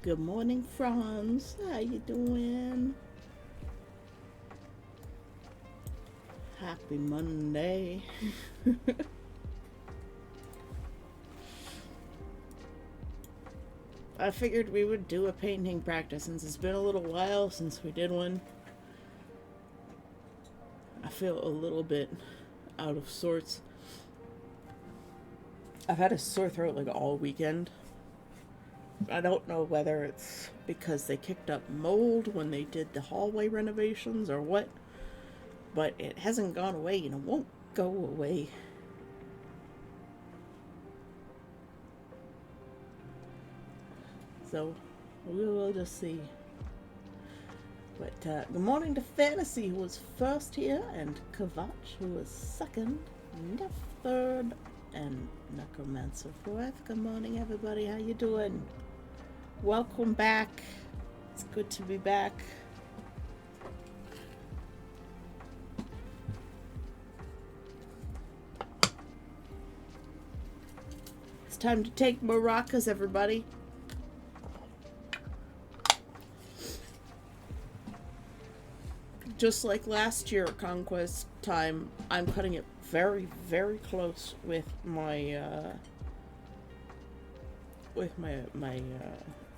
Good morning, Franz. How you doing? Happy Monday. I figured we would do a painting practice since it's been a little while since we did one. I feel a little bit out of sorts. I've had a sore throat like all weekend. I don't know whether it's because they kicked up mold when they did the hallway renovations or what, but it hasn't gone away and it won't go away. So we will just see. But good morning to Fantasy, who was first here, and Kavach, who was second, Neff third, and Necromancer fourth. Good morning, everybody. How you doing? Welcome back. It's good to be back. It's time to take maracas, everybody. Just like last year at Conquest time, I'm cutting it very, very close with my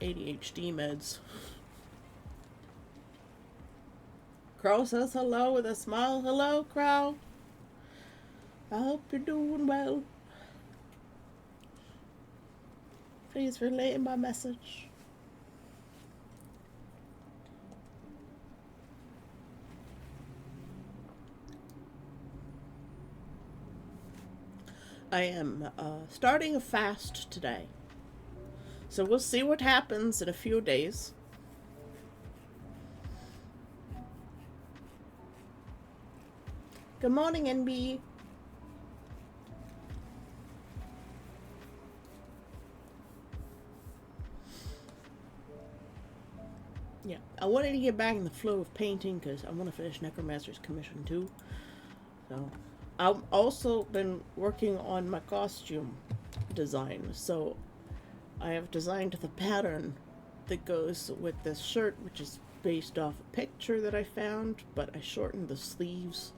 ADHD meds. Crow says hello with a smile. Hello, Crow. I hope you're doing well. Please relay my message. I am starting a fast today. So we'll see what happens in a few days. Good morning, NB. Yeah, I wanted to get back in the flow of painting because I want to finish Necromancer's commission too. So I've also been working on my costume design. So I have designed the pattern that goes with this shirt, which is based off a picture that I found, but I shortened the sleeves.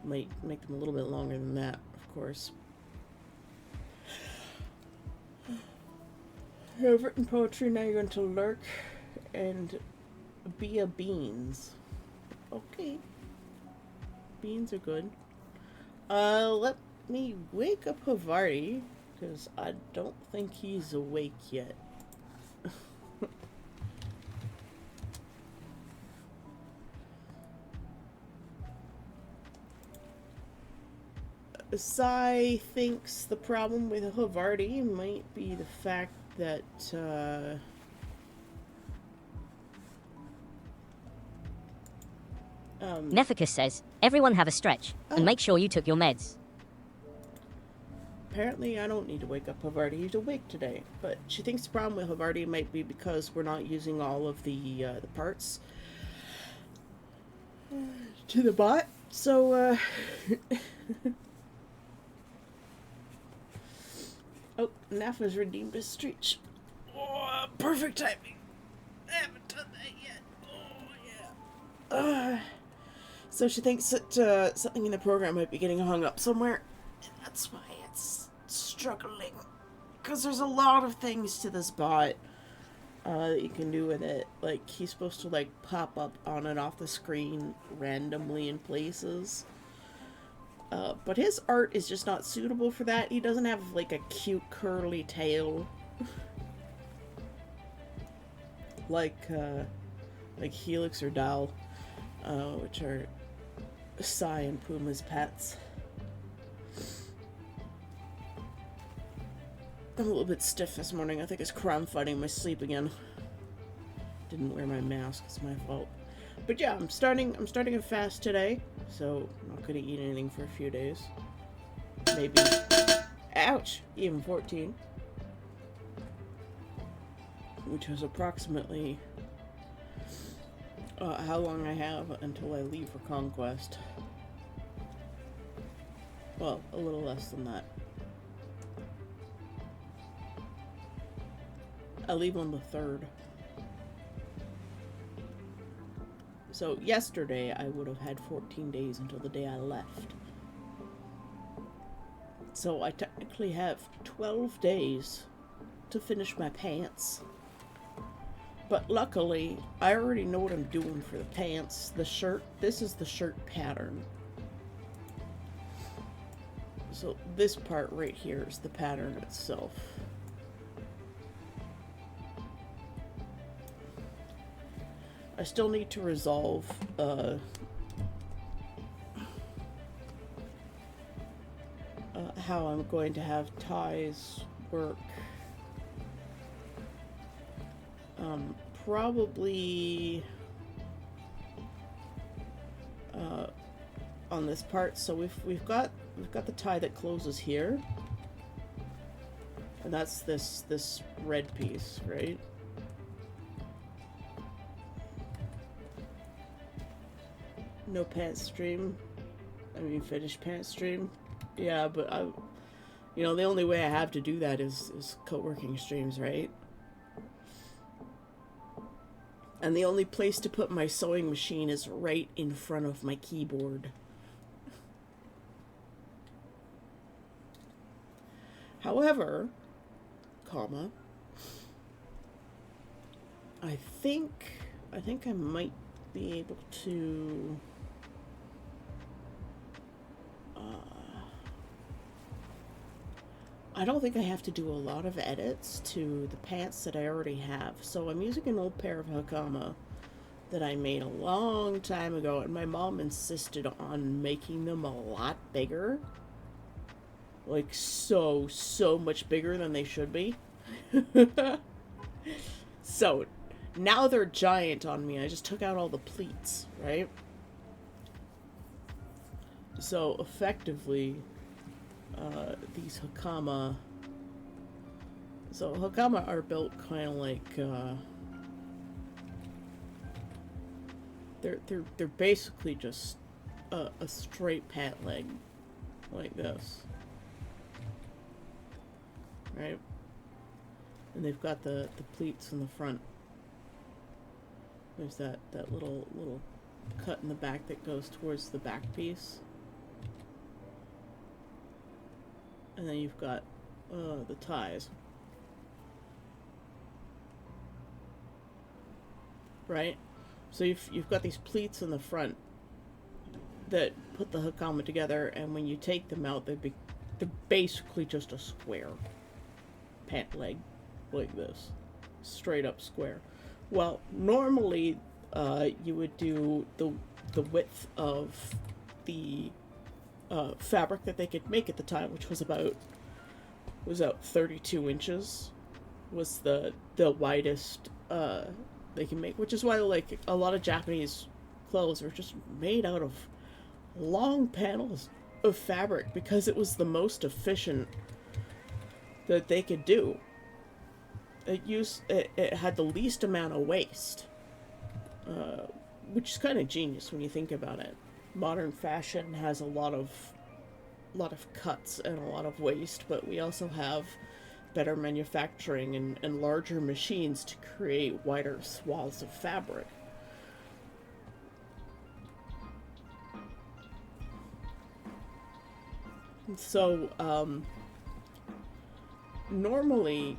Might make them a little bit longer than that, of course. I've written poetry, now you're going to lurk and be a beans. Okay. Beans are good. Let me wake up Havarti, because I don't think he's awake yet. Sai thinks the problem with Havarti might be the fact that, Nefficus says, everyone have a stretch, and make sure you took your meds. Apparently I don't need to wake up Havarti. He's awake today. But she thinks the problem with Havarti might be because we're not using all of the parts to the bot. So, oh, Naf has redeemed his streak. Oh, perfect timing. I haven't done that yet. Oh, yeah. So she thinks that something in the program might be getting hung up somewhere. And that's why it's struggling. Because there's a lot of things to this bot that you can do with it. Like, he's supposed to, like, pop up on and off the screen randomly in places. But his art is just not suitable for that. He doesn't have, like, a cute curly tail. like Helix or Dal, which are Sai and Puma's pets. I'm a little bit stiff this morning. I think it's crime fighting my sleep again. Didn't wear my mask. It's my fault. But yeah, I'm starting a fast today, so I'm not gonna eat anything for a few days. Maybe, ouch, even 14, which is approximately how long I have until I leave for Conquest. Well, a little less than that. I leave on the 3rd. So yesterday I would have had 14 days until the day I left. So I technically have 12 days to finish my pants. But luckily, I already know what I'm doing for the pants. The shirt, this is the shirt pattern. So this part right here is the pattern itself. I still need to resolve how I'm going to have ties work. Probably on this part. So we've got the tie that closes here, and that's this red piece, right? No pants stream. I mean, finished pants stream. Yeah, but you know, the only way I have to do that is co-working streams, right? And the only place to put my sewing machine is right in front of my keyboard. However, comma, I think I might be able to I don't think I have to do a lot of edits to the pants that I already have. So I'm using an old pair of Hakama that I made a long time ago, and my mom insisted on making them a lot bigger. Like so much bigger than they should be. So now they're giant on me. I just took out all the pleats, right? So effectively, these Hakama. So Hakama are built kind of like they're basically just a straight pant leg, like this, right? And they've got the pleats in the front. There's that little cut in the back that goes towards the back piece. And then you've got the ties. Right? So you've got these pleats in the front that put the Hakama together, and when you take them out, they're basically just a square pant leg, like this. Straight up square. Well, normally you would do the width of the fabric that they could make at the time, which was about 32 inches, was the widest they can make, which is why like a lot of Japanese clothes are just made out of long panels of fabric, because it was the most efficient that they could do. It had the least amount of waste, which is kind of genius when you think about it. Modern fashion has a lot of cuts and a lot of waste, but we also have better manufacturing and larger machines to create wider swaths of fabric. So normally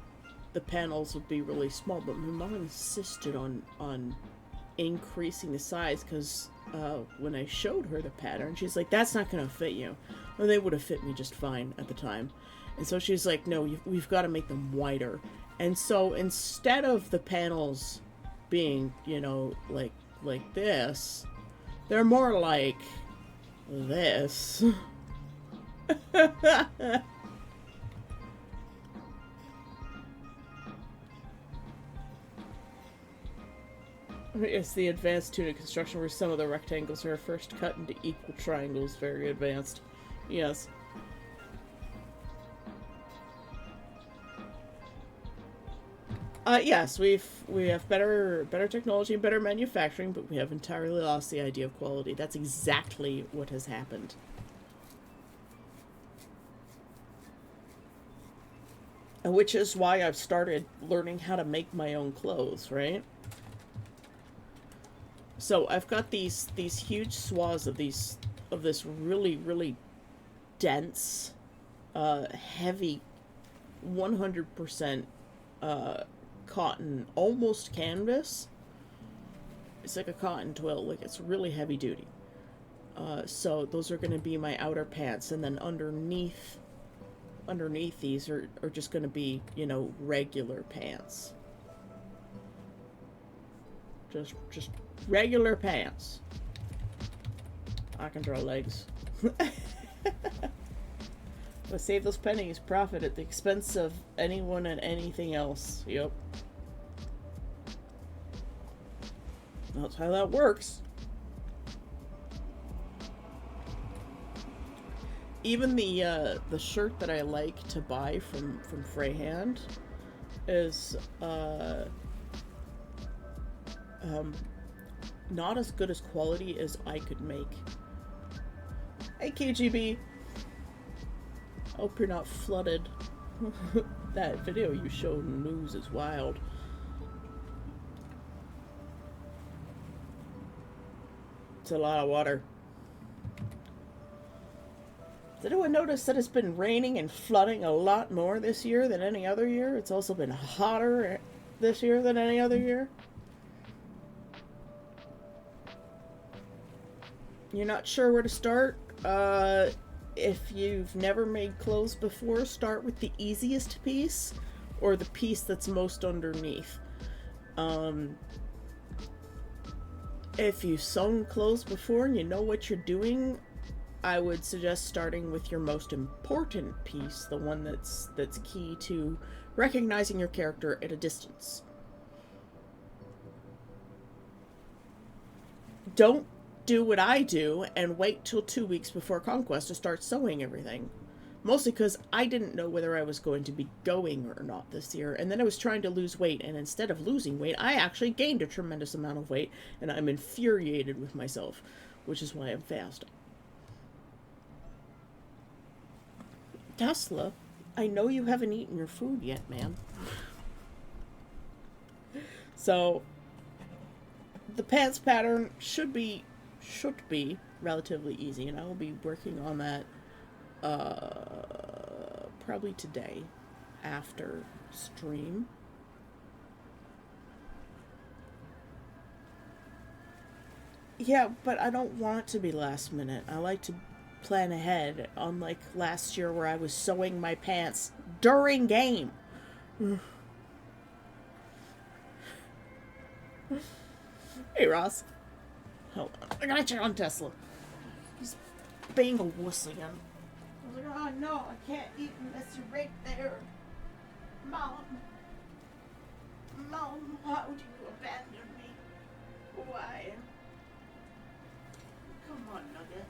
the panels would be really small, but my mom insisted on increasing the size, because when I showed her the pattern, she's like, that's not going to fit you. Well, they would have fit me just fine at the time. And so she's like, no, we've got to make them wider. And so instead of the panels being, you know, like this, they're more like this. It's the advanced tunic construction where some of the rectangles are first cut into equal triangles. Very advanced. Yes. Yes, we have better technology and better manufacturing, but we have entirely lost the idea of quality. That's exactly what has happened. Which is why I've started learning how to make my own clothes, right? So I've got these huge swaths of this really dense, heavy, 100% cotton, almost canvas. It's like a cotton twill, like it's really heavy duty. So those are going to be my outer pants, and then underneath these are just going to be, regular pants. Just regular pants. I can draw legs. But save those pennies, profit at the expense of anyone and anything else. Yep. That's how that works. Even the shirt that I like to buy from Freehand is not as good as quality as I could make. Hey KGB, hope you're not flooded. That video you showed in the news is wild. It's a lot of water. Did anyone notice that it's been raining and flooding a lot more this year than any other year? It's also been hotter this year than any other year. You're not sure where to start? If you've never made clothes before, start with the easiest piece or the piece that's most underneath. If you've sewn clothes before and you know what you're doing, I would suggest starting with your most important piece, the one that's key to recognizing your character at a distance. Don't do what I do and wait till 2 weeks before Conquest to start sewing everything. Mostly because I didn't know whether I was going to be going or not this year, and then I was trying to lose weight, and instead of losing weight, I actually gained a tremendous amount of weight, and I'm infuriated with myself, which is why I'm fasting. Tesla, I know you haven't eaten your food yet, man. So, the pants pattern should be relatively easy, and I will be working on that probably today after stream. Yeah, but I don't want it to be last minute. I like to plan ahead, unlike last year where I was sewing my pants during game. Hey, Ross. Hold on. I gotta check on Tesla. He's being a wuss again. I was like, oh no, I can't eat unless you're right there. Mom. Mom, how do you abandon me? Why? Come on, Nugget.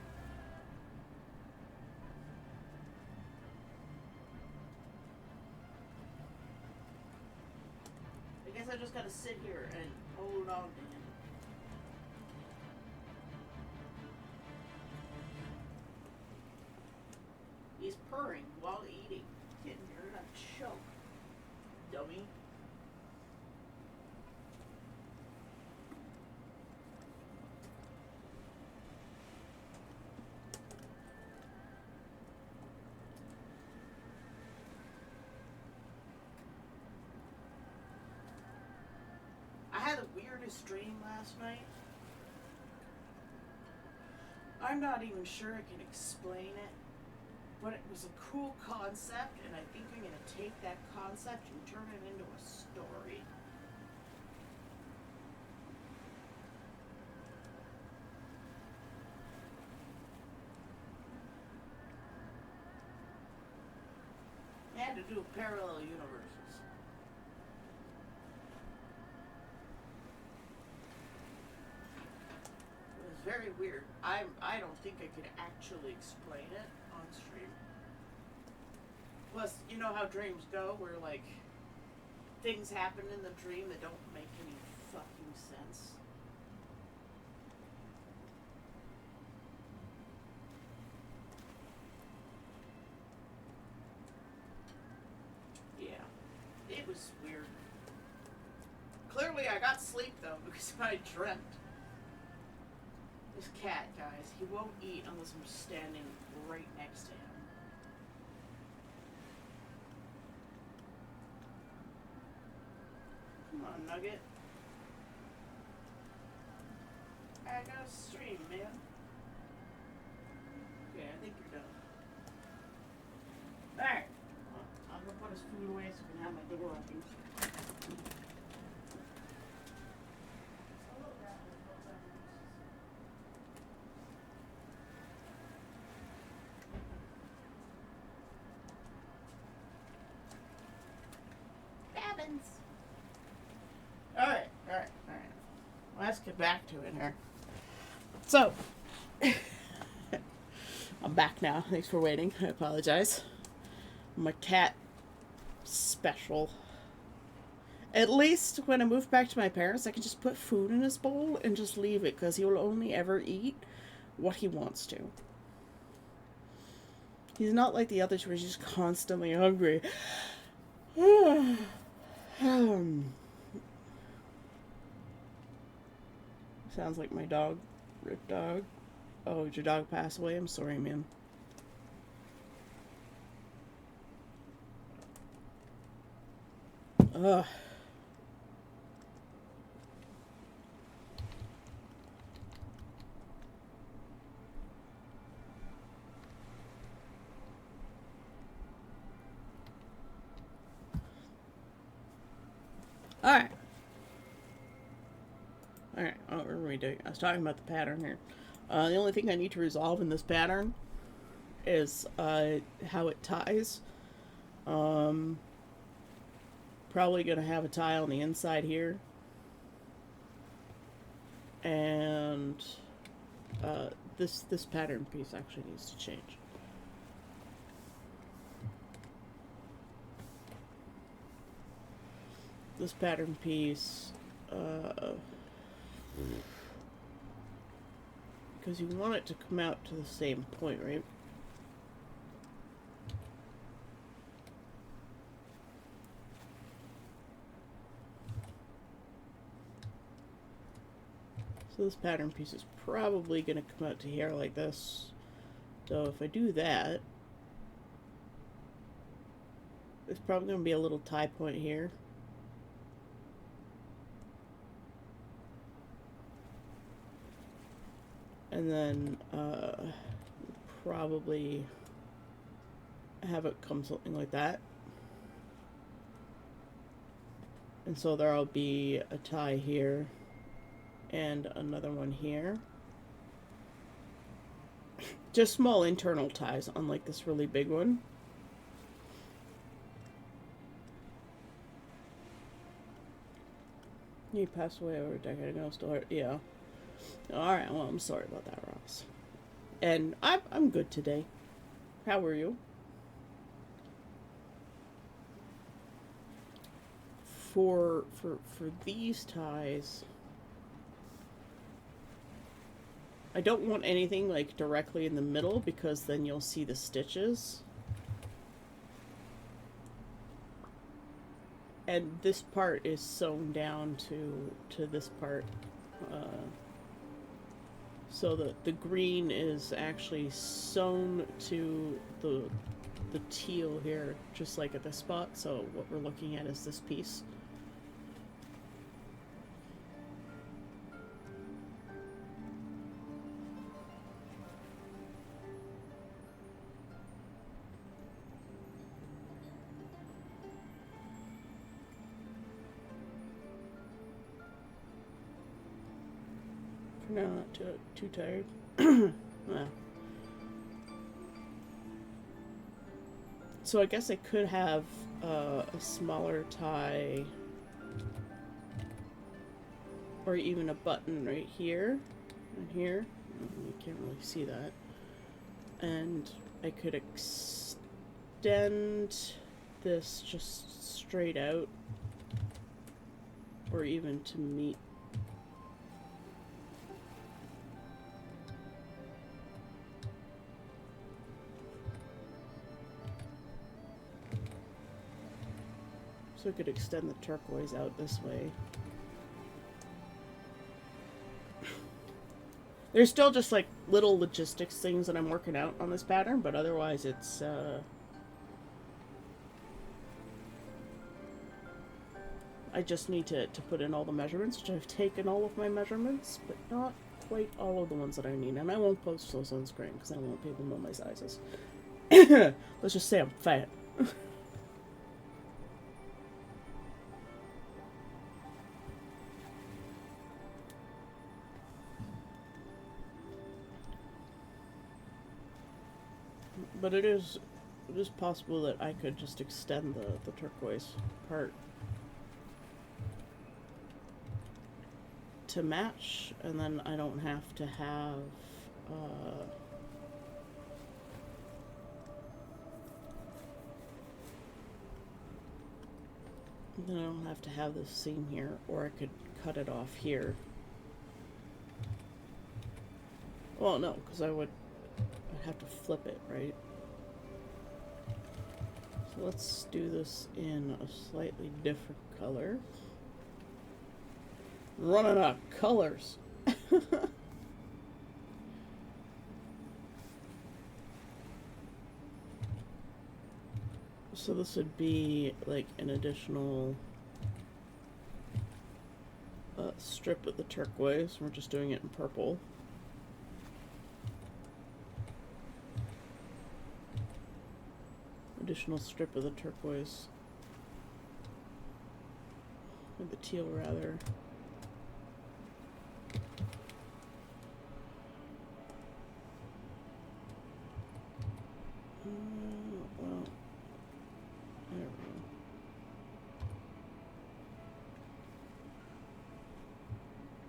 I guess I just gotta sit here and hold on to him. He's purring while eating. Getting you're gonna choke. Dummy. I had the weirdest dream last night. I'm not even sure I can explain it, but it was a cool concept, and I think I'm going to take that concept and turn it into a story. I had to do parallel universes. It was very weird. I don't think I could actually explain it on stream. Plus, you know how dreams go, where like things happen in the dream that don't make any fucking sense. Yeah, it was weird. Clearly, I got sleep though because I dreamt. This cat, guys, he won't eat unless I'm standing right next to him. Come on, Nugget. I gotta stream, man. Okay, I think you're done. Alright. I'm gonna put his food away so we can have my door open. Alright. Let's get back to it here. So, I'm back now. Thanks for waiting. I apologize. My cat special. At least when I move back to my parents, I can just put food in his bowl and just leave it because he will only ever eat what he wants to. He's not like the others where he's just constantly hungry. Sounds like my dog, Rip Dog. Oh, did your dog pass away? I'm sorry, man. Ugh. Alright. What were we doing? I was talking about the pattern here. The only thing I need to resolve in this pattern is how it ties. Probably going to have a tie on the inside here. And this pattern piece actually needs to change. This pattern piece, because you want it to come out to the same point, right? So this pattern piece is probably going to come out to here like this. So if I do that, there's probably going to be a little tie point here. And then probably have it come something like that. And so there'll be a tie here and another one here. Just small internal ties, unlike this really big one. He passed away over a decade ago, still hurt. Yeah. Alright, well, I'm sorry about that, Ross. And I'm good today. How are you? For these ties, I don't want anything like directly in the middle because then you'll see the stitches. And this part is sewn down to this part. So the green is actually sewn to the teal here, just like at this spot. So what we're looking at is this piece. No, not too tired. Well. So I guess I could have a smaller tie, or even a button right here and here. You can't really see that. And I could extend this just straight out, or even to meet. So I could extend the turquoise out this way. There's still just like little logistics things that I'm working out on this pattern, but otherwise it's I just need to put in all the measurements, which I've taken all of my measurements, but not quite all of the ones that I need. And I won't post those on screen because I don't want people to know my sizes. Let's just say I'm fat. But it is possible that I could just extend the turquoise part to match, and then I don't have to have then I don't have to have this seam here, or I could cut it off here. Well, no, because I'd have to flip it, right? So let's do this in a slightly different color. Running out of colors. So this would be like an additional strip of the turquoise. We're just doing it in purple. Additional strip of the turquoise. Or the teal, rather. Well, there we go.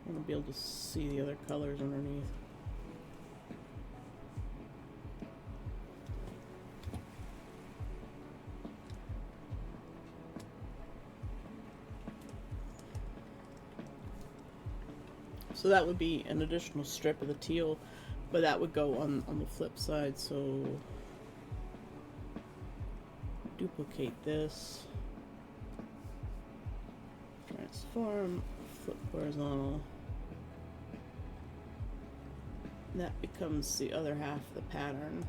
I want to be able to see the other colors underneath. So that would be an additional strip of the teal, but that would go on the flip side. So duplicate this, transform, flip horizontal. And that becomes the other half of the pattern.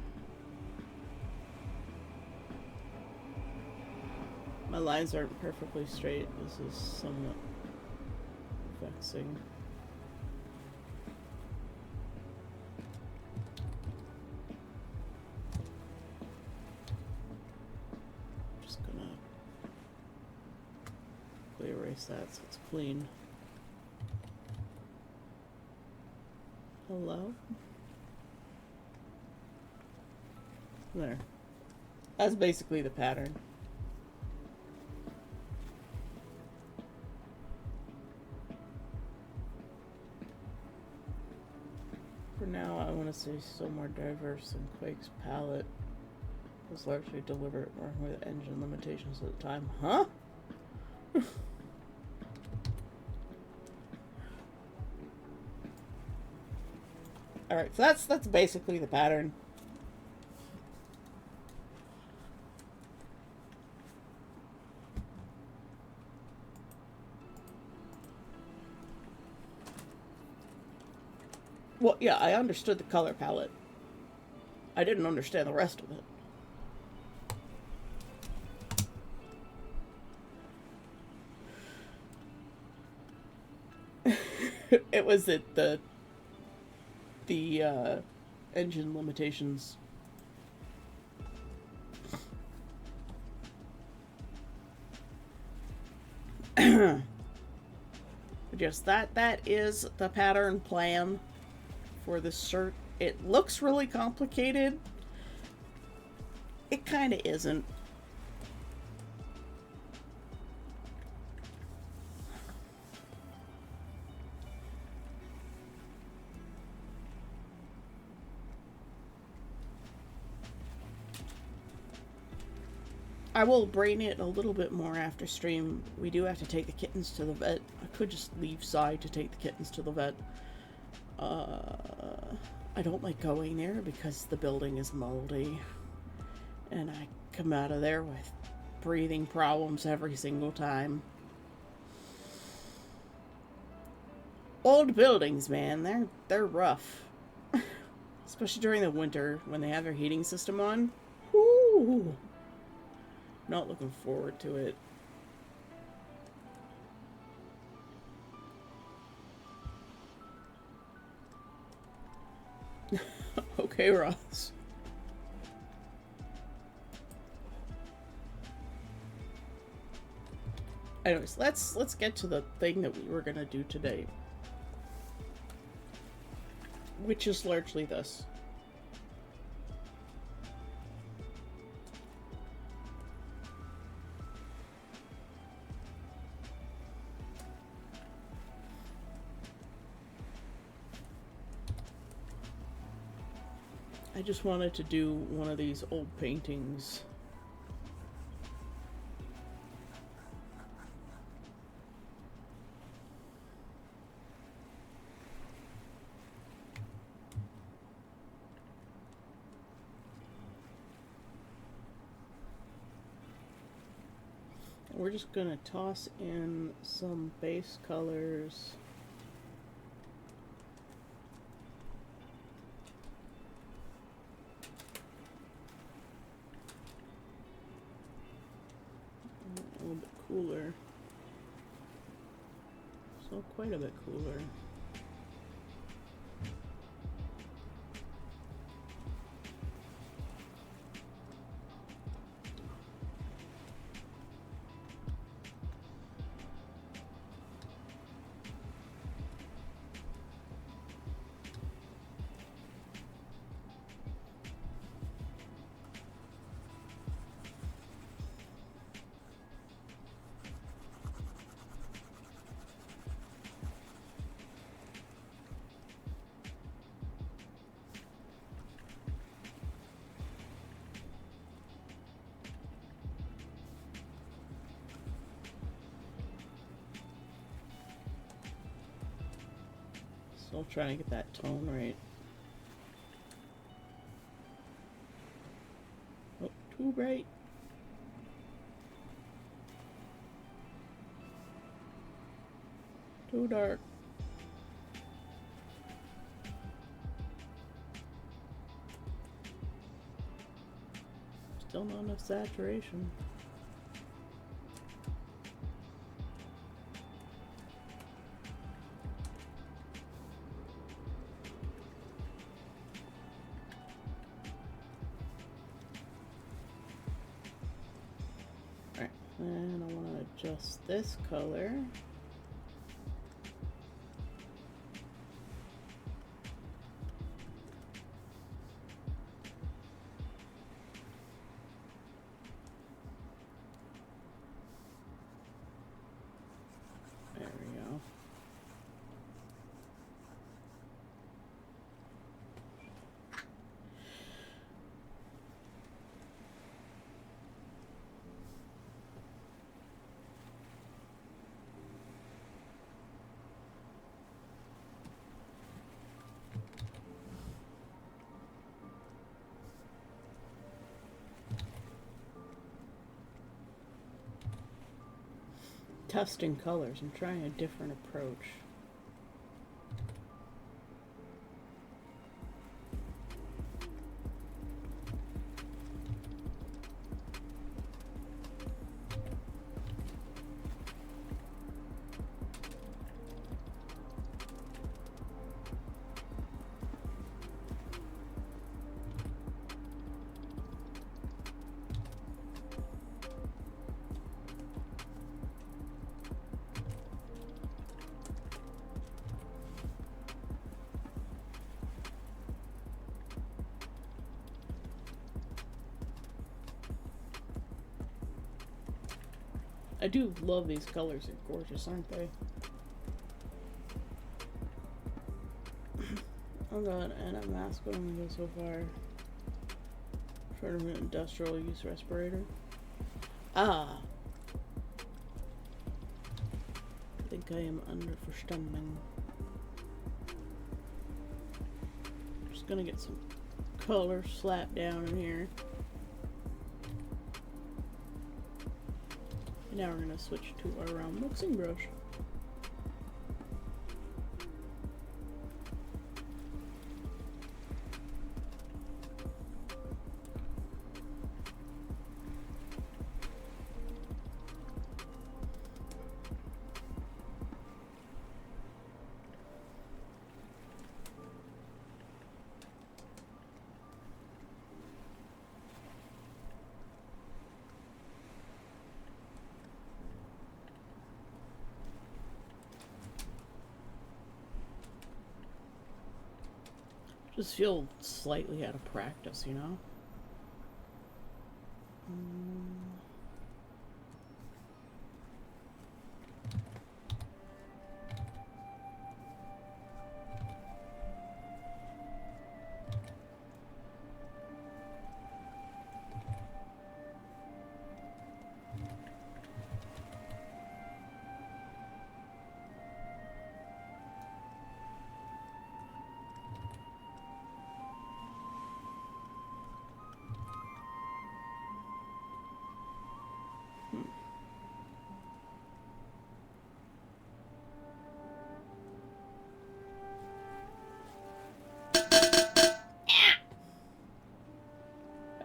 My lines aren't perfectly straight. This is somewhat vexing. Erase that so it's clean. Hello? There. That's basically the pattern. For now, I want to say so more diverse than Quake's palette was largely deliberate, working with engine limitations at the time. Huh? Alright, so that's basically the pattern. Well, yeah, I understood the color palette. I didn't understand the rest of it. It was the engine limitations. But yes, that is the pattern plan for this shirt. It looks really complicated. It kind of isn't. I will brain it a little bit more after stream. We do have to take the kittens to the vet. I could just leave side to take the kittens to the vet. I don't like going there because the building is moldy. And I come out of there with breathing problems every single time. Old buildings, man, they're rough. Especially during the winter when they have their heating system on. Woo! Not looking forward to it. Okay, Ross. Anyways, let's get to the thing that we were gonna do today, which is largely this. I just wanted to do one of these old paintings. We're just gonna toss in some base colors. A little bit cooler. So quite a bit cooler. Still trying to get that tone right. Oh, too bright. Too dark. Still not enough saturation. Alright, and I want to adjust this color. There we go. Testing colors. I'm trying a different approach. I do love these colors. They're gorgeous, aren't they? Oh god, and a mask on me so far. Short of an industrial use respirator. Ah! I think I am under verstanden. Just gonna get some color slapped down in here. Now we're going to switch to our round mixing brush. Just feel slightly out of practice, you know?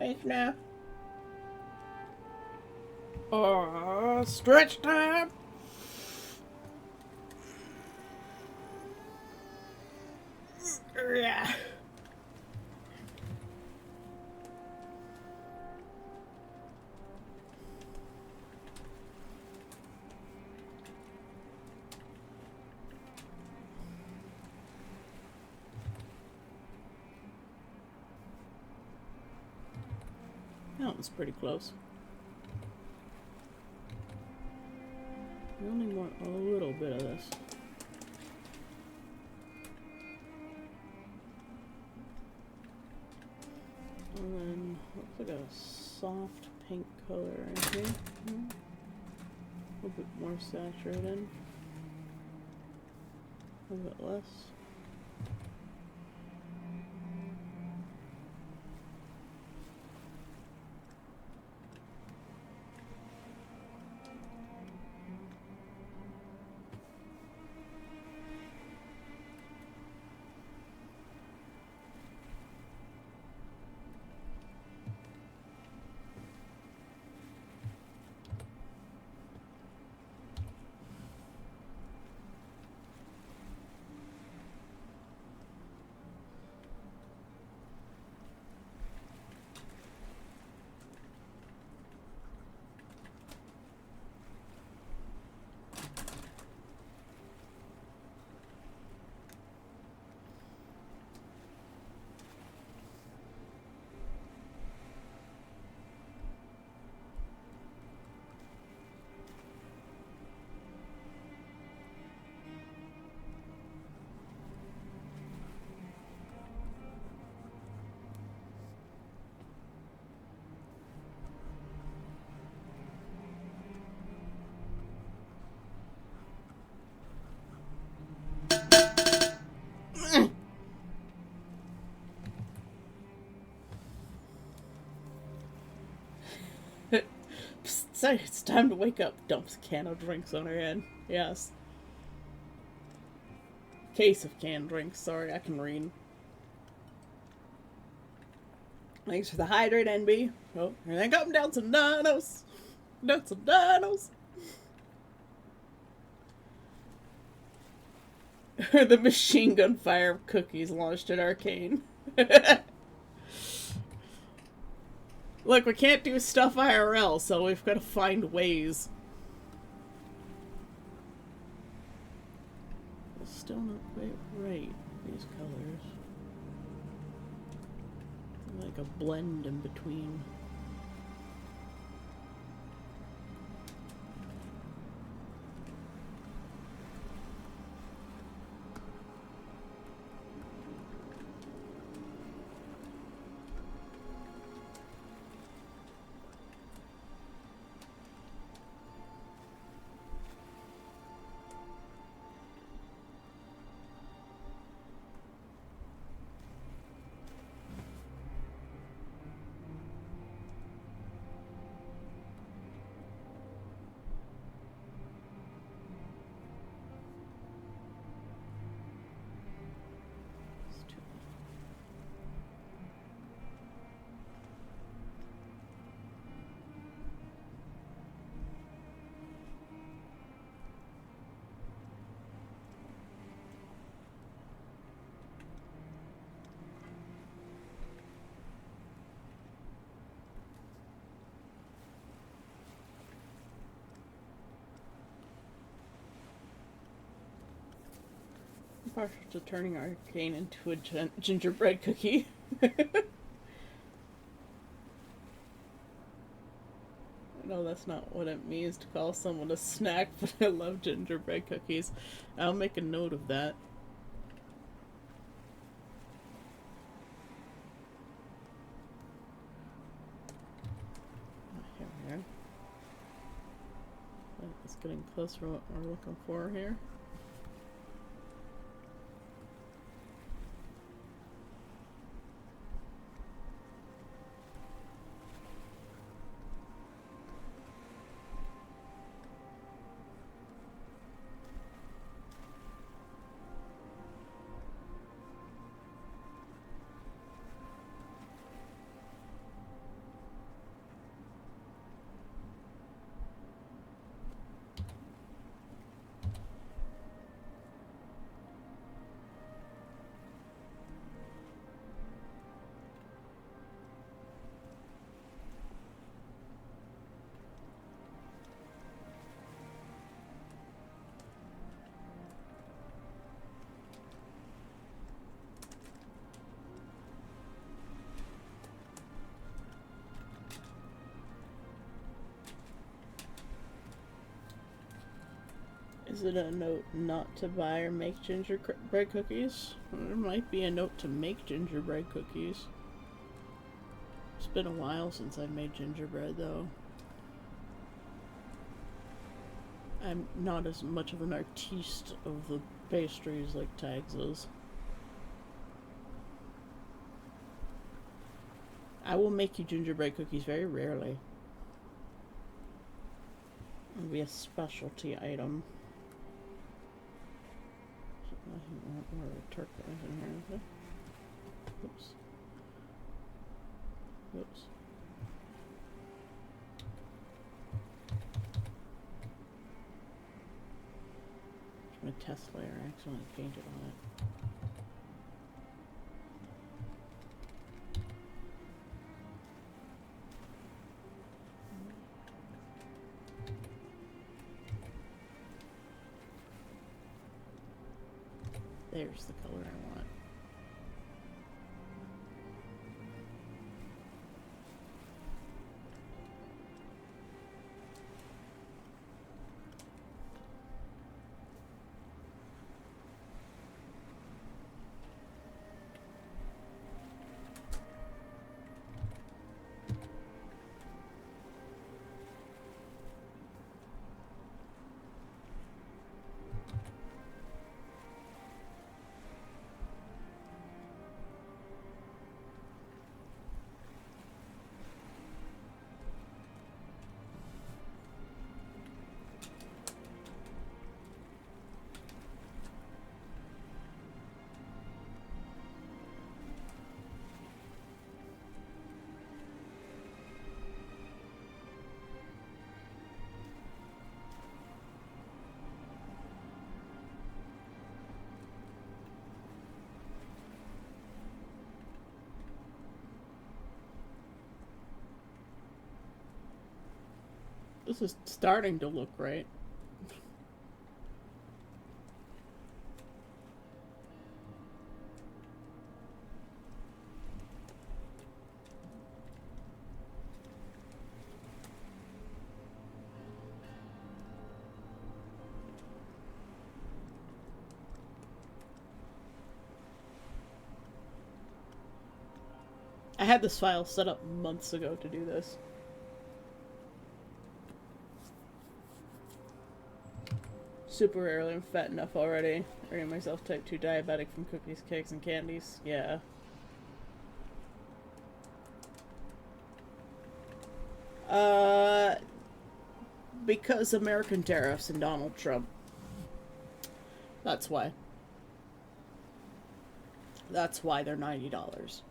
Hey, now. Stretch time. Yeah. That was pretty close. We only want a little bit of this. And then looks like a soft pink color right here. A little bit more saturated. A little bit less. It's time to wake up. Dumps a can of drinks on her head. Yes. Case of canned drinks. Sorry, I can read. Thanks for the hydrate, NB. Oh, and then come down some nanos. Down some nanos. The machine gun fire of cookies launched at Arcane. Look, we can't do stuff IRL, so we've got to find ways. It's still not quite right, these colors. Like a blend in between. partial to turning arcane into a gingerbread cookie. No, that's not what it means to call someone a snack, but I love gingerbread cookies. I'll make a note of that. Here we are. It's getting closer to what we're looking for here. Is it a note not to buy or make gingerbread cookies? There might be a note to make gingerbread cookies. It's been a while since I've made gingerbread, though. I'm not as much of an artiste of the pastries like Tags is. I will make you gingerbread cookies very rarely. It'll be a specialty item. More turquoise in here, is it? Oops. Oops. My test layer, I accidentally painted on it. There's the color I want. This is starting to look right. I had this file set up months ago to do this. Super rarely. I'm fat enough already. Rating myself type 2 diabetic from cookies, cakes, and candies. Yeah. Because American tariffs and Donald Trump. That's why. That's why they're $90.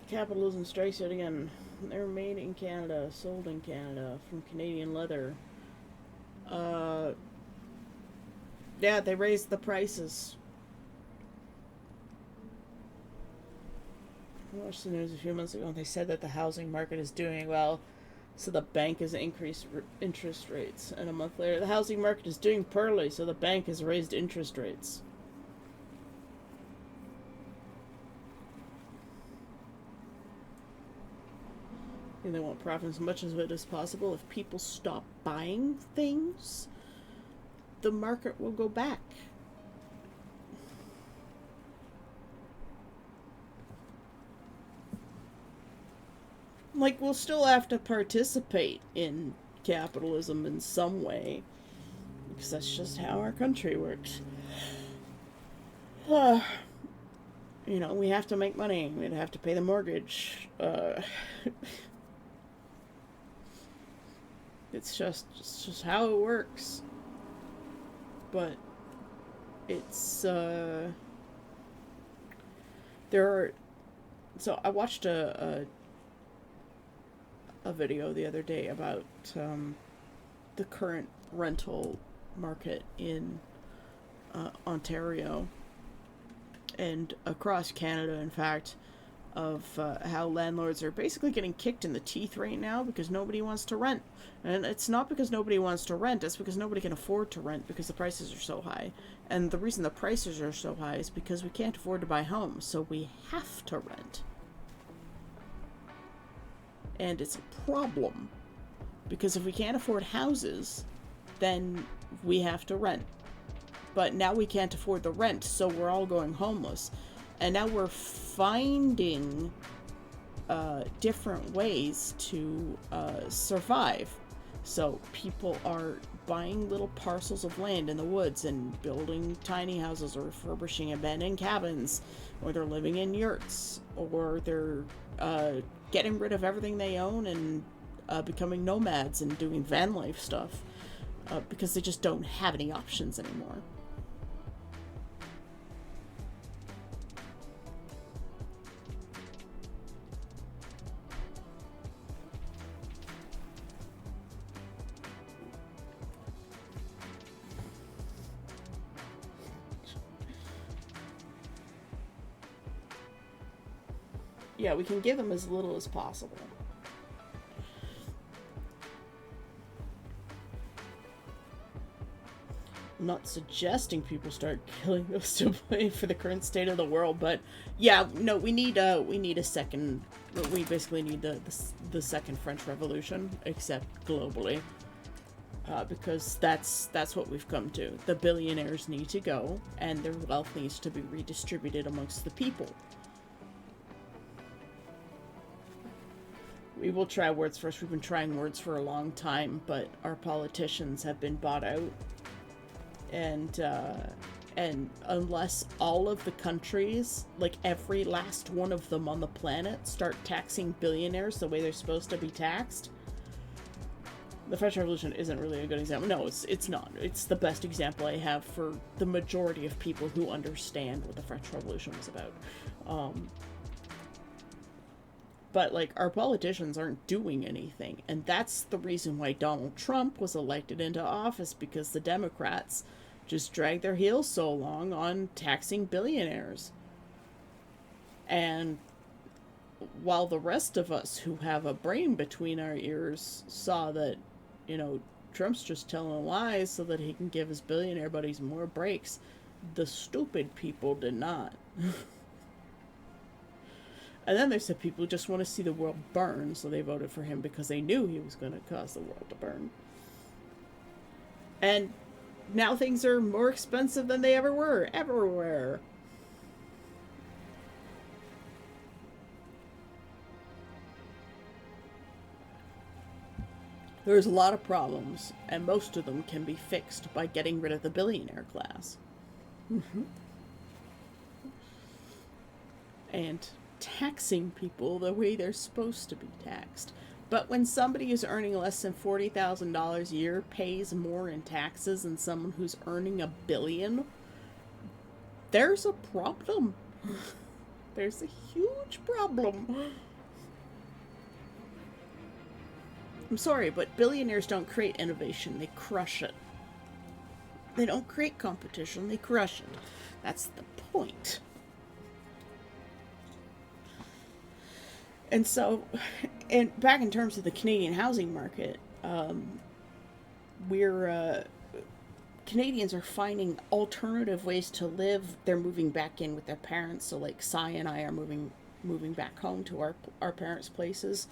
Capitalism strikes yet again. They're made in Canada, sold in Canada, from Canadian leather. Yeah, they raised the prices. I watched the news a few months ago and they said that the housing market is doing well, so the bank has increased interest rates. And a month later, the housing market is doing poorly, so the bank has raised interest rates. And they want profit as much of it as possible. If people stop buying things, the market will go back. Like, we'll still have to participate in capitalism in some way, because that's just how our country works. You know, we have to make money. We'd have to pay the mortgage. It's just how it works. But it's there are. So I watched a video the other day about the current rental market in Ontario and across Canada, in fact, of how landlords are basically getting kicked in the teeth right now because nobody wants to rent. And it's not because nobody wants to rent, it's because nobody can afford to rent because the prices are so high. And the reason the prices are so high is because we can't afford to buy homes, so we have to rent. And it's a problem, because if we can't afford houses, then we have to rent. But now we can't afford the rent, so we're all going homeless. And now we're finding different ways to survive. So people are buying little parcels of land in the woods and building tiny houses or refurbishing abandoned cabins, or they're living in yurts, or they're getting rid of everything they own and becoming nomads and doing van life stuff because they just don't have any options anymore. Yeah, we can give them as little as possible. I'm not suggesting people start killing those to blame for the current state of the world, but yeah, no, we need a second. We basically need the second French Revolution, except globally, because that's what we've come to. The billionaires need to go, and their wealth needs to be redistributed amongst the people. We will try words first. We've been trying words for a long time, but our politicians have been bought out. And unless all of the countries, like every last one of them on the planet, start taxing billionaires the way they're supposed to be taxed, the French Revolution isn't really a good example. No, it's not. It's the best example I have for the majority of people who understand what the French Revolution was about. But, like, our politicians aren't doing anything. And that's the reason why Donald Trump was elected into office, because the Democrats just dragged their heels so long on taxing billionaires. And while the rest of us who have a brain between our ears saw that, you know, Trump's just telling lies so that he can give his billionaire buddies more breaks, the stupid people did not. And then there's the people who just want to see the world burn, so they voted for him because they knew he was going to cause the world to burn. And now things are more expensive than they ever were, everywhere. There's a lot of problems, and most of them can be fixed by getting rid of the billionaire class. And taxing people the way they're supposed to be taxed. But when somebody who's earning less than $40,000 a year pays more in taxes than someone who's earning $1 billion, there's a problem. There's a huge problem. I'm sorry, but billionaires don't create innovation, they crush it. They don't create competition, they crush it. That's the point. And so, and back in terms of the Canadian housing market, we're Canadians are finding alternative ways to live. They're moving back in with their parents. So like Cy and I are moving back home to our parents' places.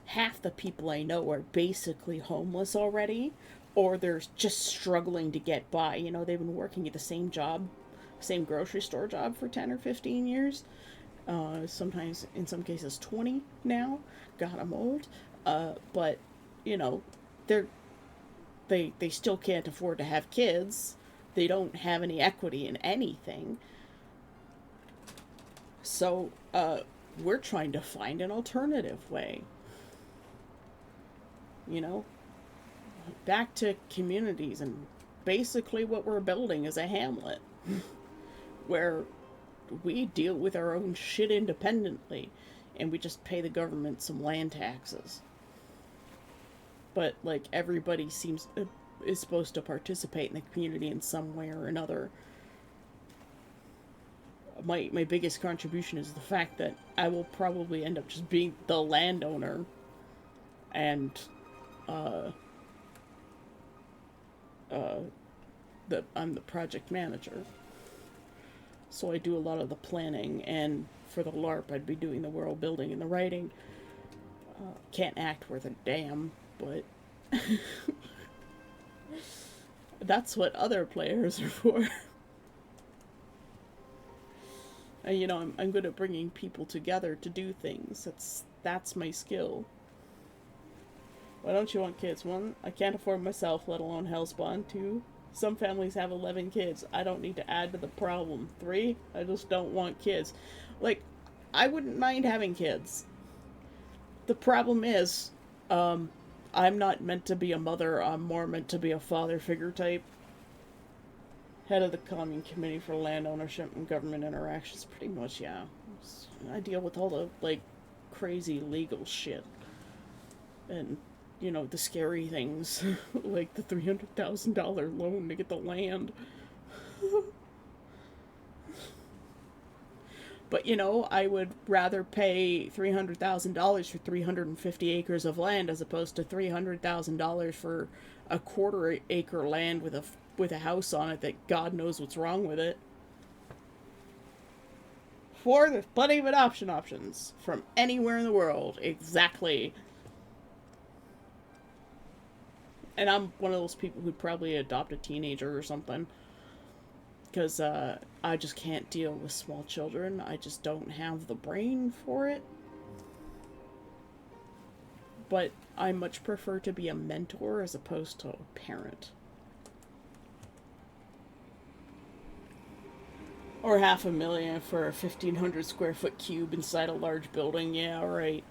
Half the people I know are basically homeless already, or they're just struggling to get by. You know, they've been working at the same job, same grocery store job for 10 or 15 years. Sometimes, in some cases, 20 now. God, I'm old. But, you know, they're they still can't afford to have kids. They don't have any equity in anything. So, we're trying to find an alternative way. You know, back to communities, and basically what we're building is a hamlet where we deal with our own shit independently, and we just pay the government some land taxes. But like everybody seems is supposed to participate in the community in some way or another. My biggest contribution is the fact that I will probably end up just being the landowner, and I'm the project manager. So I do a lot of the planning, and for the LARP, I'd be doing the world building and the writing. Can't act worth a damn, but that's what other players are for. And, you know, I'm good at bringing people together to do things. That's my skill. Why don't you want kids? One, I can't afford myself, let alone Hellspawn. Two, some families have 11 kids. I don't need to add to the problem. Three, I just don't want kids. Like, I wouldn't mind having kids. The problem is, I'm not meant to be a mother. I'm more meant to be a father figure type. Head of the Commune Committee for Land Ownership and Government Interactions. Pretty much, yeah. I deal with all the, like, crazy legal shit. And, you know, the scary things. Like the $300,000 loan to get the land. But, you know, I would rather pay $300,000 for 350 acres of land as opposed to $300,000 for a quarter acre land with a house on it that God knows what's wrong with it. Four, there's plenty of adoption options from anywhere in the world. Exactly. And I'm one of those people who'd probably adopt a teenager or something. Because I just can't deal with small children. I just don't have the brain for it. But I much prefer to be a mentor as opposed to a parent. Or $500,000 for a 1,500 square foot cube inside a large building. Yeah, right.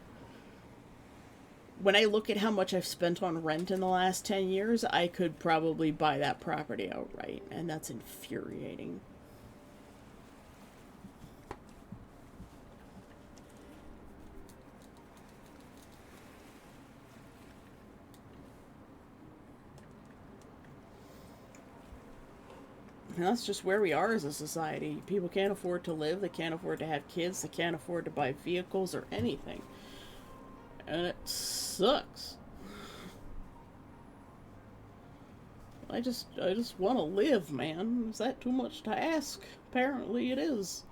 When I look at how much I've spent on rent in the last 10 years, I could probably buy that property outright, and that's infuriating. And that's just where we are as a society. People can't afford to live, they can't afford to have kids, they can't afford to buy vehicles or anything. And it sucks. I just want to live, man. Is that too much to ask? Apparently it is.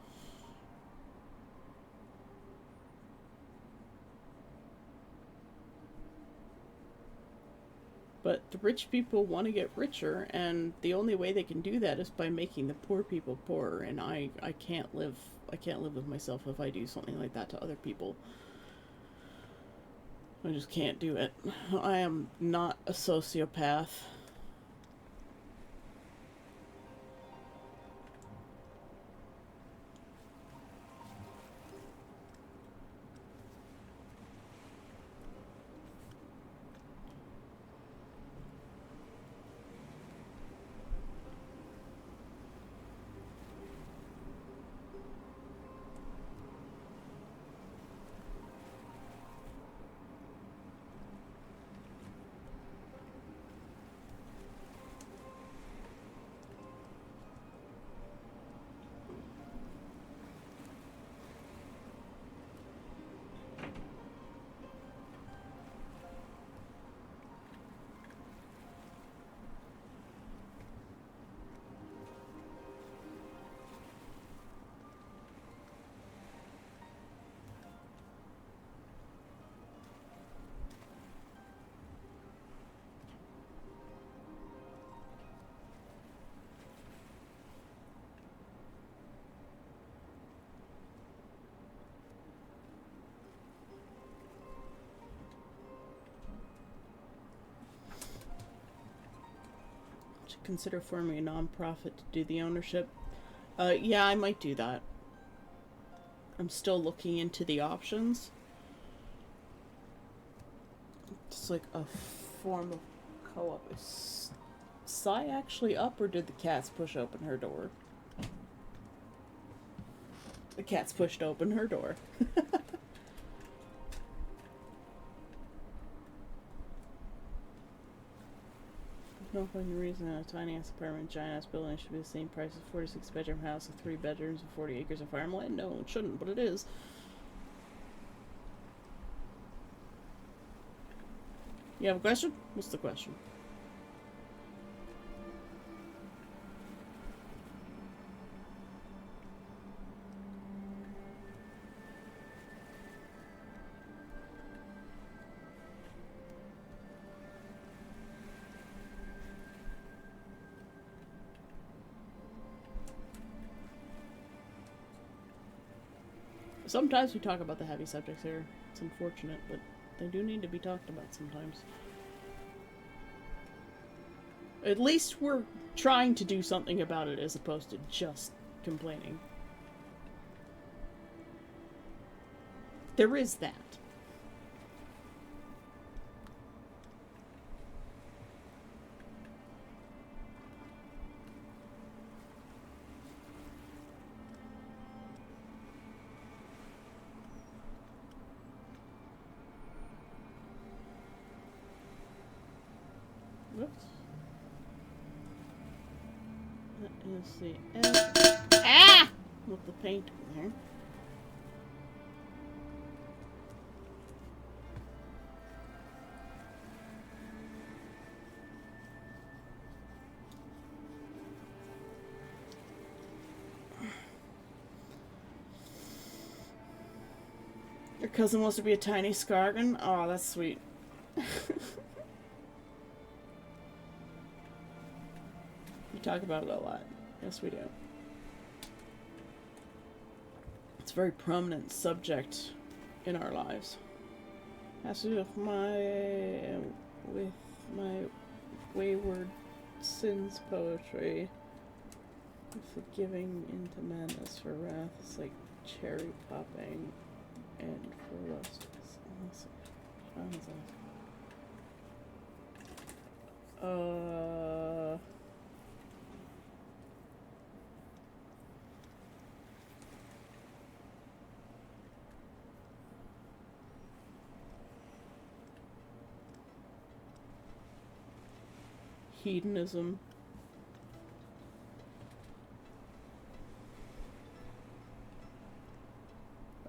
But the rich people want to get richer, and the only way they can do that is by making the poor people poorer. And I can't live with myself if I do something like that to other people. I just can't do it. I am not a sociopath. consider forming a non-profit to do the ownership. Yeah, I might do that. I'm still looking into the options. It's like a form of co-op. Is Sai actually up, or did the cats push open her door? The cat's pushed open her door. No fucking reason that a tiny ass apartment, giant ass building should be the same price as a 46-bedroom house with 3 bedrooms and 40 acres of farmland. No, it shouldn't, but it is. You have a question? What's the question? Sometimes we talk about the heavy subjects here. It's unfortunate, but they do need to be talked about sometimes. At least we're trying to do something about it as opposed to just complaining. There is that. Whoops. That is the F. Ah! With the paint there. Your cousin wants to be a tiny Scargan? Oh, that's sweet. We talk about it a lot. Yes, we do. It's a very prominent subject in our lives. Has to do with my wayward sins poetry. Forgiving into madness for wrath is like cherry popping, and for lust is hedonism.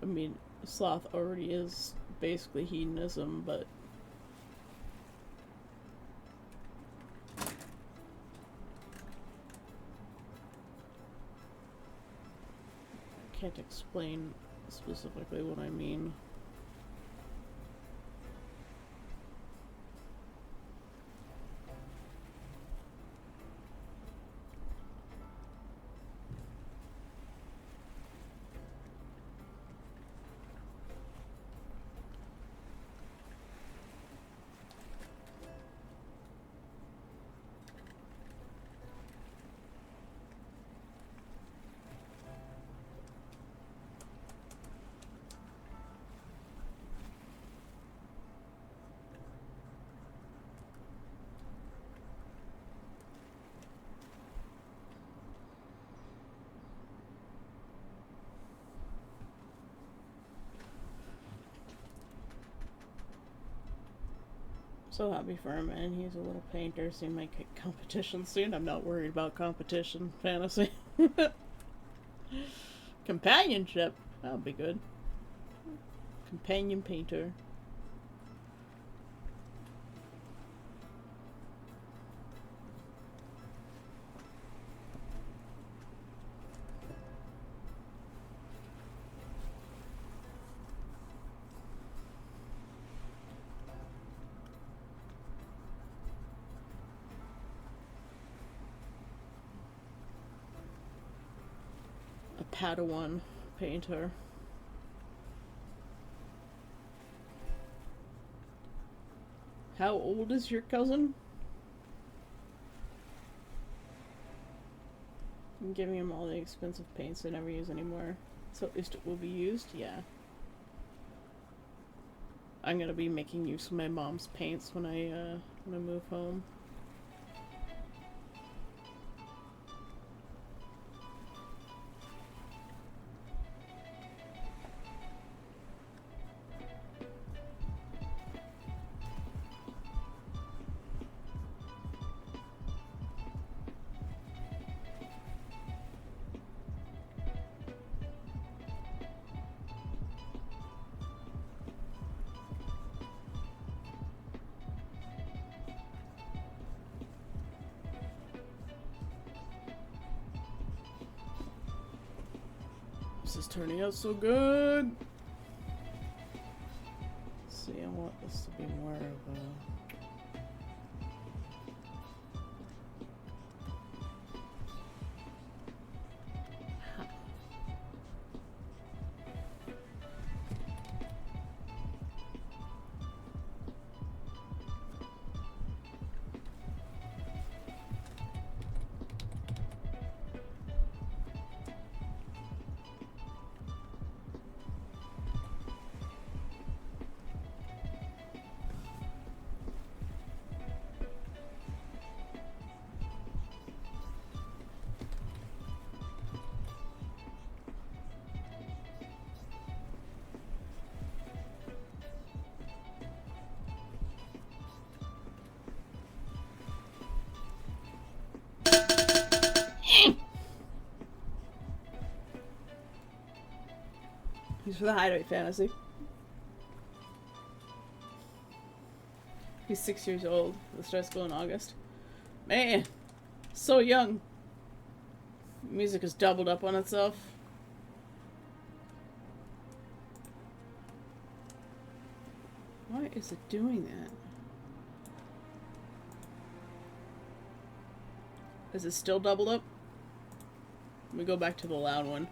I mean, sloth already is basically hedonism, but I can't explain specifically what I mean. So happy for him, man. He's a little painter, so he might get competition soon. I'm not worried about competition fantasy. Companionship. That would be good. Companion painter. Padawan painter. How old is your cousin? I'm giving him all the expensive paints I never use anymore. So at least it will be used, yeah. I'm gonna be making use of my mom's paints when I move home. This is turning out so good. Let's see, I want this to be more of a... He's for the Hideaway Fantasy. He's 6 years old. He'll start school in August. Man, so young. Music has doubled up on itself. Why is it doing that? Is it still doubled up? Let me go back to the loud one.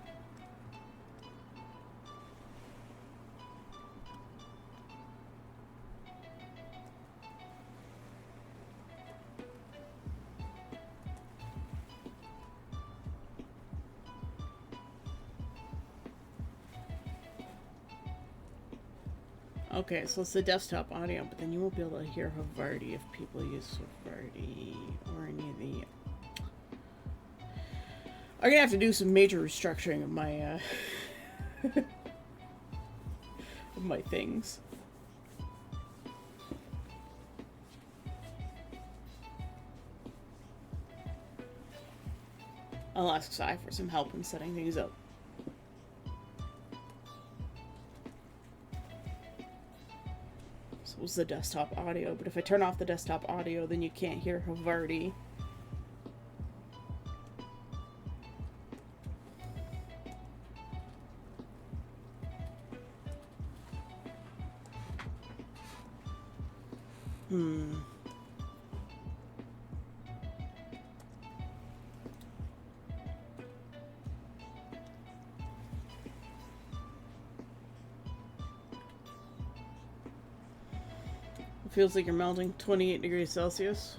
Okay, so it's the desktop audio, but then you won't be able to hear Havarti if people use Havarti or any of the... I'm gonna have to do some major restructuring of my, of my things. I'll ask Sai for some help in setting things up. Was the desktop audio, but if I turn off the desktop audio, then you can't hear Havarti. Feels like you're melting. 28 degrees Celsius.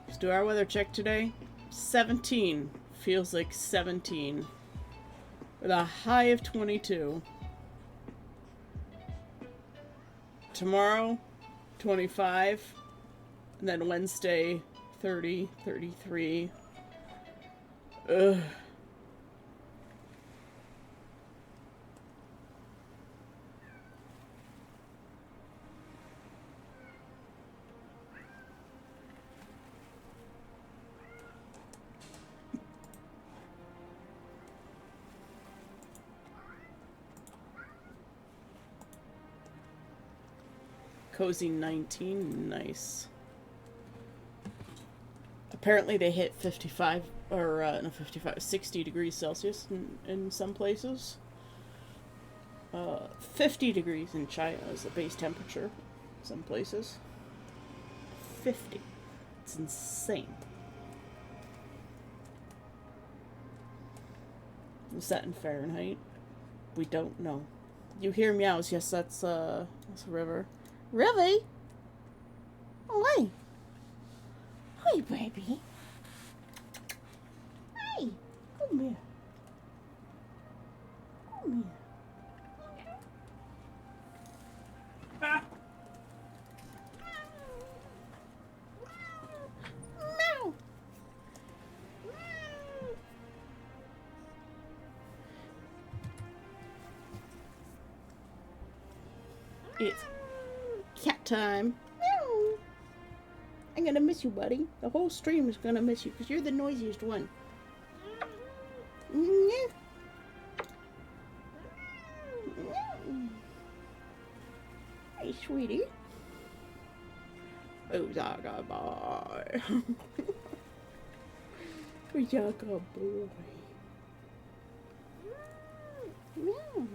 Let's do our weather check today. 17. Feels like 17. With a high of 22. Tomorrow, 25. And then Wednesday, 30, 33. Ugh. Cozy 19, nice. Apparently they hit 55, or no 55, 60 degrees Celsius in some places. 50 degrees in China is the base temperature, some places. 50. It's insane. What's that in Fahrenheit? We don't know. You hear meows, yes, that's a river. Really? Oh, hey. Hey, baby. Hey. Come here. Come here. Ah. Meow. It's cat time. Meow. I'm gonna miss you, buddy. The whole stream is gonna miss you because you're the noisiest one. Yeah. Hey, sweetie. Who's our good boy? Who's our good boy? Meow.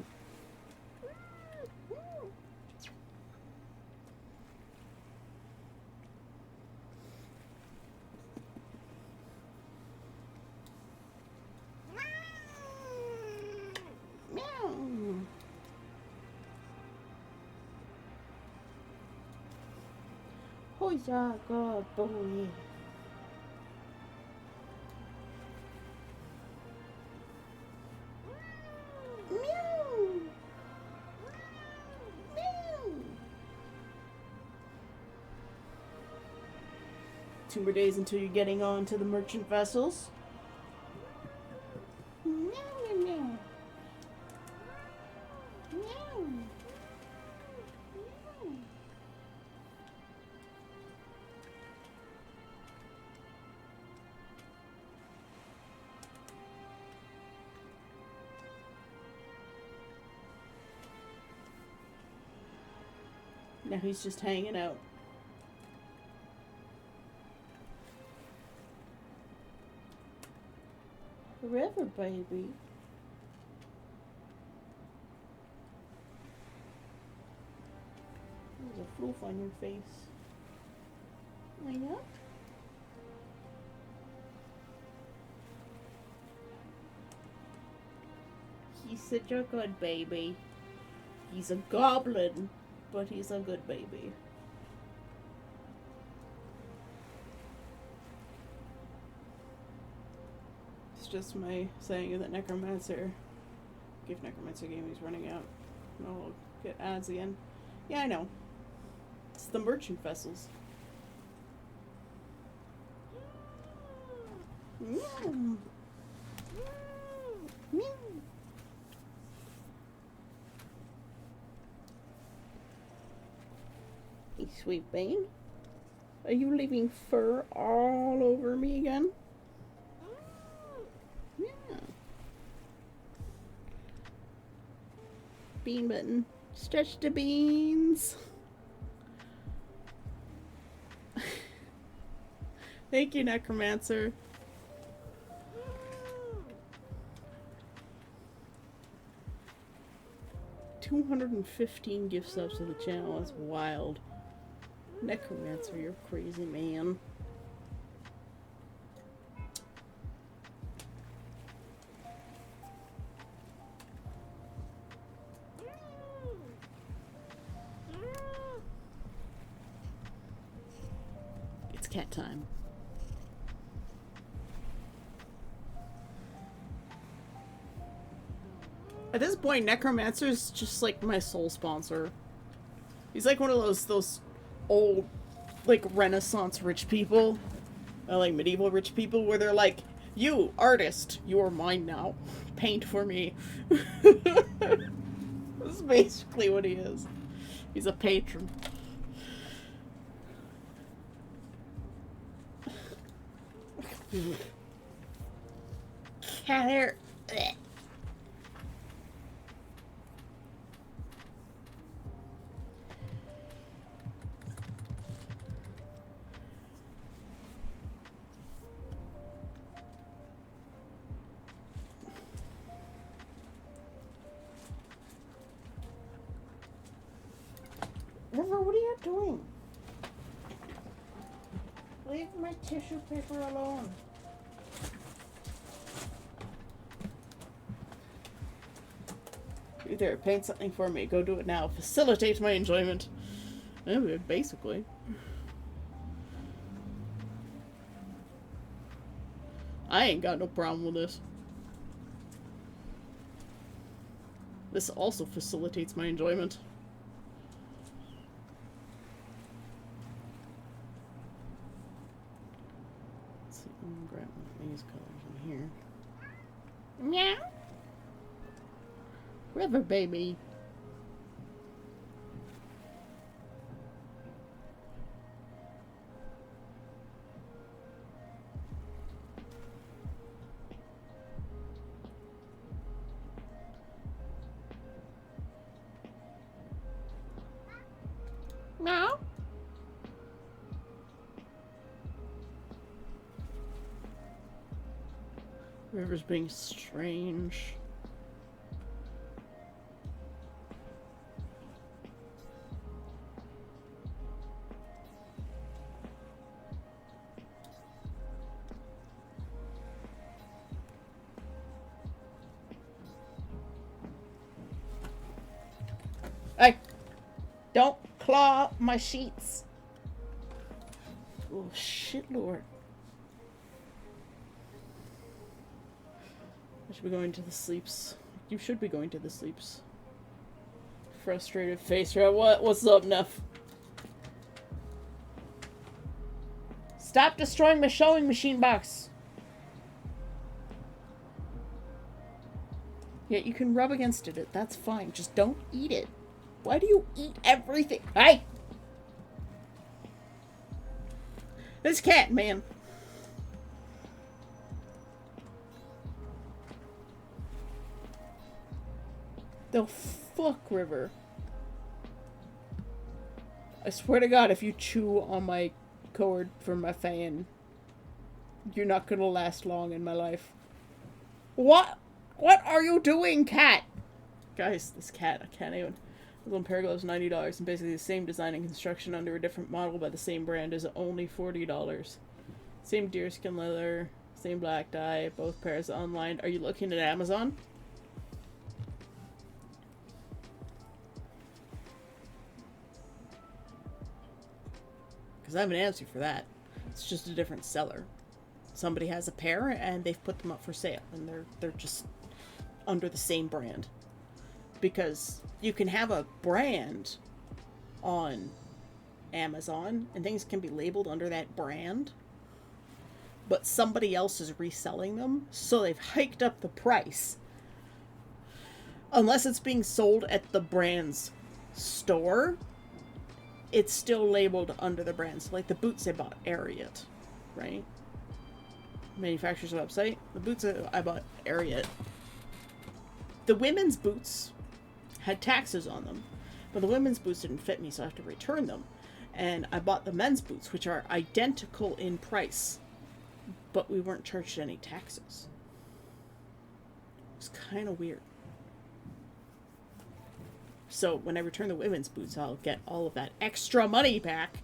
Who's our good boy? Meow. Meow. 2 more days until you're getting on to the merchant vessels. Meow, meow, meow. Meow. Now he's just hanging out. Forever, baby. There's a floof on your face. I know. He's such a good baby. He's a goblin, but he's a good baby. It's just my saying that Necromancer, if Necromancer game is running out, I'll get ads again. Yeah, I know. It's the merchant vessels. Meow. Meow. Hey, sweet Bane. Are you leaving fur all over me again? Yeah. Bean button. Stretch the beans. Thank you, Necromancer. $215 gift subs to the channel. That's wild. Necromancer, you're crazy, man. It's cat time. At this point, Necromancer's just like my sole sponsor. He's like one of those old, like, Renaissance rich people, like medieval rich people, where they're like, "You, artist, you are mine now. Paint for me." This is basically what he is. He's a patron. Cat hair. River, what are you doing? Leave my tissue paper alone. You there, paint something for me. Go do it now. Facilitate my enjoyment. Basically. I ain't got no problem with this. This also facilitates my enjoyment. Let's see, I'm gonna grab one of these colors in here. Meow. River baby. Meow. River's being strange. Hey! Don't claw my sheets. Oh, shit, Lord. I should be going to the sleeps. You should be going to the sleeps. Frustrated face. What's up, Neff? Stop destroying my sewing machine box. Yeah, you can rub against it. That's fine. Just don't eat it. Why do you eat everything? Hey! This cat, man. The fuck, River. I swear to God, if you chew on my cord for my fan, you're not gonna last long in my life. What? What are you doing, cat? Guys, this cat, I can't even. This one pair of gloves, $90, and basically the same design and construction under a different model by the same brand is only $40. Same deerskin leather, same black dye, both pairs online. Are you looking at Amazon? Because I have an answer for that. It's just a different seller. Somebody has a pair and they've put them up for sale, and they're just under the same brand. Because you can have a brand on Amazon and things can be labeled under that brand, but somebody else is reselling them, so they've hiked up the price. Unless it's being sold at the brand's store, it's still labeled under the brand. So like the boots I bought, Ariat, right? Manufacturer's website. The boots I bought, Ariat. The women's boots had taxes on them, but the women's boots didn't fit me, so I have to return them. And I bought the men's boots, which are identical in price, but we weren't charged any taxes. It's kind of weird. So when I return the women's boots, I'll get all of that extra money back,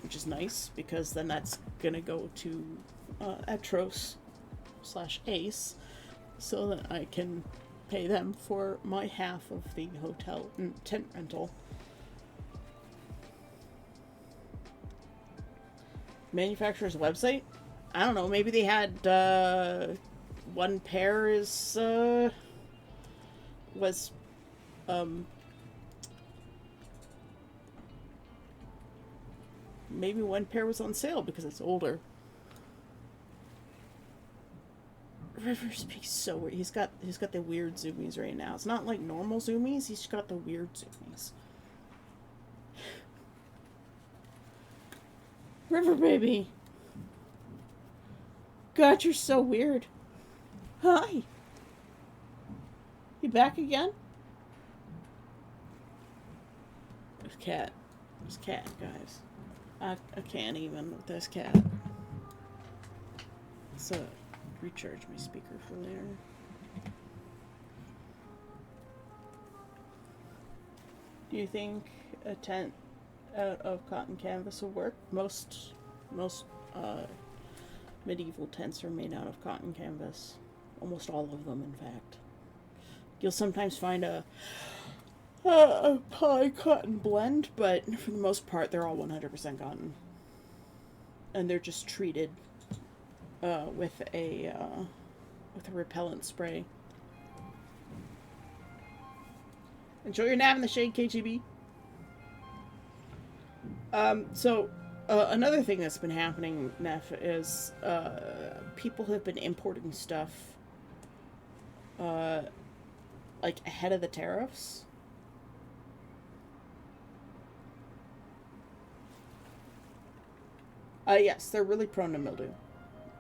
which is nice, because then that's gonna go to Etros/Ace, so that I can pay them for my half of the hotel tent rental. Manufacturer's website? I don't know, maybe they had one pair was maybe one pair was on sale because it's older. River speaks so weird. He's got the weird zoomies right now. It's not like normal zoomies. He's got the weird zoomies. River baby. God, you're so weird. Hi. You back again? This cat, guys. I can't even with this cat. So. Recharge my speaker for later. Do you think a tent out of cotton canvas will work? Most medieval tents are made out of cotton canvas. Almost all of them, in fact. You'll sometimes find a pie cotton blend, but for the most part, they're all 100% cotton, and they're just treated with a repellent spray. Enjoy your nap in the shade, KGB. Another thing that's been happening, Neff, is people have been importing stuff like ahead of the tariffs. Yes, they're really prone to mildew.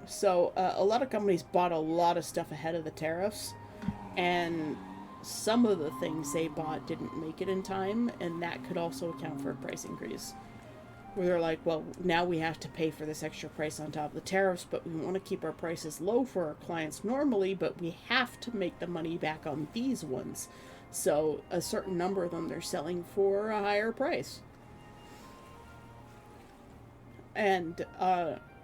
So a lot of companies bought a lot of stuff ahead of the tariffs, and some of the things they bought didn't make it in time, and that could also account for a price increase. Where they're like, well, now we have to pay for this extra price on top of the tariffs, but we want to keep our prices low for our clients normally, but we have to make the money back on these ones. So a certain number of them they're selling for a higher price. And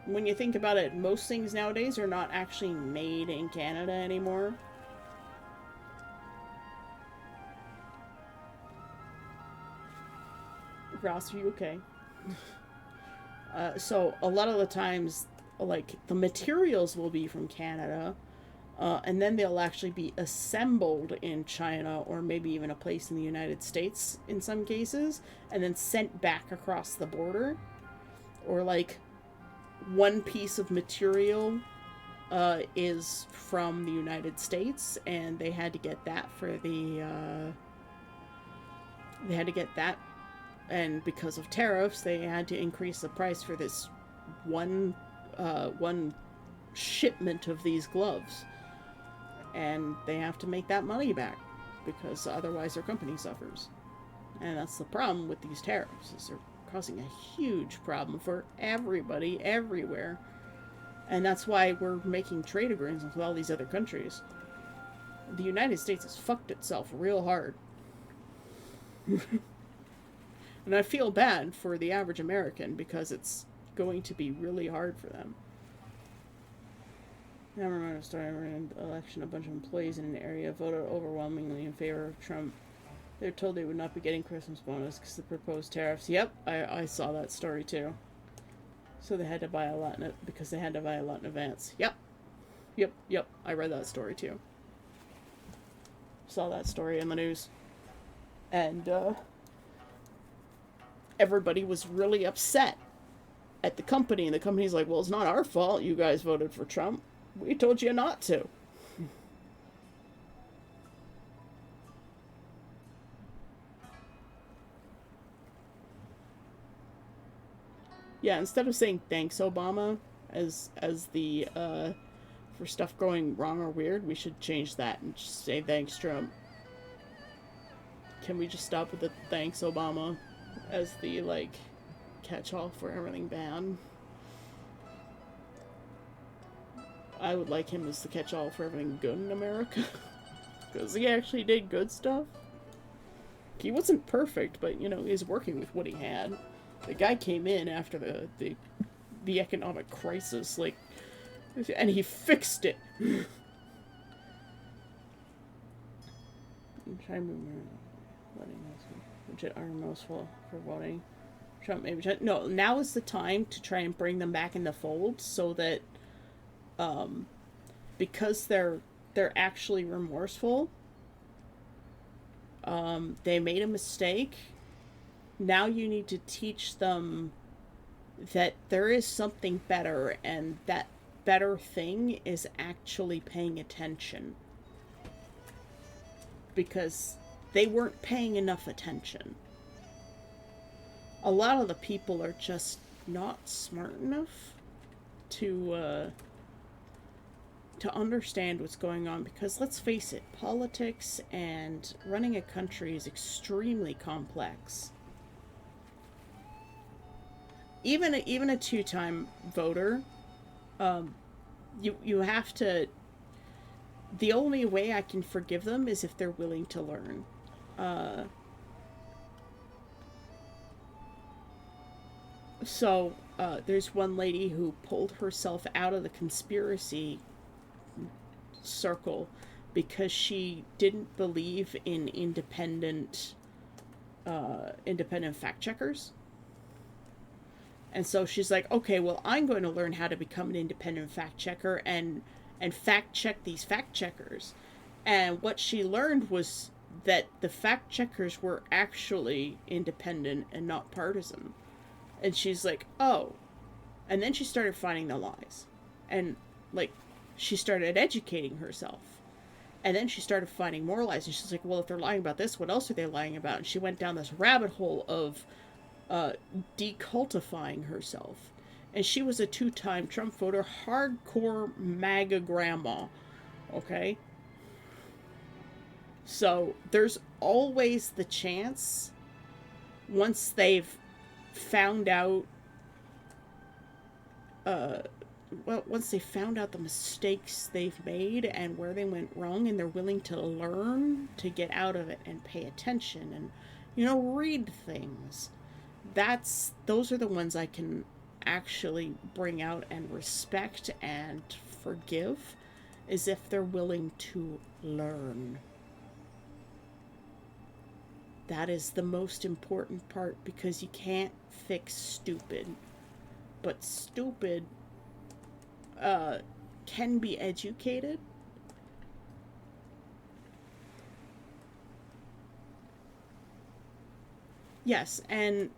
when you think about it, most things nowadays are not actually made in Canada anymore. Ross, are you okay? So a lot of the times, like, the materials will be from Canada, and then they'll actually be assembled in China or maybe even a place in the United States in some cases, and then sent back across the border. Or, like, one piece of material is from the United States, and they had to get that for the they had to get that, and because of tariffs they had to increase the price for this one shipment of these gloves, and they have to make that money back because otherwise their company suffers. And that's the problem with these tariffs, is they're causing a huge problem for everybody everywhere. And that's why we're making trade agreements with all these other countries. The United States has fucked itself real hard. And I feel bad for the average American because it's going to be really hard for them. I remember a story in an election, a bunch of employees in an area voted overwhelmingly in favor of Trump. They were told they would not be getting Christmas bonus because of the proposed tariffs. Yep, I saw that story too. So they had to buy a lot in it because they had to buy a lot in advance. Yep. I read that story too. Saw that story in the news. And everybody was really upset at the company. And the company's like, well, it's not our fault you guys voted for Trump. We told you not to. Yeah, instead of saying thanks Obama as the for stuff going wrong or weird, we should change that and just say thanks Trump. Can we just stop with the thanks Obama as the, like, catch-all for everything bad? I would like him as the catch-all for everything good in America. Because he actually did good stuff. He wasn't perfect, but, you know, he's working with what he had. The guy came in after the economic crisis, like, and he fixed it. I'm trying to remember. Legit are most for voting Trump. Maybe no. Now is the time to try and bring them back in the fold, so that, because they're actually remorseful. They made a mistake. Now you need to teach them that there is something better, and that better thing is actually paying attention. Because they weren't paying enough attention. A lot of the people are just not smart enough to understand what's going on, because let's face it, politics and running a country is extremely complex. Even a two-time voter, you have to. The only way I can forgive them is if they're willing to learn. So there's one lady who pulled herself out of the conspiracy circle because she didn't believe in independent fact checkers. And so she's like, okay, well, I'm going to learn how to become an independent fact checker and fact check these fact checkers. And what she learned was that the fact checkers were actually independent and not partisan. And she's like, oh. And then she started finding the lies. And, like, she started educating herself. And then she started finding more lies. And she's like, well, if they're lying about this, what else are they lying about? And she went down this rabbit hole of decultifying herself. And she was a 2-time Trump voter, hardcore MAGA grandma. Okay? So there's always the chance, once they've found out, once they found out the mistakes they've made and where they went wrong, and they're willing to learn to get out of it and pay attention and, read things. Those are the ones I can actually bring out and respect and forgive, is if they're willing to learn. That is the most important part, because you can't fix stupid. But stupid can be educated. Yes, and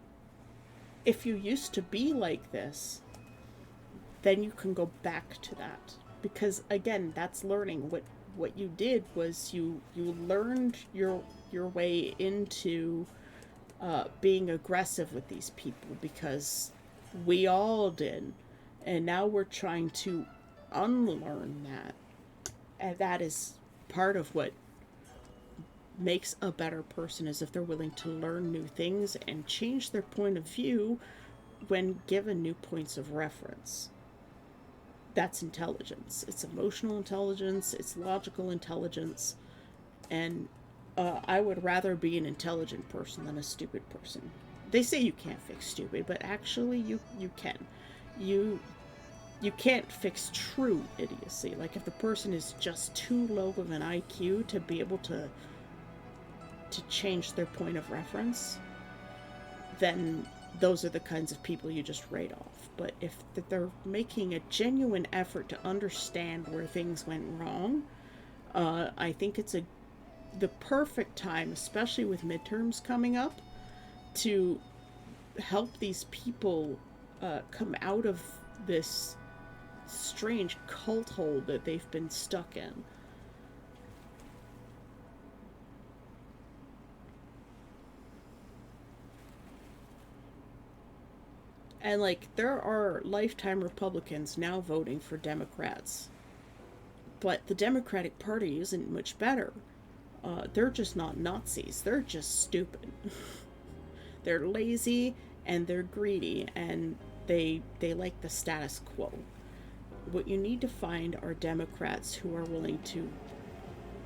if you used to be like this, then you can go back to that. Because again, that's learning. What you did was you learned your way into being aggressive with these people, because we all did. And now we're trying to unlearn that. And that is part of what makes a better person, is if they're willing to learn new things and change their point of view when given new points of reference. That's intelligence. It's emotional intelligence, it's logical intelligence, and I would rather be an intelligent person than a stupid person. They say you can't fix stupid, but actually you can. You can't fix true idiocy. Like, if the person is just too low of an IQ to be able to change their point of reference, then those are the kinds of people you just write off. But if they're making a genuine effort to understand where things went wrong, I think it's the perfect time, especially with midterms coming up, to help these people come out of this strange cult hole that they've been stuck in. And, like, there are lifetime Republicans now voting for Democrats. But the Democratic Party isn't much better. They're just not Nazis. They're just stupid. They're lazy and they're greedy, and they like the status quo. What you need to find are Democrats who are willing to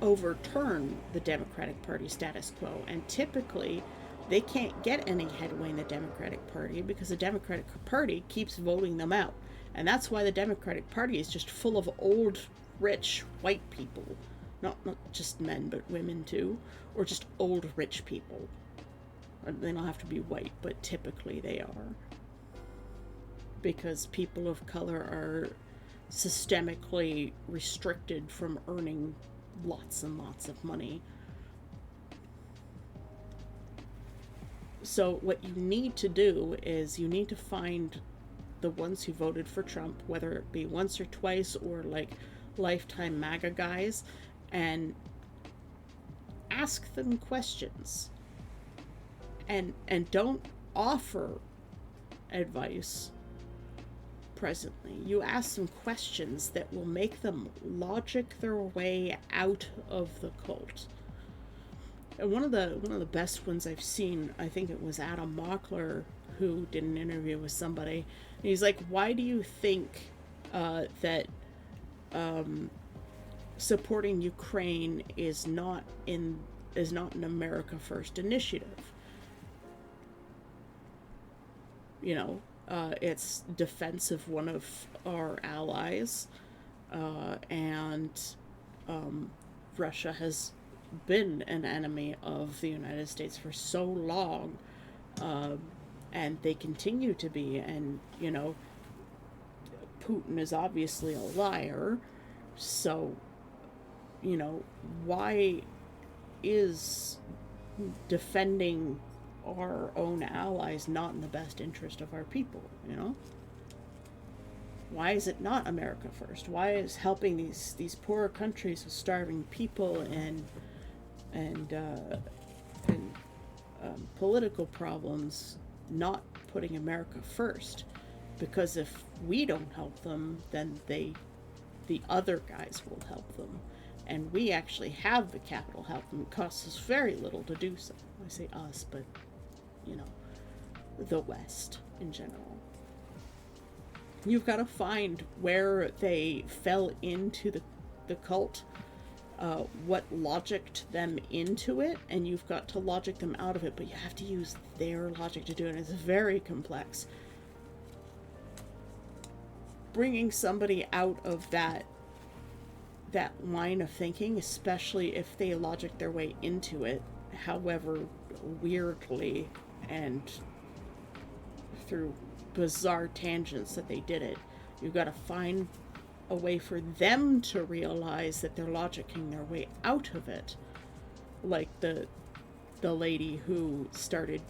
overturn the Democratic Party status quo. And typically, they can't get any headway in the Democratic Party because the Democratic Party keeps voting them out. And that's why the Democratic Party is just full of old, rich, white people. Not just men, but women too. Or just old, rich people. They don't have to be white, but typically they are. Because people of color are systemically restricted from earning lots and lots of money. So what you need to do is you need to find the ones who voted for Trump, whether it be once or twice or like lifetime MAGA guys, and ask them questions. And don't offer advice presently. You ask them questions that will make them logic their way out of the cult. And one of the best ones I've seen, I think it was Adam Mockler, who did an interview with somebody. And he's like, why do you think that supporting Ukraine is not an America First initiative? You know, it's defense of one of our allies, and Russia has been an enemy of the United States for so long, and they continue to be. And, you know, Putin is obviously a liar, so, you know, why is defending our own allies not in the best interest of our people, you know? Why is it not America first? Why is helping these poorer countries with starving people and political problems not putting America first? Because if we don't help them, then the other guys will help them. And we actually have the capital help them. It costs us very little to do so. I say us, but, you know, the West in general. You've got to find where they fell into the cult, what logicked them into it, and you've got to logic them out of it, but you have to use their logic to do it. It's very complex. Bringing somebody out of that line of thinking, especially if they logic their way into it, however weirdly and through bizarre tangents that they did it, you've got to find a way for them to realize that they're logicking their way out of it, like the lady who started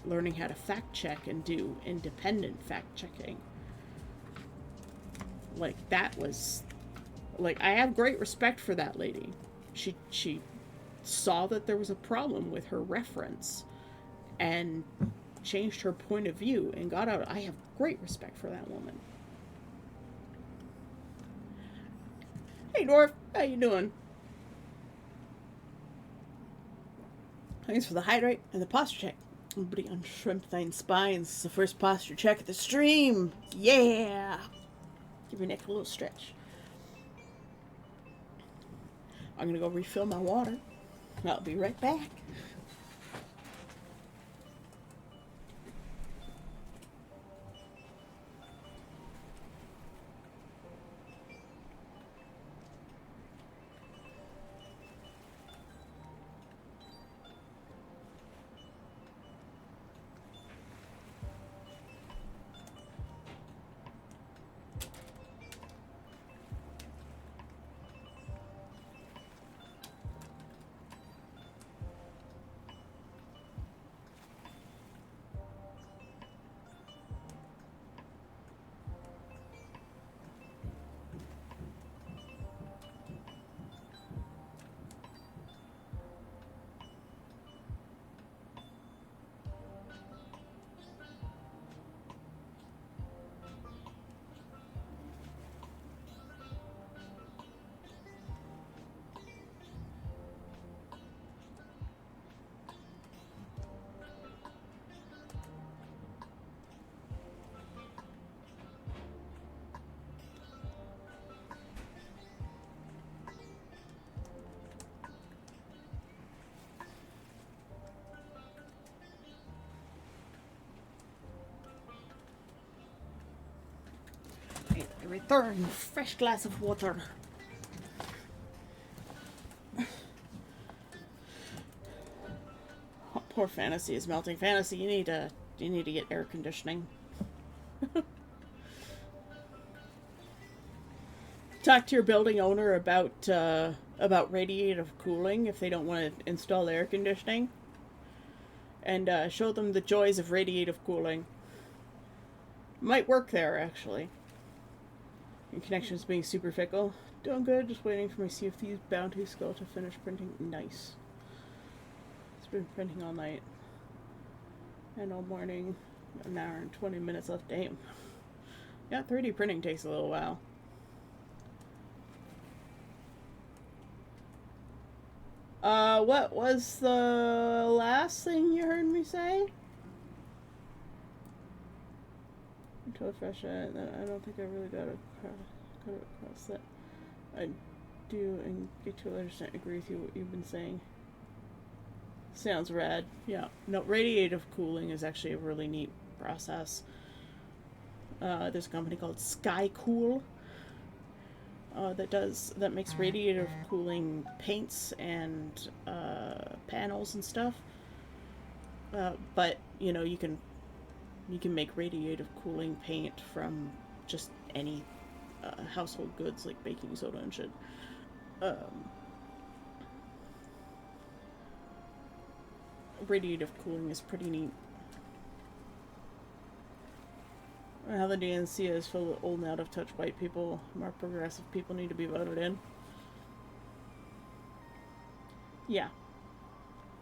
learning how to fact check and do independent fact checking. Like, that was, like, I have great respect for that lady. She saw that there was a problem with her reference and changed her point of view and got out. I have great respect for that woman. Hey, Dwarf, how you doing? Thanks for the hydrate and the posture check. Everybody on Shrimpthine Spines. This is the first posture check of the stream. Yeah! Give your neck a little stretch. I'm gonna go refill my water. I'll be right back. Return fresh glass of water. Oh, poor Fantasy is melting. Fantasy, you need to get air conditioning. Talk to your building owner about radiative cooling if they don't want to install air conditioning, and show them the joys of radiative cooling. Might work there, actually. Your connection's being super fickle. Doing good, just waiting for my Sea of Thieves bounty skull to finish printing. Nice. It's been printing all night. And all morning. An hour and 20 minutes left. Damn. Yeah, 3D printing takes a little while. What was the last thing you heard me say? Until fresh, I don't think I really got across that. I do and get to understand, agree with you what you've been saying. Sounds rad. Yeah. No, radiative cooling is actually a really neat process. There's a company called SkyCool that makes radiative cooling paints and panels and stuff. But you know, you can make radiative cooling paint from just any household goods like baking soda and shit. radiative cooling is pretty neat. How the DNC is filled with old and out of touch white people, more progressive people need to be voted in. Yeah.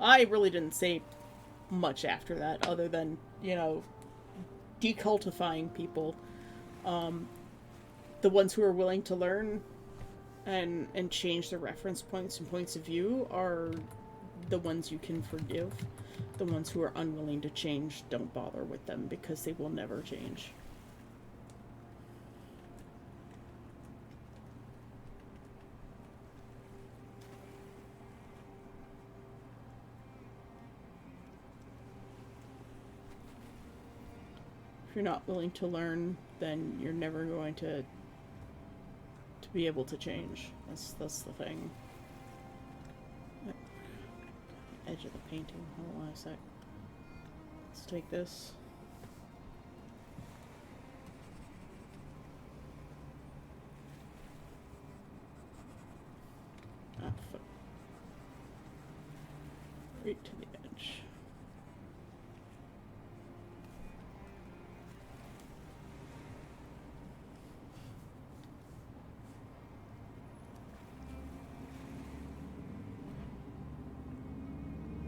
I really didn't say much after that, other than, you know, decultifying people. The ones who are willing to learn and change their reference points and points of view are the ones you can forgive. The ones who are unwilling to change, don't bother with them because they will never change. If you're not willing to learn, then you're never going to be able to change. That's the thing. Edge of the painting. Hold on a sec. Let's take this. Ah, fuck. Right to the edge.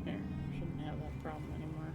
There. Shouldn't have that problem anymore.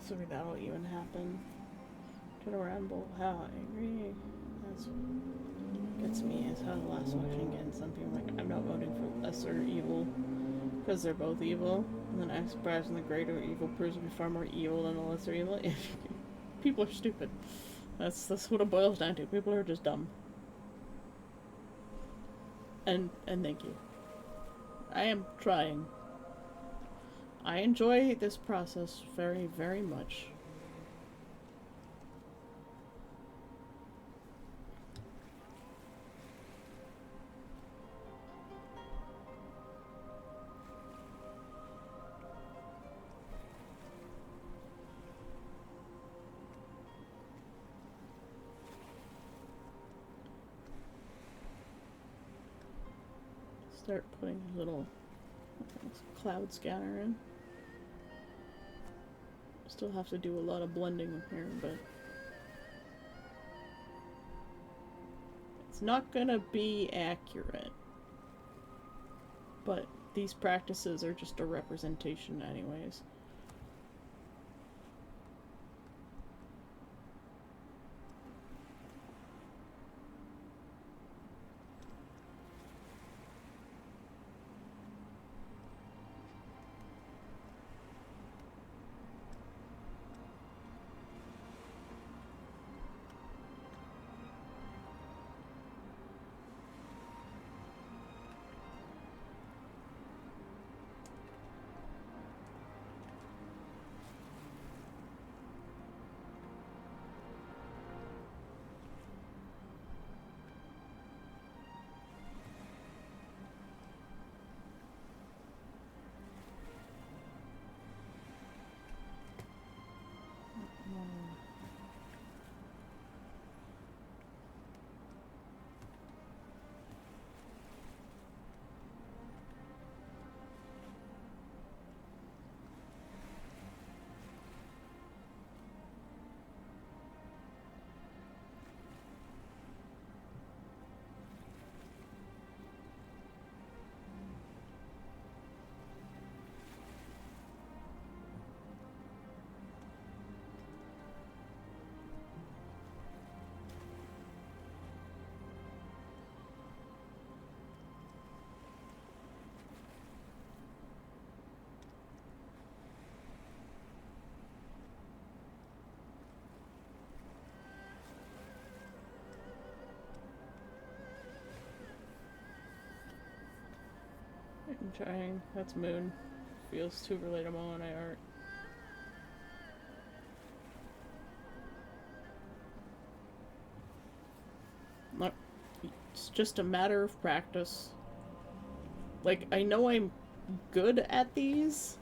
So that'll even happen. Turn around, bolt. How angry. That's what gets me is how the last election again. Some people are like, I'm not voting for lesser evil because they're both evil. And then I surprise when the greater evil proves to be far more evil than the lesser evil. People are stupid. That's what it boils down to. People are just dumb. And thank you. I am trying. I enjoy this process very, very much. Start putting a little cloud scanner in. Still have to do a lot of blending here, but it's not gonna be accurate. But these practices are just a representation anyways. I'm trying. That's Moon. Feels too relatable when I art. Look, it's just a matter of practice. Like, I know I'm good at these,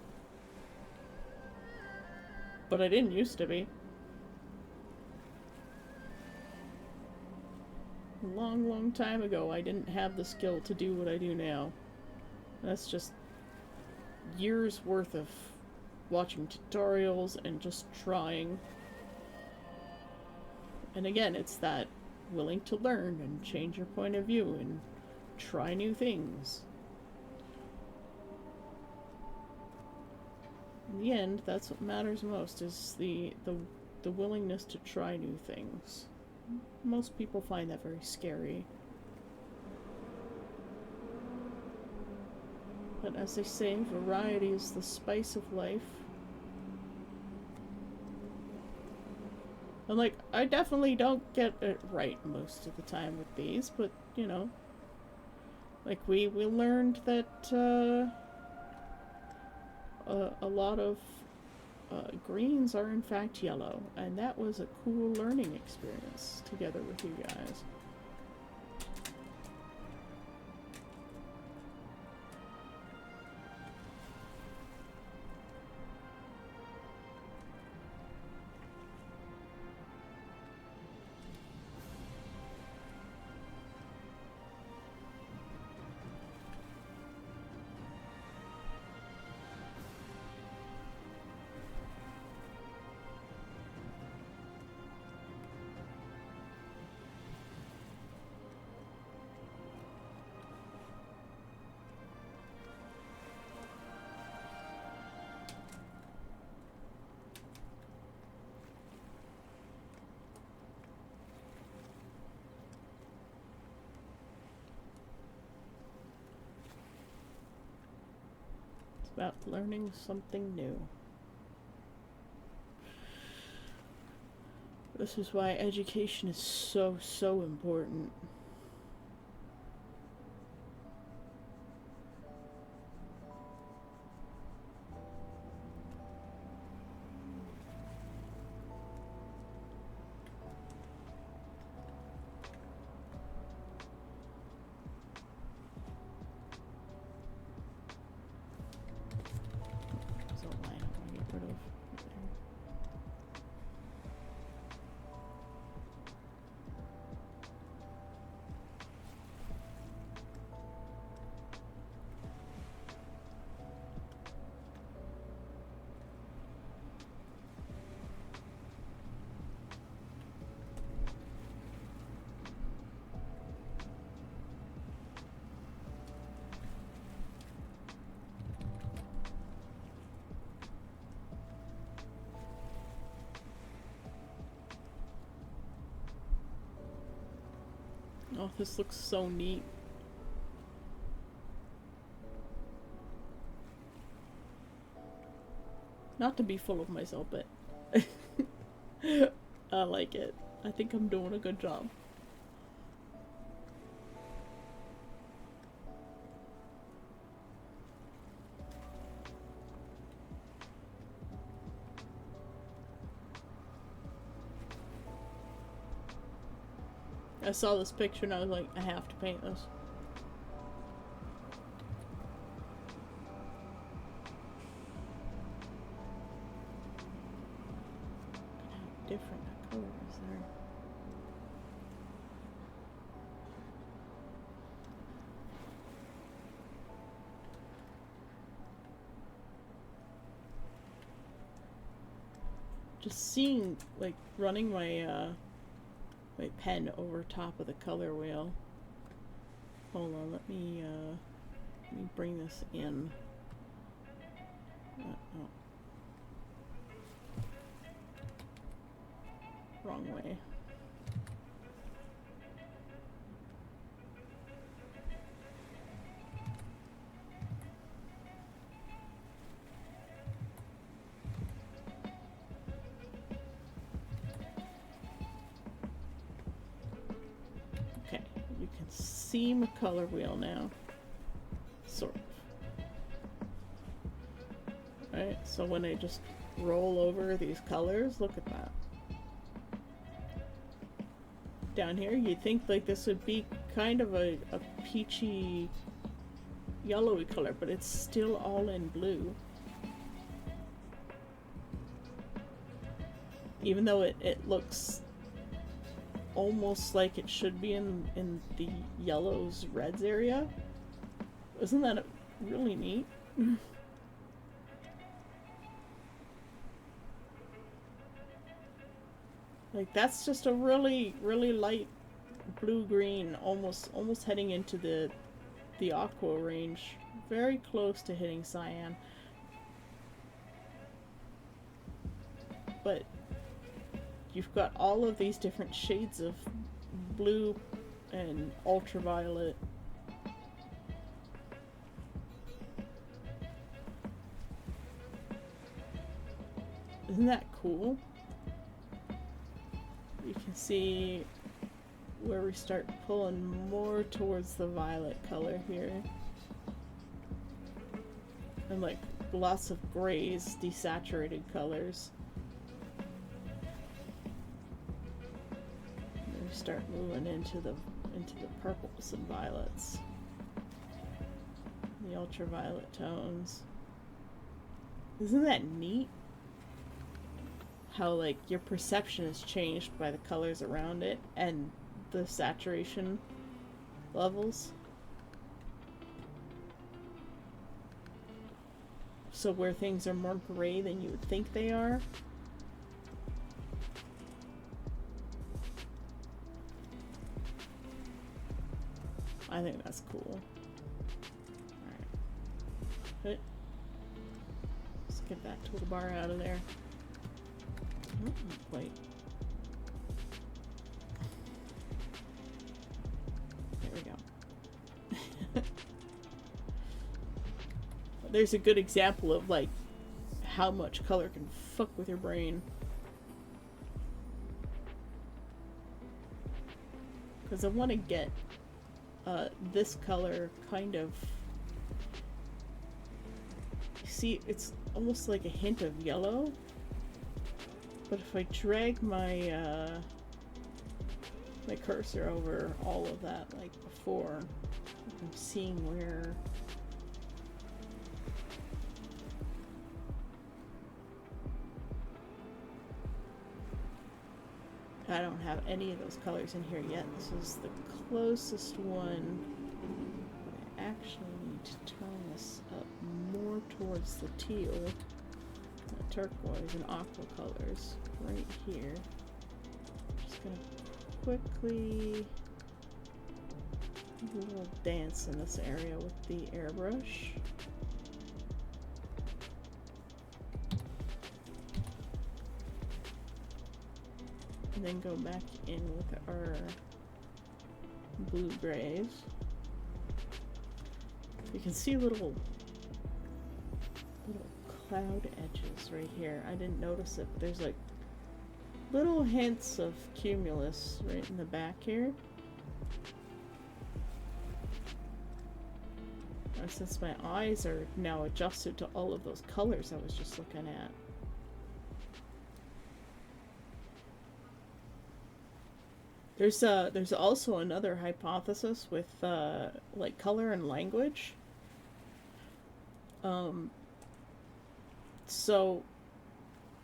but I didn't used to be. A long, long time ago, I didn't have the skill to do what I do now. That's just years worth of watching tutorials and just trying. And again, it's that willing to learn and change your point of view and try new things. In the end, that's what matters most, is the willingness to try new things. Most people find that very scary. But as they say, variety is the spice of life. And like, I definitely don't get it right most of the time with these, but, you know, like we learned that a lot of greens are in fact yellow, and that was a cool learning experience together with you guys. About learning something new. This is why education is so important. Oh, this looks so neat. Not to be full of myself, but I like it. I think I'm doing a good job. I saw this picture and I was like, I have to paint this. Different colors there. Just seeing, like, running my my pen over top of the color wheel. Hold on, let me bring this in. Oh. Wrong way. Okay, you can see my color wheel now. Sort of. Alright, so when I just roll over these colors, look at that. Down here, you'd think like this would be kind of a peachy yellowy color, but it's still all in blue. Even though it looks almost like it should be in the yellows reds area. Isn't that really neat? Like, that's just a really, really light blue-green, almost heading into the aqua range. Very close to hitting cyan. But you've got all of these different shades of blue and ultraviolet. Isn't that cool? You can see where we start pulling more towards the violet color here. And like lots of grays, desaturated colors. And then we start moving into the purples and violets. The ultraviolet tones. Isn't that neat? How like your perception is changed by the colors around it and the saturation levels. So where things are more gray than you would think they are. I think that's cool. Alright. Let's get that toolbar out of there. Wait. There we go. There's a good example of like how much color can fuck with your brain. Because I want to get this color kind of... You see, it's almost like a hint of yellow. But if I drag my my cursor over all of that like before, I'm seeing where I don't have any of those colors in here yet. This is the closest one. I actually need to turn this up more towards the teal. Turquoise and aqua colors right here. Just gonna quickly do a little dance in this area with the airbrush. And then go back in with our blue grays. You can see little cloud edges right here. I didn't notice it, but there's like little hints of cumulus right in the back here. And since my eyes are now adjusted to all of those colors I was just looking at. There's also another hypothesis with like color and language. So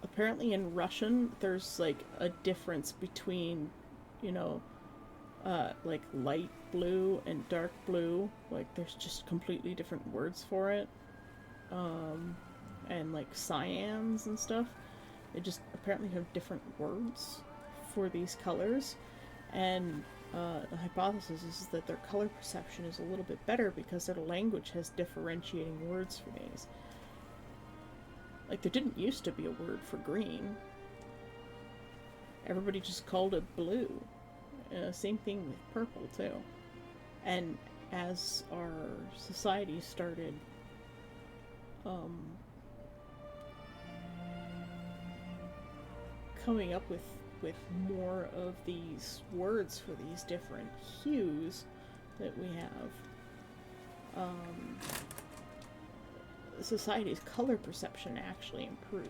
apparently in Russian there's like a difference between, you know, like light blue and dark blue. Like there's just completely different words for it. And like cyans and stuff, they just apparently have different words for these colors. And the hypothesis is that their color perception is a little bit better because their language has differentiating words for these. Like, there didn't used to be a word for green. Everybody just called it blue. Same thing with purple, too. And as our society started coming up with more of these words for these different hues that we have, society's color perception actually improved.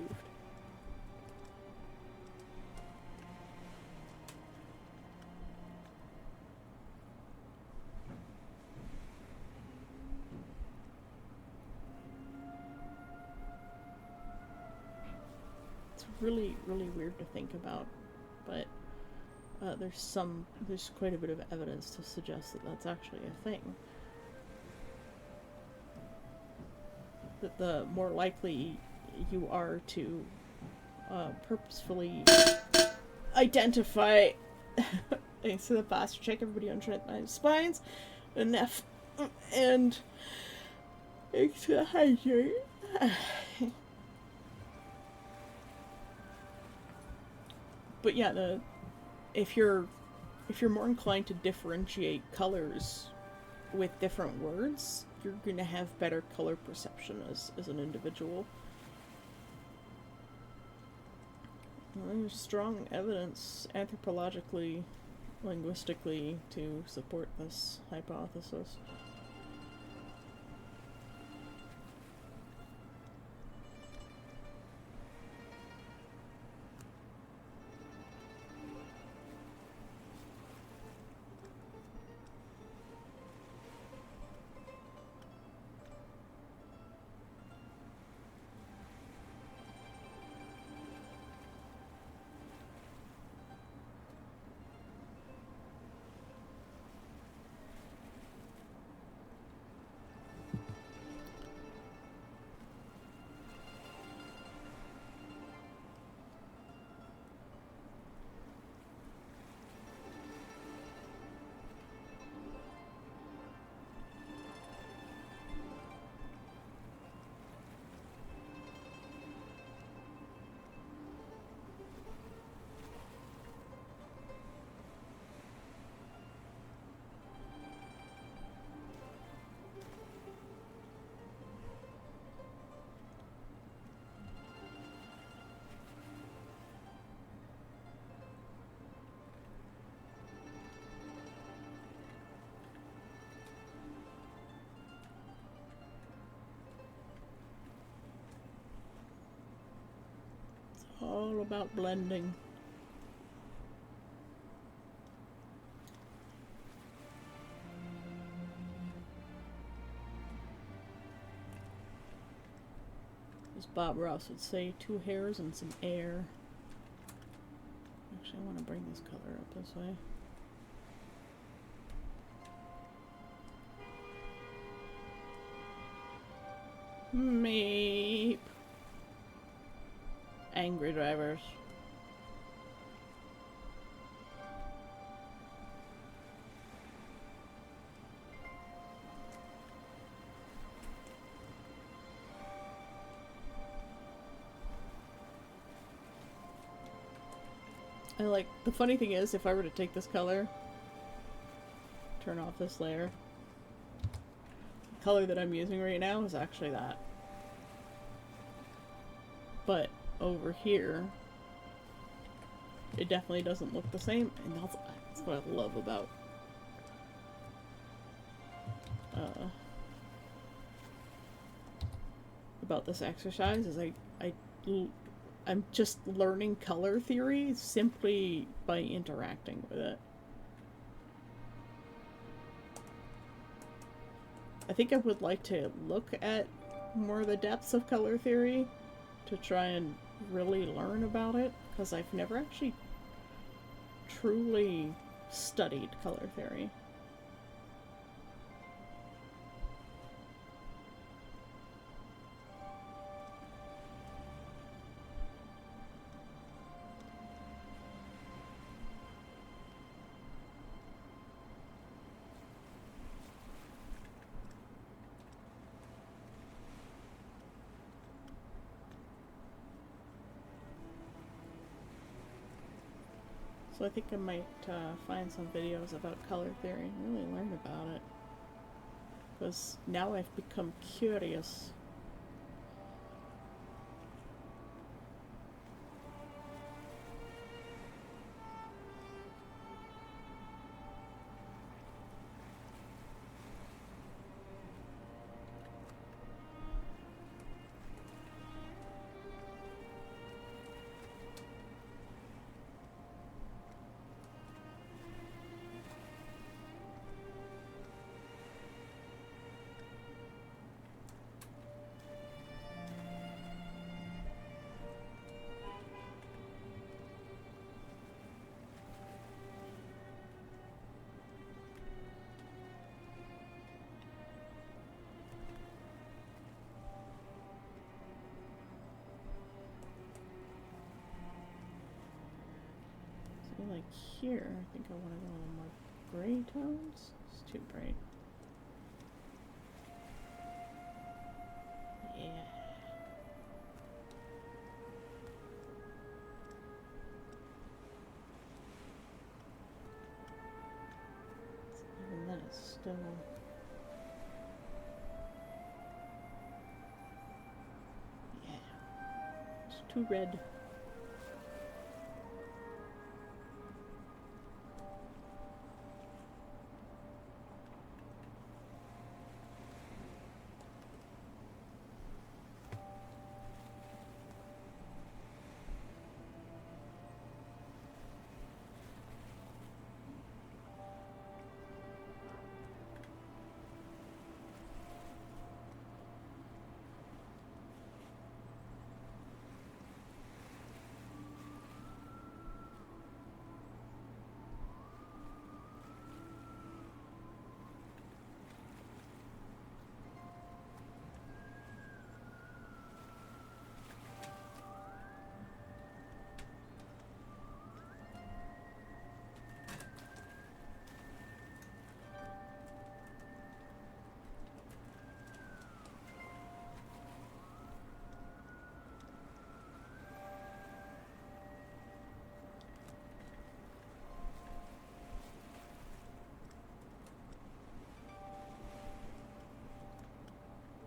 It's really, really weird to think about, but there's quite a bit of evidence to suggest that that's actually a thing. That the more likely you are to purposefully identify thanks to the posture check, everybody on Trent spines, enough, and thanks to the hydrate. But yeah, if you're more inclined to differentiate colors with different words, you're going to have better color perception as an individual. Well, there's strong evidence anthropologically, linguistically, to support this hypothesis. All about blending. As Bob Ross would say, 2 hairs and some air. Actually, I want to bring this color up this way. Meep. Angry drivers. And like, the funny thing is, if I were to take this color, turn off this layer. The color that I'm using right now is actually that. But over here, it definitely doesn't look the same, and that's what I love about this exercise is I'm just learning color theory simply by interacting with it. I think I would like to look at more of the depths of color theory to try and really learn about it, because I've never actually truly studied color theory. So I think I might find some videos about color theory and really learn about it. Because now I've become curious. Like here, I think I want to go a little more gray tones. It's too bright. Yeah. Even then, it's still. Yeah. It's too red.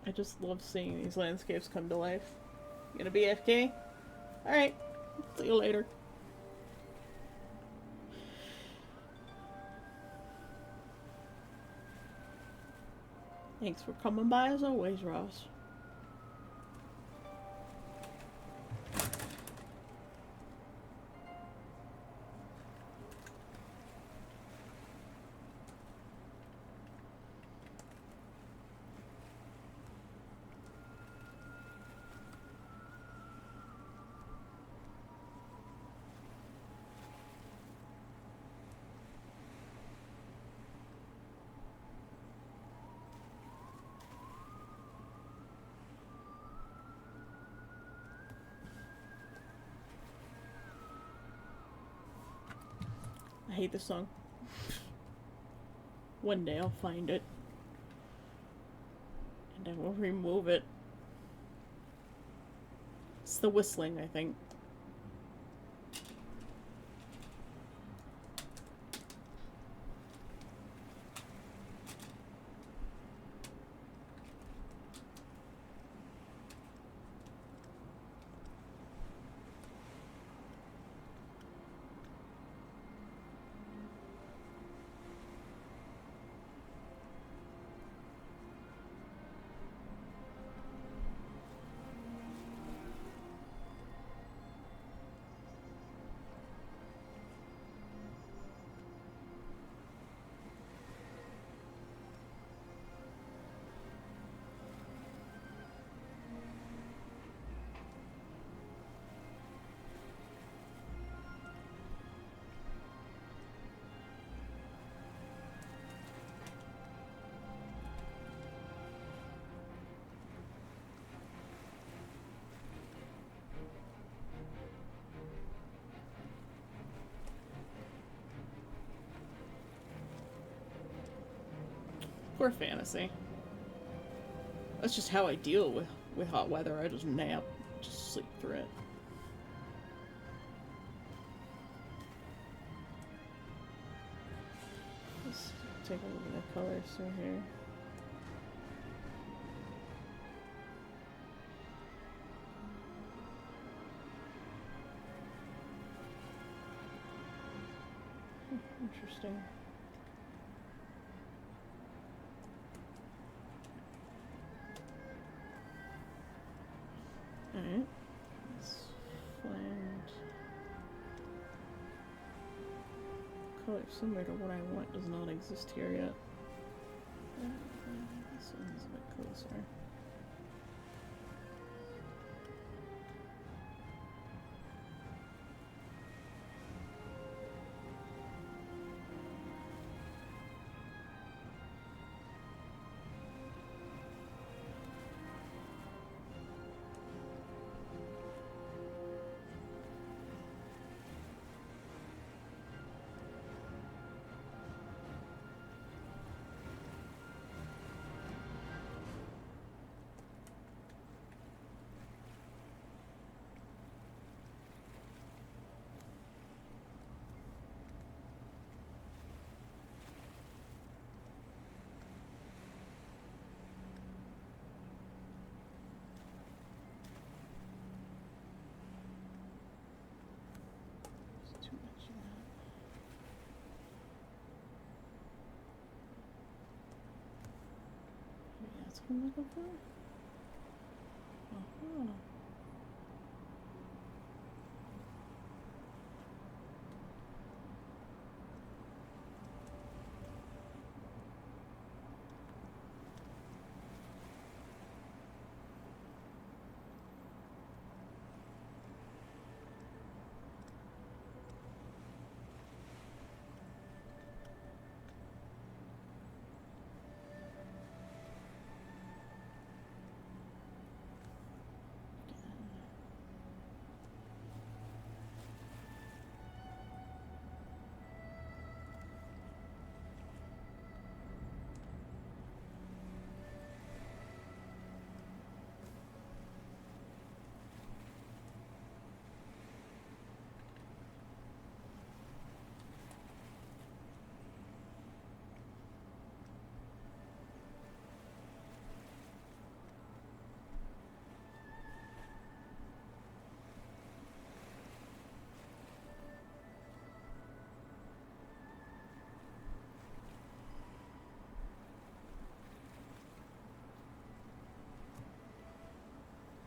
I just love seeing these landscapes come to life. You gonna be AFK? Alright. See you later. Thanks for coming by as always, Ross. I hate this song. One day I'll find it. And I will remove it. It's the whistling, I think. Poor fantasy. That's just how I deal with hot weather. I just nap. Just sleep through it. Let's take a look at the colors through here. Interesting. Alright. This flamed color similar to what I want does not exist here yet. This one's a bit closer. Too much of that. Maybe that's what I'm looking for? Uh-huh.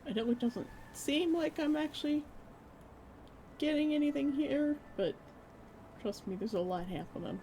I know it doesn't seem like I'm actually getting anything here, but trust me, there's a lot happening.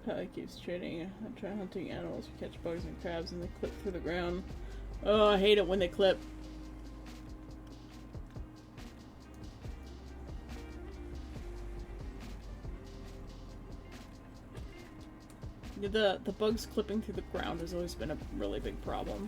Pally keeps trading. I try hunting animals to catch bugs and crabs and they clip through the ground. Oh, I hate it when they clip. The bugs clipping through the ground has always been a really big problem.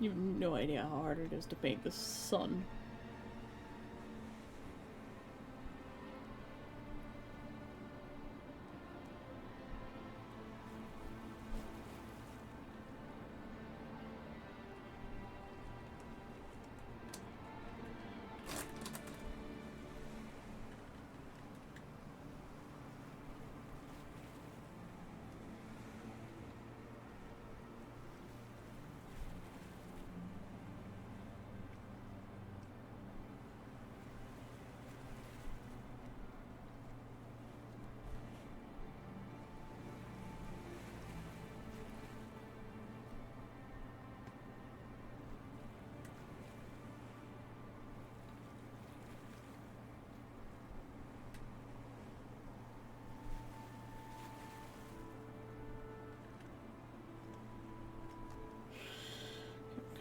You have no idea how hard it is to paint the sun.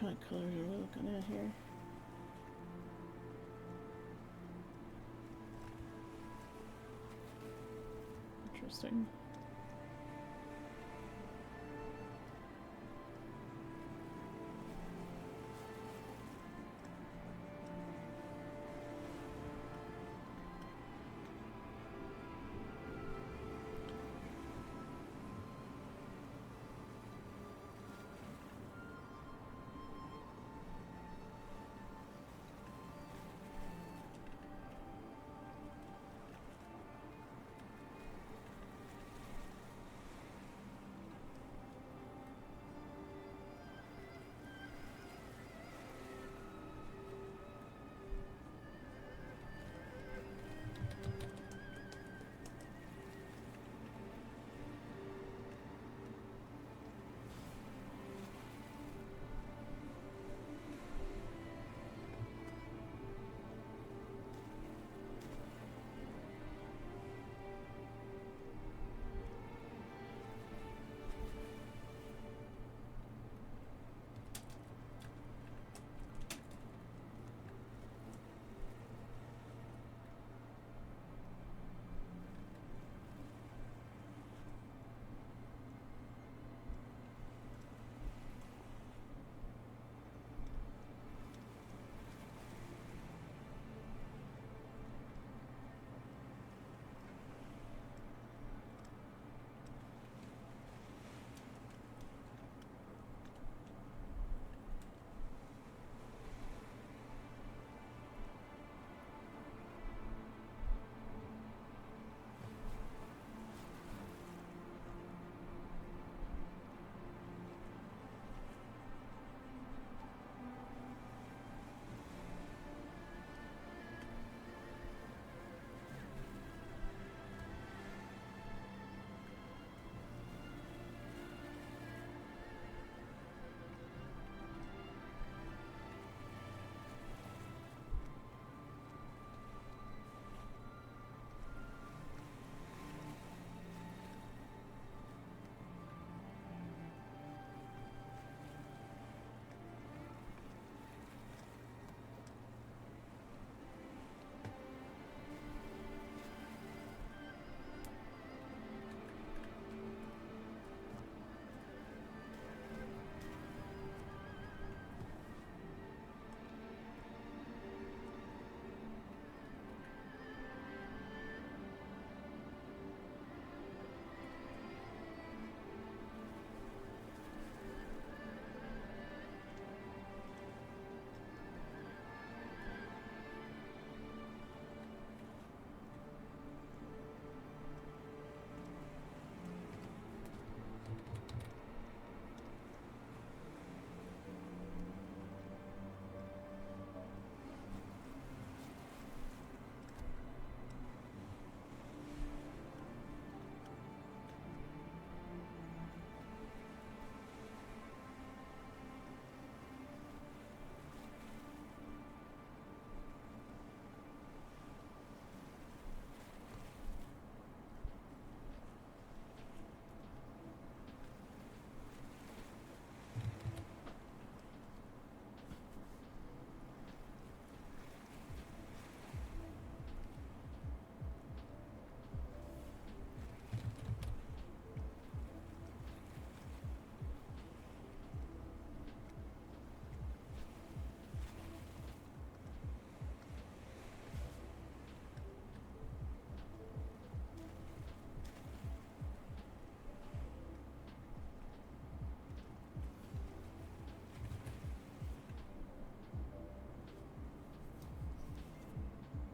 What kind of colors are we looking at here? Interesting.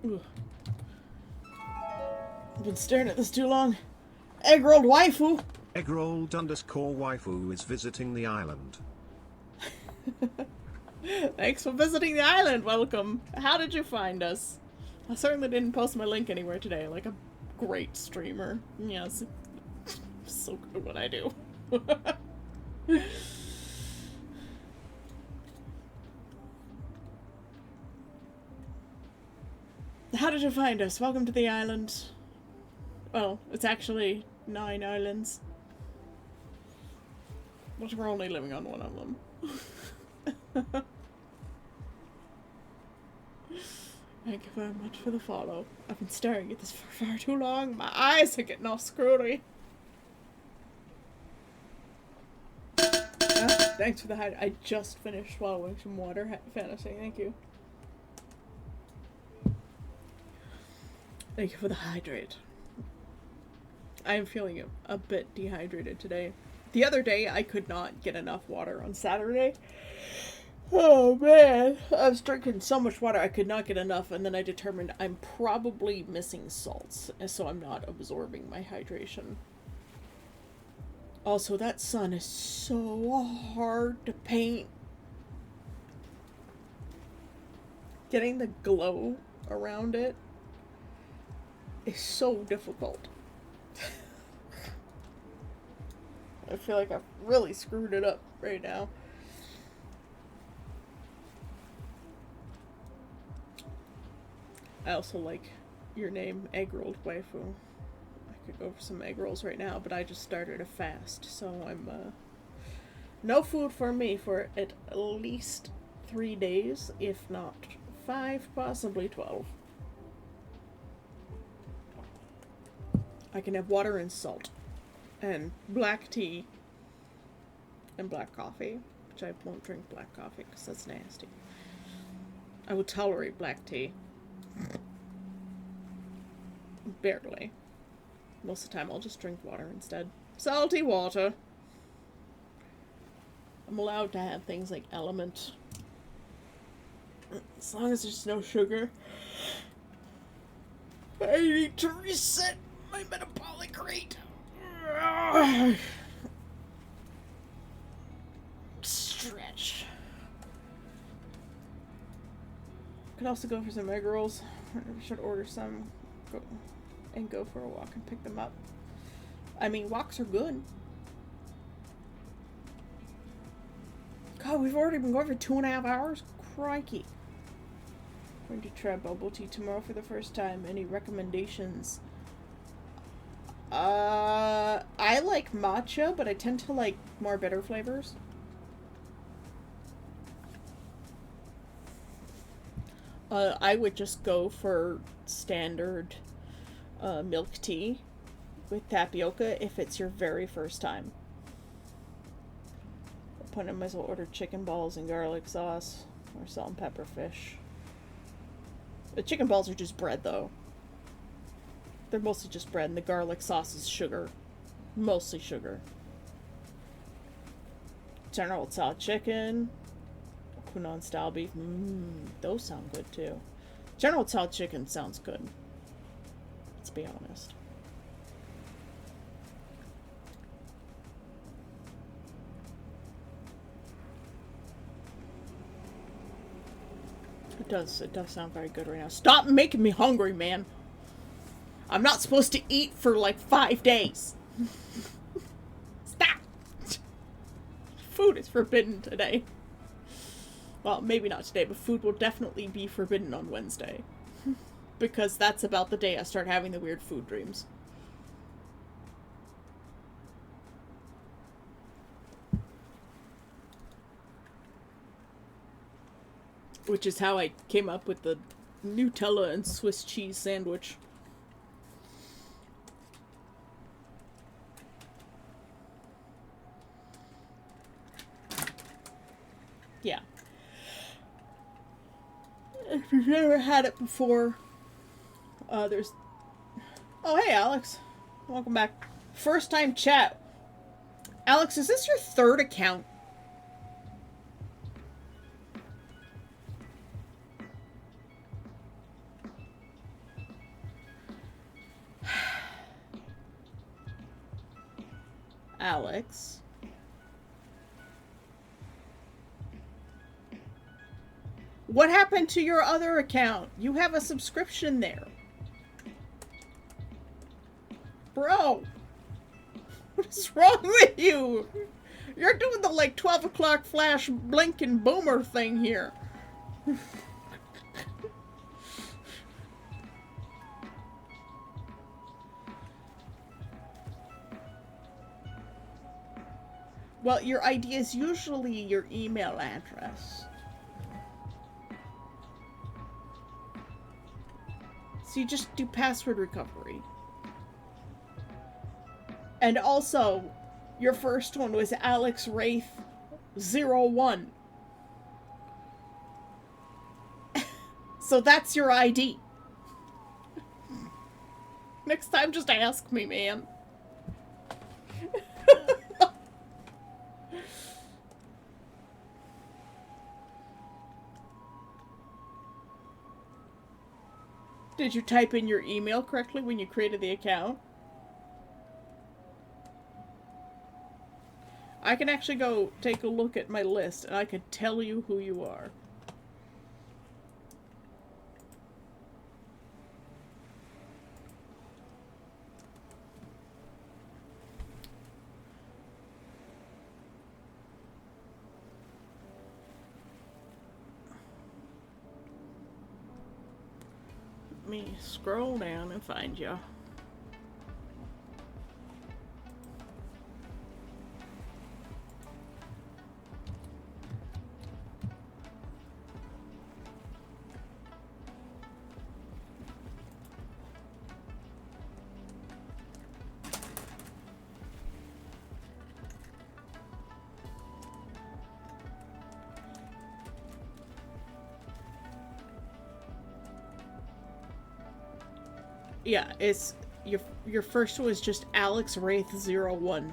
Ugh. I've been staring at this too long. Egg-rolled waifu! Eggrolled_waifu is visiting the island. Thanks for visiting the island. Welcome. How did you find us? I certainly didn't post my link anywhere today, like a great streamer. Yes. So good at what I do. How did you find us? Welcome to the island. Well, it's actually 9 islands. But we're only living on one of them. Thank you very much for the follow. I've been staring at this for far too long. My eyes are getting all screwy. Thanks for the hydrate. I just finished swallowing some water. Fantasy, thank you. Thank you for the hydrate. I am feeling a bit dehydrated today. The other day, I could not get enough water on Saturday. Oh man, I was drinking so much water I could not get enough, and then I determined I'm probably missing salts, and so I'm not absorbing my hydration. Also, that sun is so hard to paint. Getting the glow around it is so difficult. I feel like I've really screwed it up right now. I also like your name, Egg-rolled waifu. I could go for some egg rolls right now, but I just started a fast, so I'm, no food for me for at least 3 days, if not 5, possibly 12. I can have water and salt, and black tea, and black coffee, which I won't drink black coffee, because that's nasty. I will tolerate black tea. Barely. Most of the time I'll just drink water instead. Salty water. I'm allowed to have things like Element. As long as there's no sugar. I need to reset my metabolic rate. Stretch. Could also go for some egg rolls. I should order some and go for a walk and pick them up. I mean, walks are good. God, we've already been going for 2.5 hours? Crikey. I'm going to try bubble tea tomorrow for the first time. Any recommendations? I like matcha, but I tend to like more bitter flavors. I would just go for standard milk tea with tapioca if it's your very first time. At point I might as well order chicken balls and garlic sauce or salt and pepper fish. The chicken balls are just bread though. They're mostly just bread, and the garlic sauce is sugar. Mostly sugar. General Tso chicken. Hunan style beef. Those sound good too. General Tso chicken sounds good. Let's be honest. It does sound very good right now. Stop making me hungry, man. I'm not supposed to eat for like 5 days. Stop. Food is forbidden today. Well, maybe not today, but food will definitely be forbidden on Wednesday. Because that's about the day I start having the weird food dreams. Which is how I came up with the Nutella and Swiss cheese sandwich. Yeah. If you've never had it before, there's... Oh, hey, Alex. Welcome back. First time chat. Alex, is this your third account? Alex. What happened to your other account? You have a subscription there. Bro! What is wrong with you? You're doing the, like, 12 o'clock flash blinking boomer thing here. Well, your ID is usually your email address. So you just do password recovery. And also, your first one was Alex Wraith 01. So that's your ID. Next time, just ask me, man. Did you type in your email correctly when you created the account? I can actually go take a look at my list and I can tell you who you are. Let me scroll down and find you. Yeah, it's your first was just Alex Wraith 01.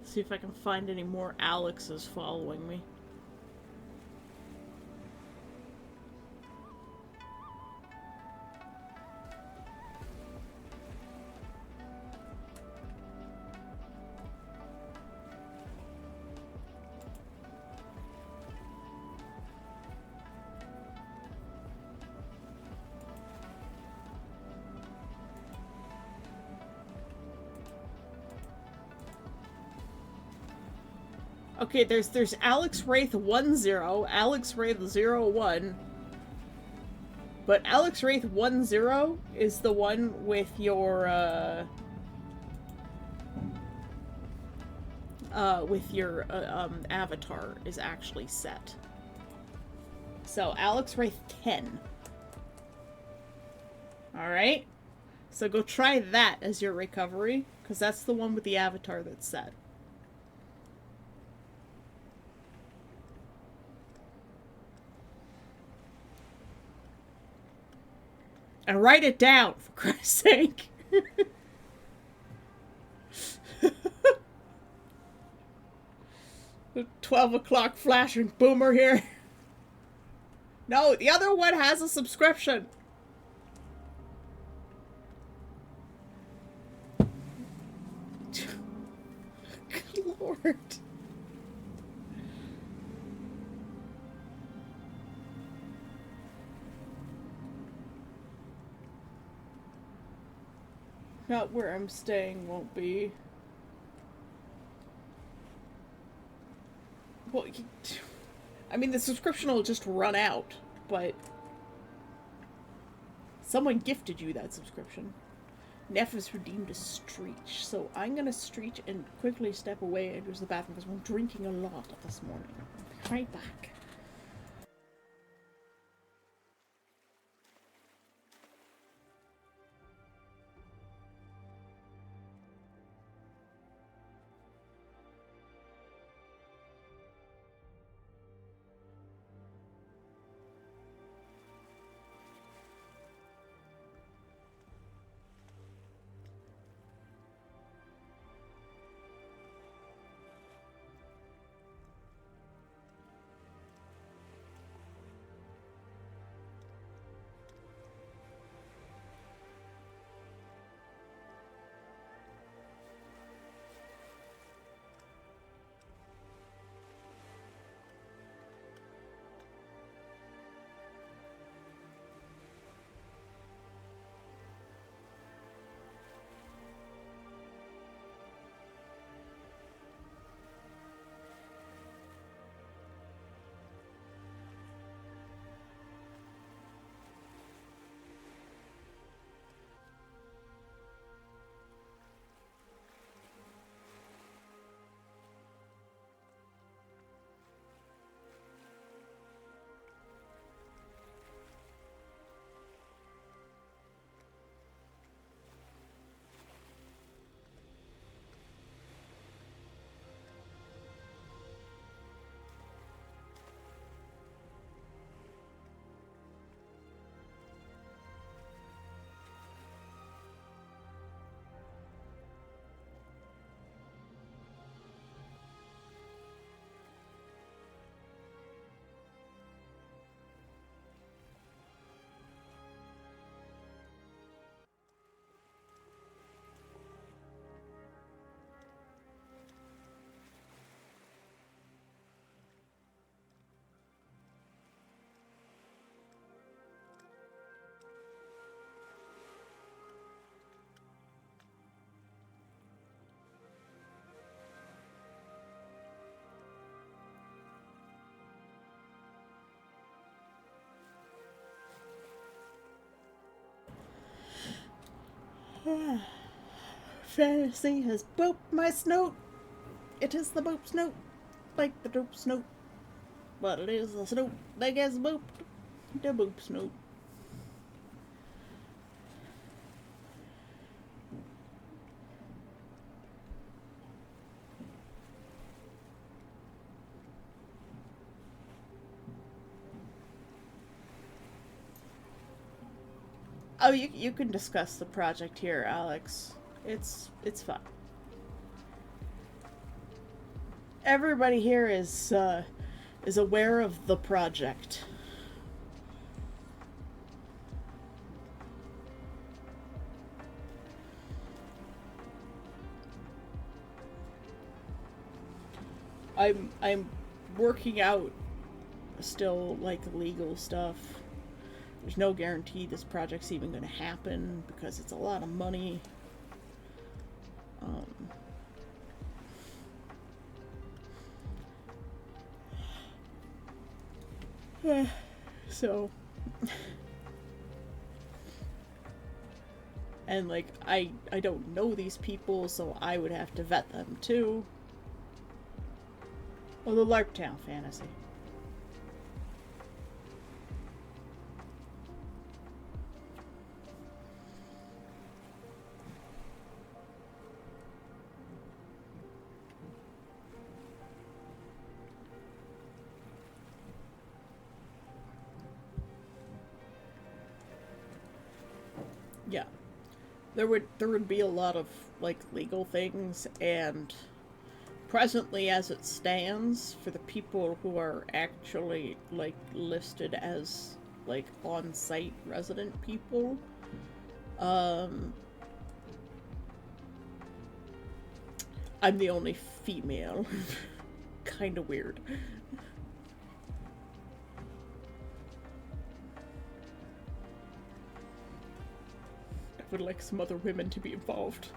See if I can find any more Alexes following me. Okay, there's Alex Wraith 10, Alex Wraith 01. But Alex Wraith 10 is the one with your avatar is actually set. So Alex Wraith 10. Alright? So go try that as your recovery, because that's the one with the avatar that's set. And write it down, for Christ's sake. 12 o'clock flashing boomer here. No, the other one has a subscription. Good Lord. Not where I'm staying won't be. Well, I mean, the subscription will just run out, but someone gifted you that subscription. Neff has redeemed a Streech, so I'm gonna Streech and quickly step away and use the bathroom because I'm drinking a lot this morning. I'll be right back. Fantasy has booped my snoot. It is the boop snoot, like the doop snoot. But it is the snoot that gets booped. The boop snoot. Oh, you can discuss the project here, Alex. It's fine. Everybody here is aware of the project. I'm working out still like legal stuff. There's no guarantee this project's even going to happen because it's a lot of money. So, and like I don't know these people, so I would have to vet them too. Oh, the Larptown fantasy. Yeah. There would be a lot of like legal things, and presently as it stands, for the people who are actually like listed as like on-site resident people, I'm the only female. Kind of weird. Would like some other women to be involved.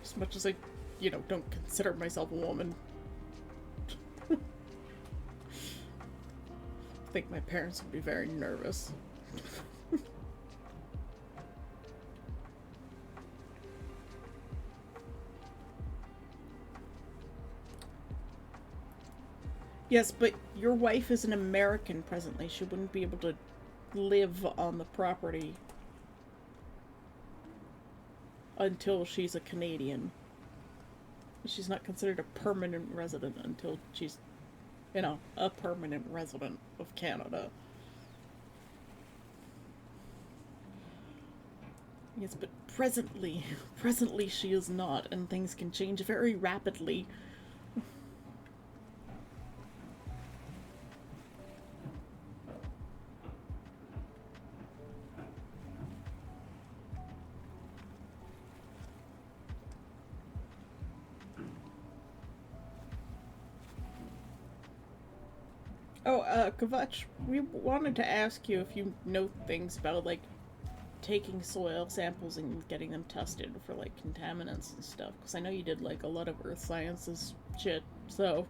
As much as I, don't consider myself a woman. I think my parents would be very nervous. Yes, but your wife is an American presently. She wouldn't be able to live on the property until she's a Canadian. She's not considered a permanent resident until she's, a permanent resident of Canada. Yes, but presently she is not, and things can change very rapidly. Oh, Kavach, we wanted to ask you if you know things about, like, taking soil samples and getting them tested for, like, contaminants and stuff. Because I know you did, like, a lot of earth sciences shit, so...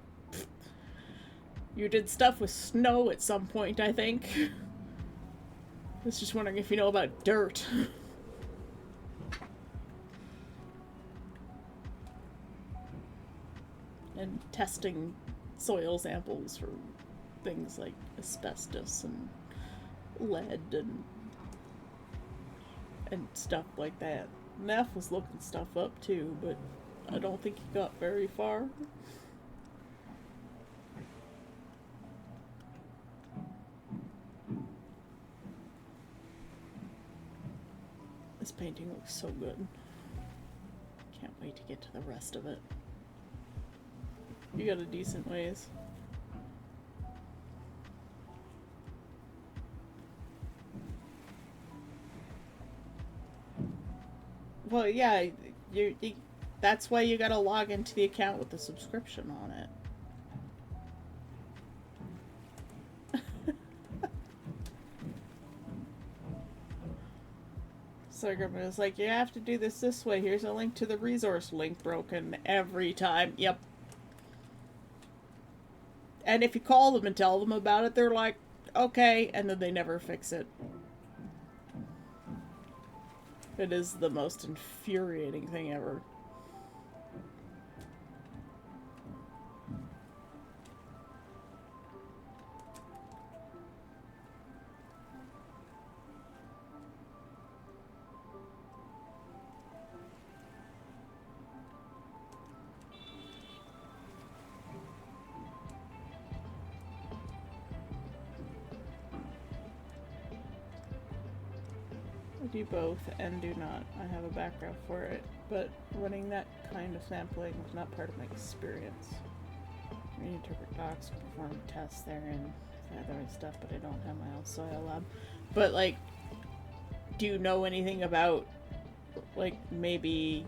You did stuff with snow at some point, I think. I was just wondering if you know about dirt. And testing soil samples for things like asbestos and lead and stuff like that. Neff was looking stuff up too, but I don't think he got very far. This painting looks so good. Can't wait to get to the rest of it. You got a decent ways. Well, yeah, you that's why you gotta log into the account with the subscription on it. So it's like, you have to do this way. Here's a link to the resource link broken every time. Yep. And if you call them and tell them about it, they're like, okay, and then they never fix it. It is the most infuriating thing ever. I do both and do not. I have a background for it, but running that kind of sampling was not part of my experience. I interpret docs, perform tests there, and other stuff, but I don't have my own soil lab. But, like, do you know anything about, like, maybe,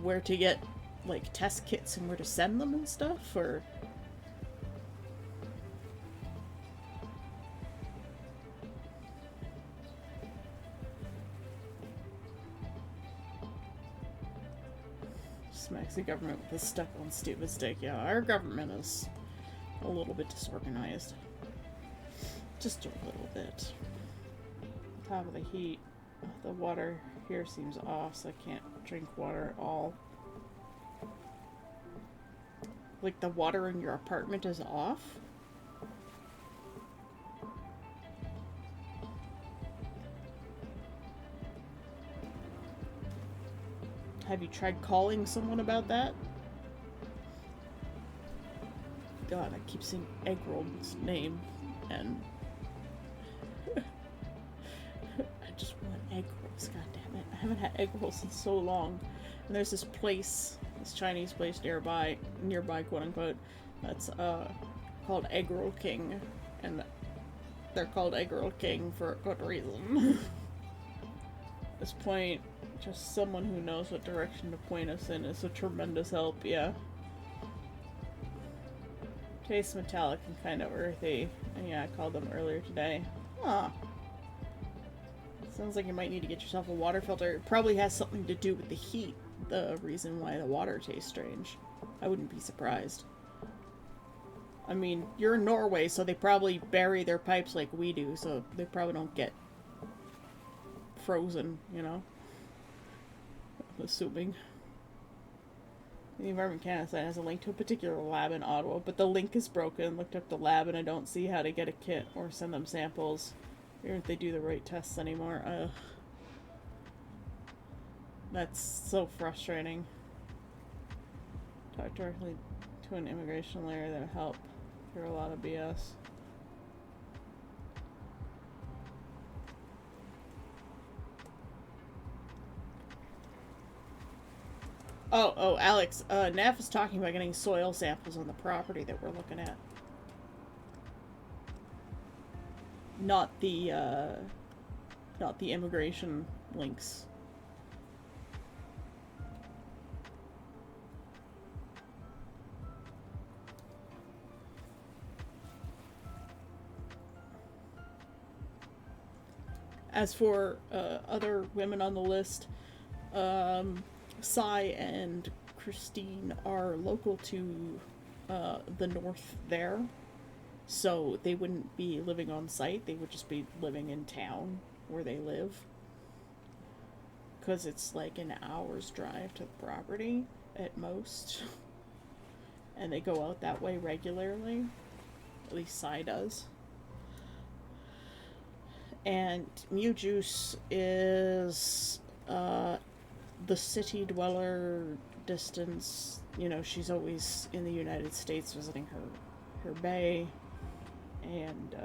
where to get, like, test kits and where to send them and stuff, or... Smacks the government with a stuck on stupid stick. Yeah, our government is a little bit disorganized. Just a little bit. Top of the heat. The water here seems off, so I can't drink water at all. Like, the water in your apartment is off? Have you tried calling someone about that? God, I keep seeing Eggroll's name, and I just want egg rolls, god damn it. I haven't had egg rolls in so long. And there's this place, this Chinese place nearby, quote unquote, that's called Egg Roll King, and they're called Egg Roll King for a good reason. At this point, just someone who knows what direction to point us in is a tremendous help, yeah. Tastes metallic and kind of earthy. And yeah, I called them earlier today. Huh. Sounds like you might need to get yourself a water filter. It probably has something to do with the heat, the reason why the water tastes strange. I wouldn't be surprised. I mean, you're in Norway, so they probably bury their pipes like we do, so they probably don't get frozen, you know? I'm assuming. The Environment Canada site has a link to a particular lab in Ottawa, but the link is broken. Looked up the lab and I don't see how to get a kit or send them samples. Or if they do the right tests anymore. That's so frustrating. Talk directly to an immigration lawyer that'll help through a lot of BS. Oh, Alex, Nav is talking about getting soil samples on the property that we're looking at. Not the immigration links. As for other women on the list, Sai and Christine are local to the north there, so they wouldn't be living on site, they would just be living in town where they live. Because it's like an hour's drive to the property, at most. And they go out that way regularly. At least Sai does. And Mew Juice is the city dweller distance. You know, she's always in the United States visiting her bae. And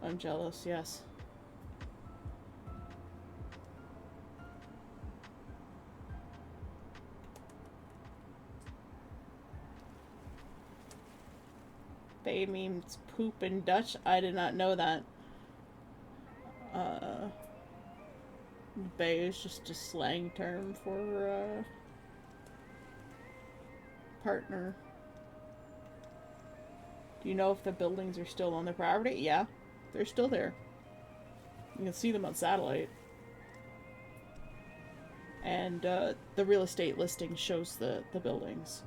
I'm jealous, yes. Bae means poop in Dutch. I did not know that. Bae is just a slang term for partner. Do you know if the buildings are still on the property? Yeah, they're still there. You can see them on satellite. And the real estate listing shows the buildings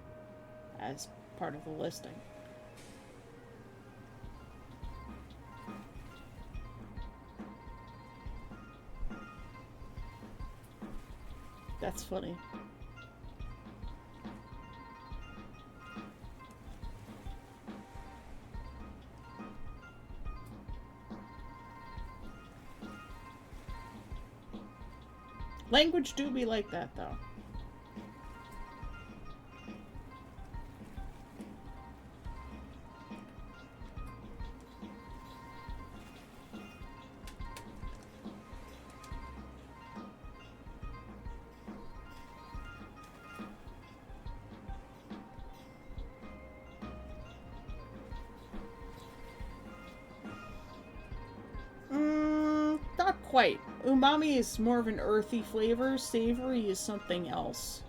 as part of the listing. That's funny. Language do be like that, though. Not quite. Umami is more of an earthy flavor. Savory is something else.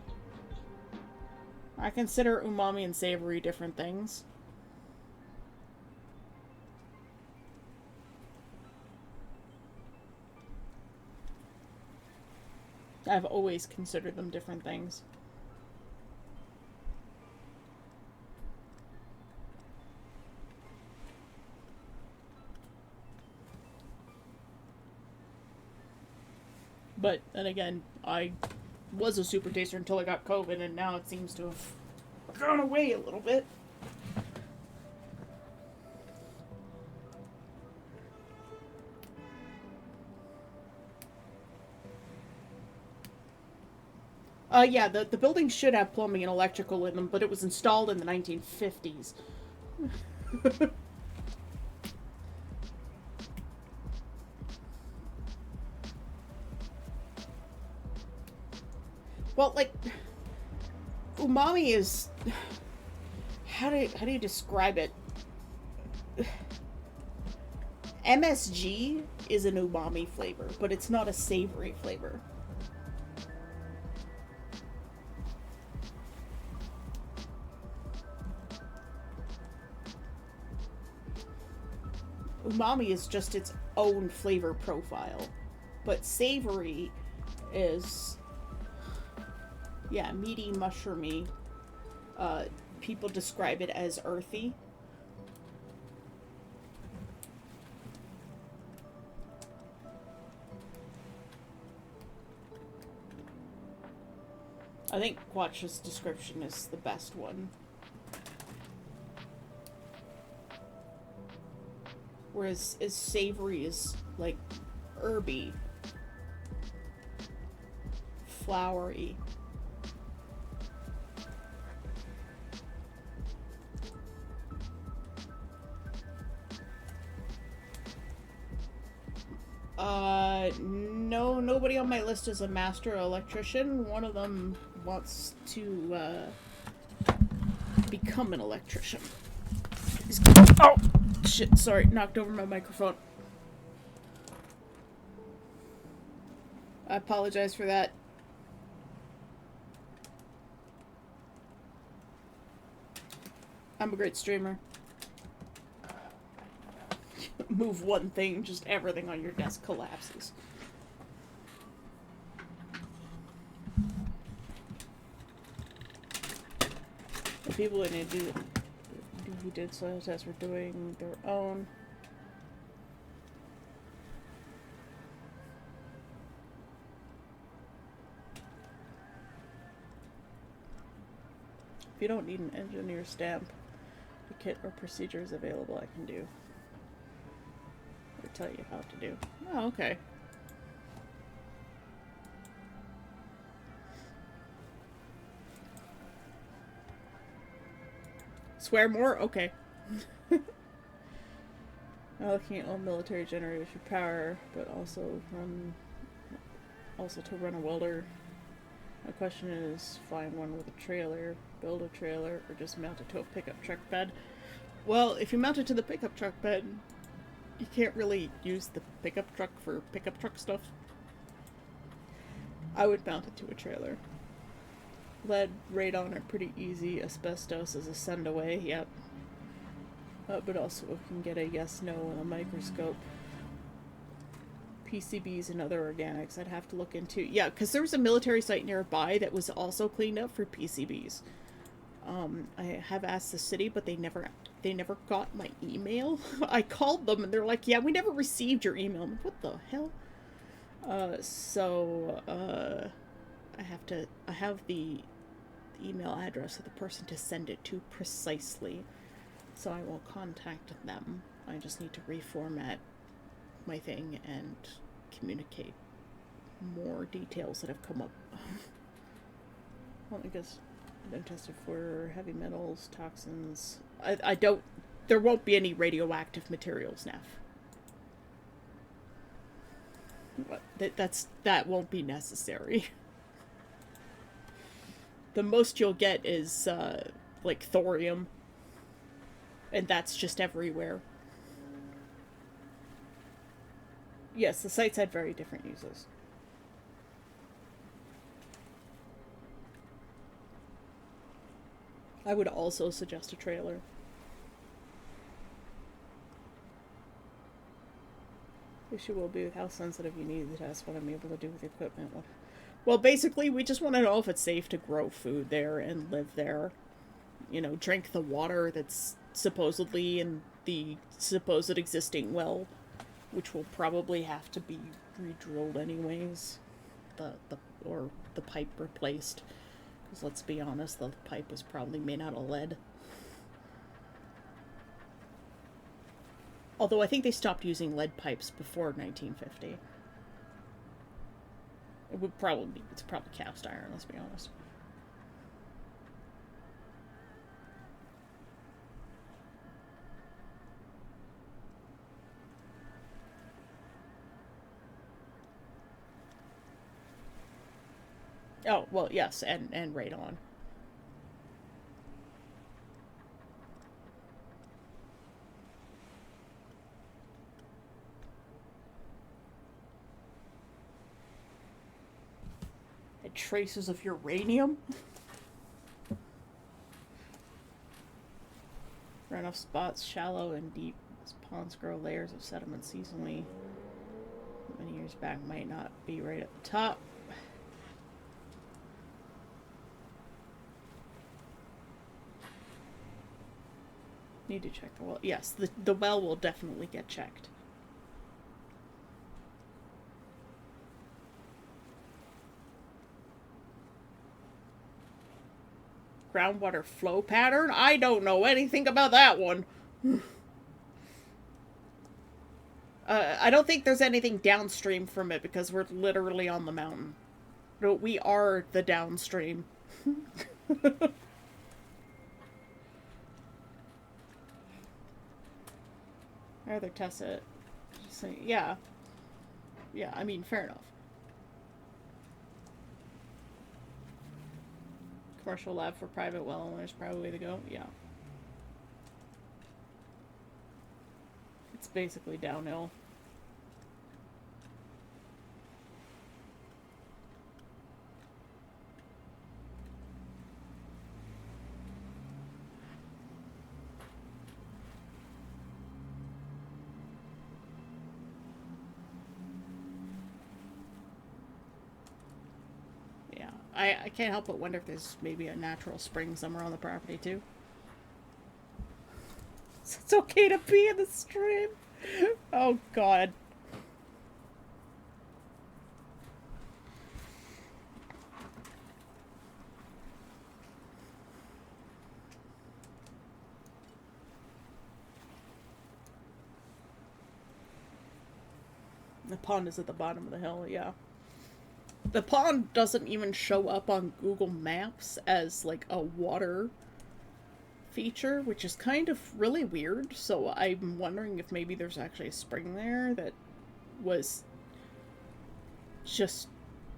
I consider umami and savory different things. I've always considered them different things. But then again, I was a super taster until I got COVID, and now it seems to have gone away a little bit. Yeah, the building should have plumbing and electrical in them, but it was installed in the 1950s. Well, like, umami is... How do you describe it? MSG is an umami flavor, but it's not a savory flavor. Umami is just its own flavor profile, but savory is, yeah, meaty, mushroomy. People describe it as earthy. I think Quatch's description is the best one. Whereas savory is like herby, flowery. No, nobody on my list is a master electrician. One of them wants to become an electrician. Oh! Shit, sorry, knocked over my microphone. I apologize for that. I'm a great streamer. Move one thing, just everything on your desk collapses. The people that need to do who did soil tests were doing their own. If you don't need an engineer stamp, the kit or procedure is available. I can do. Or tell you how to do. Oh, okay. Swear more? Okay. Looking at all military generators for power, but also to run a welder. My question is, find one with a trailer, build a trailer, or just mount it to a pickup truck bed. Well, if you mount it to the pickup truck bed, you can't really use the pickup truck for pickup truck stuff. I would mount it to a trailer. Lead, radon are pretty easy. Asbestos is a send away, yep. But also we can get a yes-no on a microscope. PCBs and other organics I'd have to look into. Yeah, because there was a military site nearby that was also cleaned up for PCBs. I have asked the city, but they never got my email. I called them and they're like, yeah, we never received your email. I'm like, what the hell? I have the email address of the person to send it to precisely. So I will contact them. I just need to reformat my thing and communicate more details that have come up. Well, I guess been tested for heavy metals, toxins. I don't. There won't be any radioactive materials, Neff. That won't be necessary. The most you'll get is like thorium, and that's just everywhere. Yes, the sites had very different uses. I would also suggest a trailer. Issue will be with how sensitive you need the test, what I'm able to do with the equipment. Well, basically, we just want to know if it's safe to grow food there and live there. You know, drink the water that's supposedly in the supposed existing well, which will probably have to be re-drilled anyways. Or the pipe replaced. Because let's be honest, the pipe was probably made out of lead. Although I think they stopped using lead pipes before 1950. It's probably cast iron, let's be honest. Oh, well, yes, and radon. And traces of uranium? Runoff spots, shallow and deep. As ponds grow layers of sediment seasonally. Many years back might not be right at the top. Need to check the well. Yes, the well will definitely get checked. Groundwater flow pattern? I don't know anything about that one. I don't think there's anything downstream from it because we're literally on the mountain. No, we are the downstream. I'd rather test it. Just say, yeah. Yeah, I mean, fair enough. Commercial lab for private well owners, probably the way to go. Yeah. It's basically downhill. I can't help but wonder if there's maybe a natural spring somewhere on the property, too. So it's okay to be in the stream. Oh, God. The pond is at the bottom of the hill, yeah. The pond doesn't even show up on Google Maps as, like, a water feature, which is kind of really weird, so I'm wondering if maybe there's actually a spring there that was just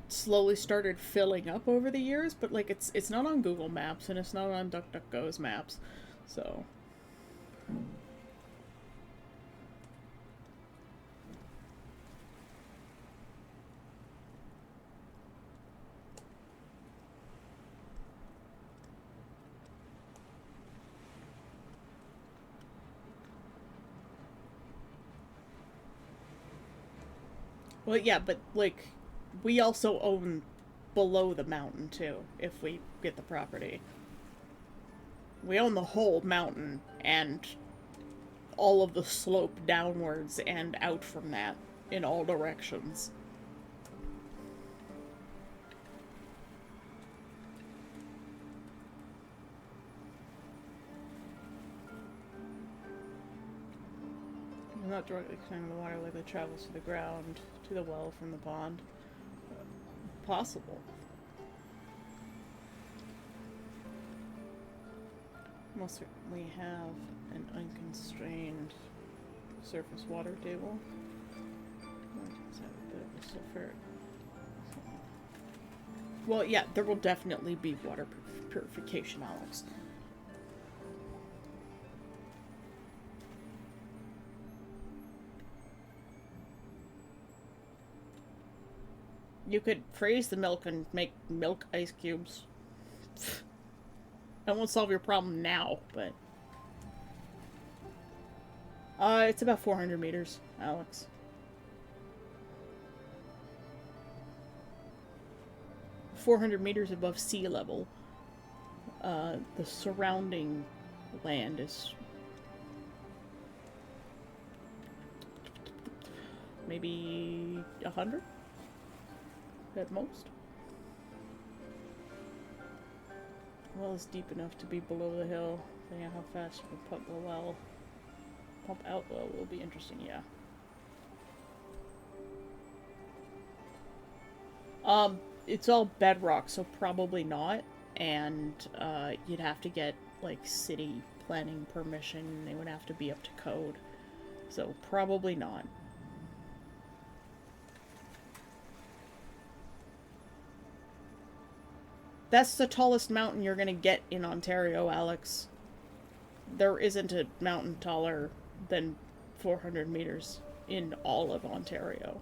slowly started filling up over the years, but, like, it's not on Google Maps, and it's not on DuckDuckGo's maps, so... Well, yeah, but, like, we also own below the mountain, too, if we get the property. We own the whole mountain, and all of the slope downwards and out from that, in all directions. not directly connected to the water, likely travels to the ground, to the well from the pond. Possible. Most certainly have an unconstrained surface water table. Does have a bit of a sulfur. Well, yeah, there will definitely be water purification, Alex. You could freeze the milk and make milk ice cubes. That won't solve your problem now, but... it's about 400 meters, Alex. .400 meters above sea level. The surrounding land is... maybe 100? At most. Well, it's deep enough to be below the hill. Depending on how fast you can pump out the well will be interesting, yeah. It's all bedrock, so probably not. And, you'd have to get, like, city planning permission. They would have to be up to code. So, probably not. That's the tallest mountain you're gonna get in Ontario, Alex. There isn't a mountain taller than 400 meters in all of Ontario.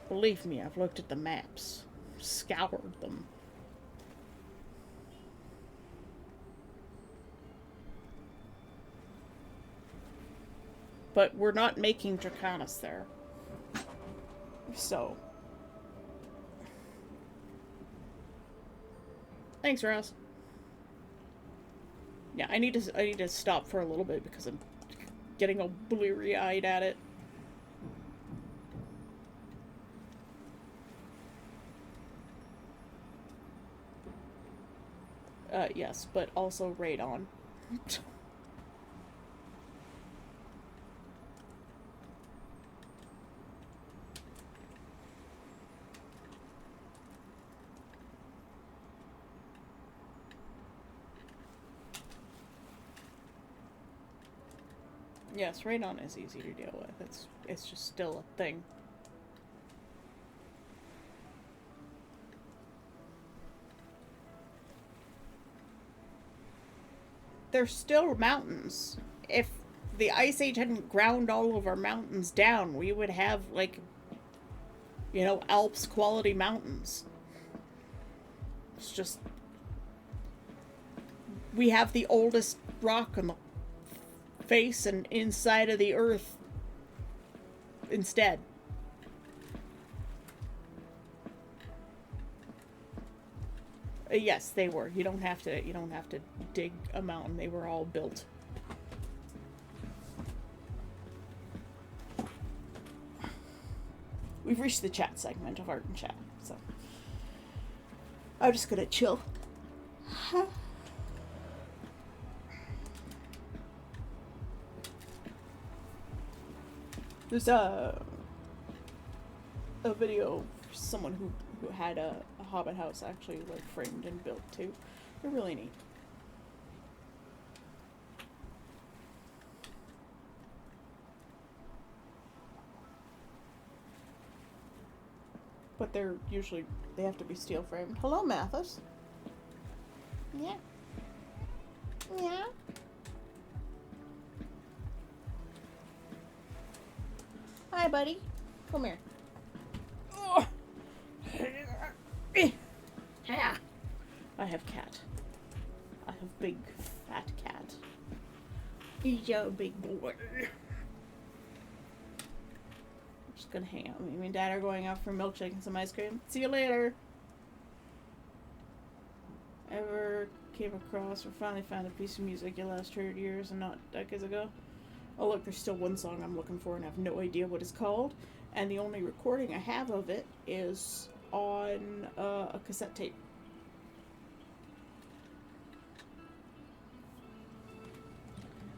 Believe me, I've looked at the maps. Scoured them. But we're not making Dracanis there. So... Thanks, Ross. Yeah, I need to stop for a little bit because I'm getting all bleary-eyed at it. Yes, but also radon. Yes, radon is easy to deal with. It's just still a thing. They're still mountains. If the Ice Age hadn't ground all of our mountains down, we would have, like, you know, Alps quality mountains. It's just... we have the oldest rock on the face and inside of the earth instead. Yes, they were. You don't have to dig a mountain. They were all built. We've reached the chat segment of Art and Chat, so I'm just gonna chill. There's a video for someone who had a Hobbit house actually, like, framed and built too. They're really neat. But they're usually, they have to be steel framed. Hello, Mathis. Yeah. Yeah. Hi, buddy. Come here. Oh. I have cat. I have big, fat cat. He's a big boy. I'm just gonna hang out. Me and Dad are going out for a milkshake and some ice cream. See you later. Ever came across or finally found a piece of music you last heard years and not decades ago? Oh look, there's still one song I'm looking for and I have no idea what it's called. And the only recording I have of it is on a cassette tape.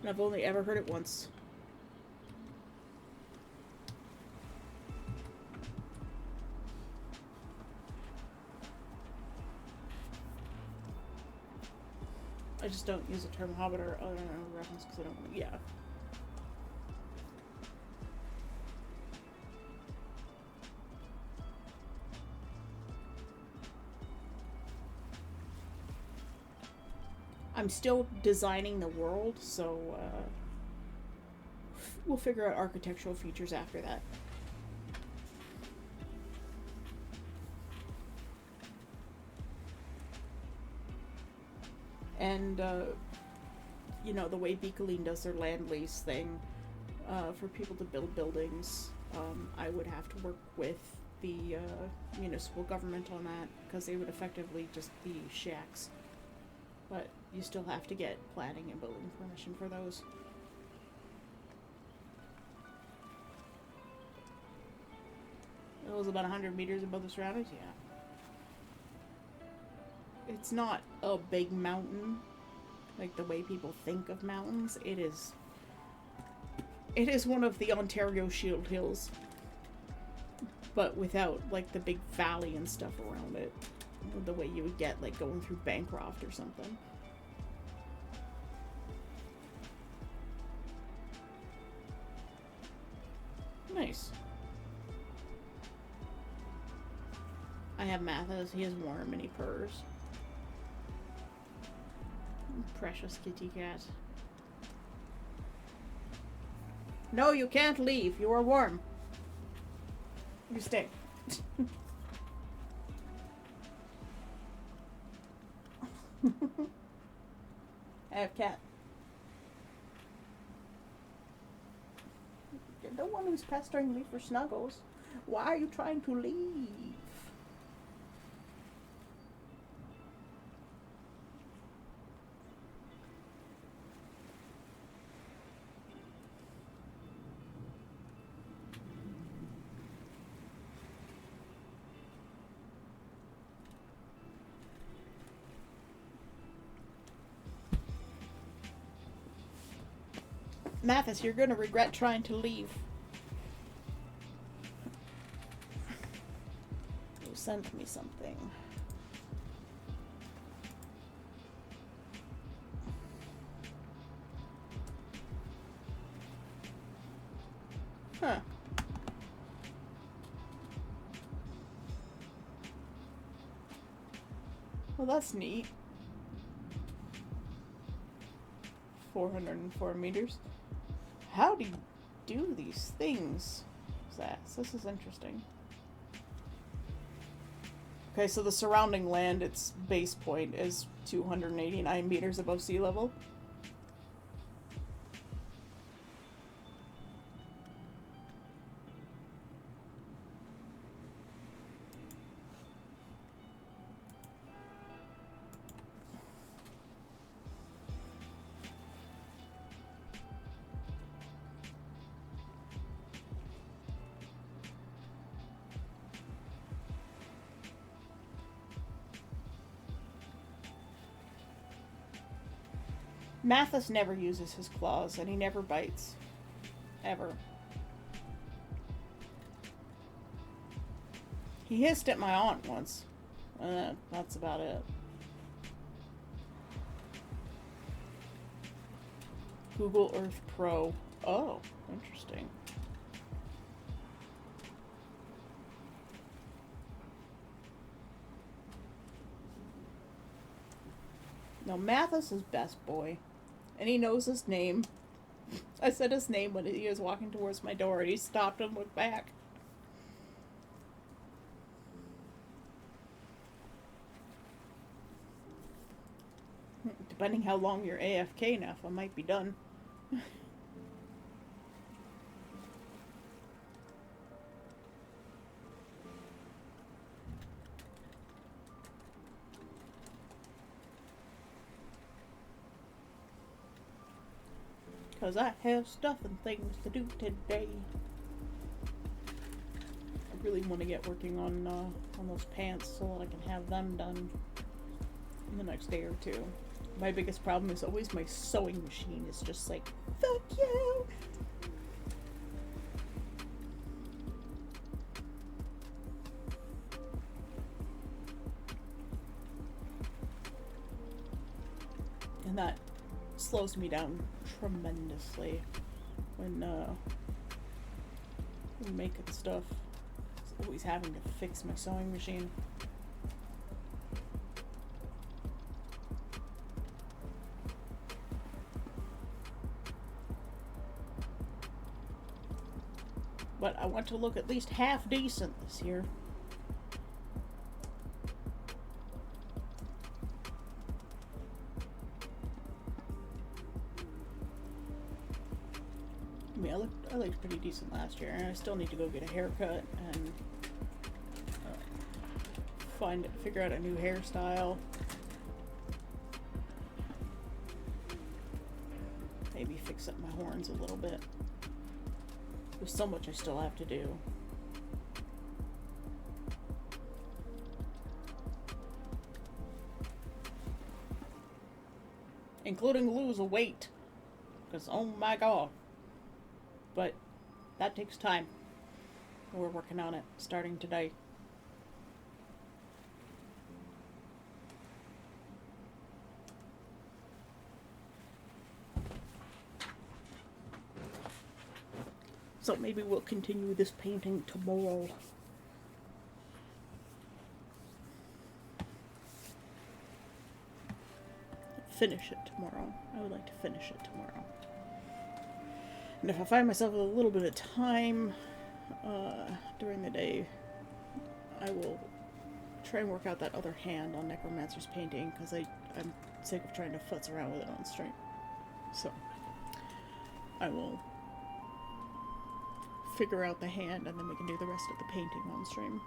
And I've only ever heard it once. I just don't use the term hobbit or other reference because I don't. Yeah. I'm still designing the world, so we'll figure out architectural features after that. And, you know, the way Beacoline does their land lease thing, for people to build buildings, I would have to work with the municipal government on that, because they would effectively just be shacks. But you still have to get planning and building permission for those. It was about 100 meters above the surroundings, yeah. It's not a big mountain, like the way people think of mountains. It is one of the Ontario Shield Hills, but without, like, the big valley and stuff around it. The way you would get, like, going through Bancroft or something. Nice. I have Mathis. He has warm and he purrs. Precious kitty cat. No, you can't leave. You are warm. You stay. I have cat. You're the one who's pestering me for snuggles. Why are you trying to leave? Mathis, you're gonna regret trying to leave. You sent me something. Huh. Well, that's neat. 404 meters. How do you do these things? This is interesting. Okay, so the surrounding land, its base point is 289 meters above sea level. Mathis never uses his claws, and he never bites. Ever. He hissed at my aunt once. That's about it. Google Earth Pro. Oh, interesting. Now, Mathis is best boy. And he knows his name. I said his name when he was walking towards my door, and he stopped and looked back. Depending how long you're AFK now, I might be done. Because I have stuff and things to do today. I really want to get working on those pants so that I can have them done in the next day or two. My biggest problem is always my sewing machine is just like, fuck you! And that slows me down tremendously when making stuff. It's always having to fix my sewing machine. But I want to look at least half decent this year. I mean, I looked pretty decent last year, and I still need to go get a haircut and figure out a new hairstyle. Maybe fix up my horns a little bit. There's so much I still have to do. Including lose a weight. Because, oh my god. But that takes time. We're working on it, starting today. So maybe we'll continue this painting tomorrow. Finish it tomorrow. I would like to finish it tomorrow. And if I find myself with a little bit of time during the day, I will try and work out that other hand on Necromancer's painting, because I'm sick of trying to futz around with it on stream. So I will figure out the hand, and then we can do the rest of the painting on stream.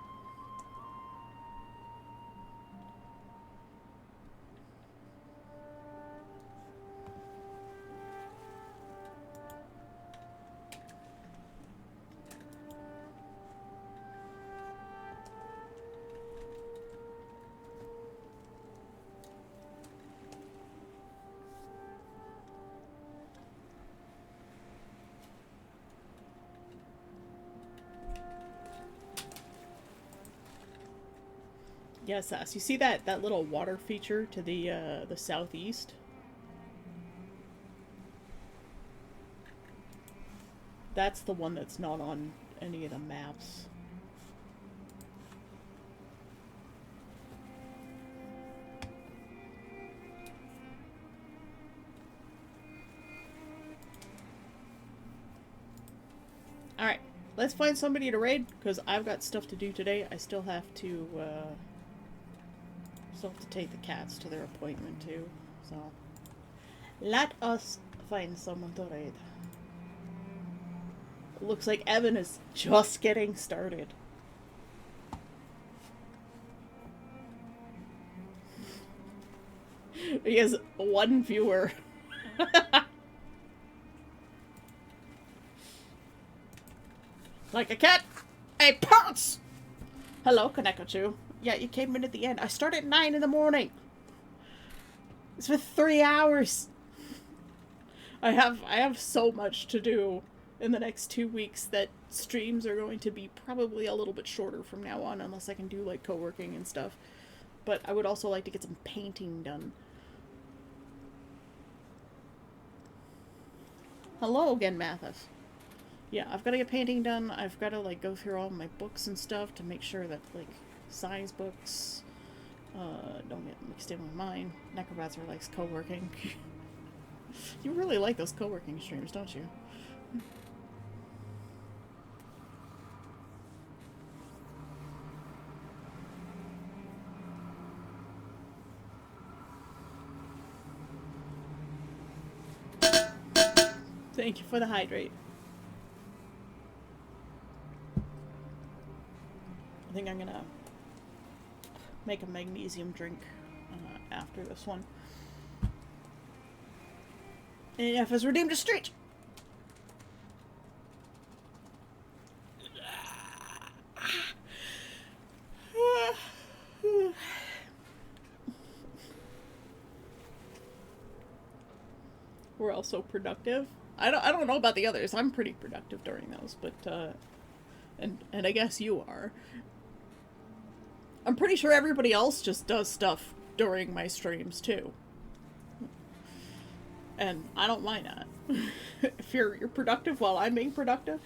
Yes, Sass. You see that little water feature to the southeast? That's the one that's not on any of the maps. Alright, let's find somebody to raid, because I've got stuff to do today. I still have to take the cats to their appointment too, so let us find someone to raid. Looks like Evan is just getting started. He has one viewer. Like a cat, a pounce! Hello, Kanekachu. Yeah, you came in at the end. I start at 9 in the morning. It's for 3 hours. I have so much to do in the next 2 weeks that streams are going to be probably a little bit shorter from now on, unless I can do like co-working and stuff. But I would also like to get some painting done. Hello again, Mathis. Yeah, I've got to get painting done. I've got to like go through all my books and stuff to make sure that like science books don't get mixed in with mine. Necromancer likes co-working. You really like those co-working streams, don't you? Thank you for the hydrate. I think I'm gonna make a magnesium drink after this one. And F has redeemed a street. We're also productive. I don't know about the others. I'm pretty productive during those, but and I guess you are. I'm pretty sure everybody else just does stuff during my streams too. And I don't mind that. If you're productive while I'm being productive.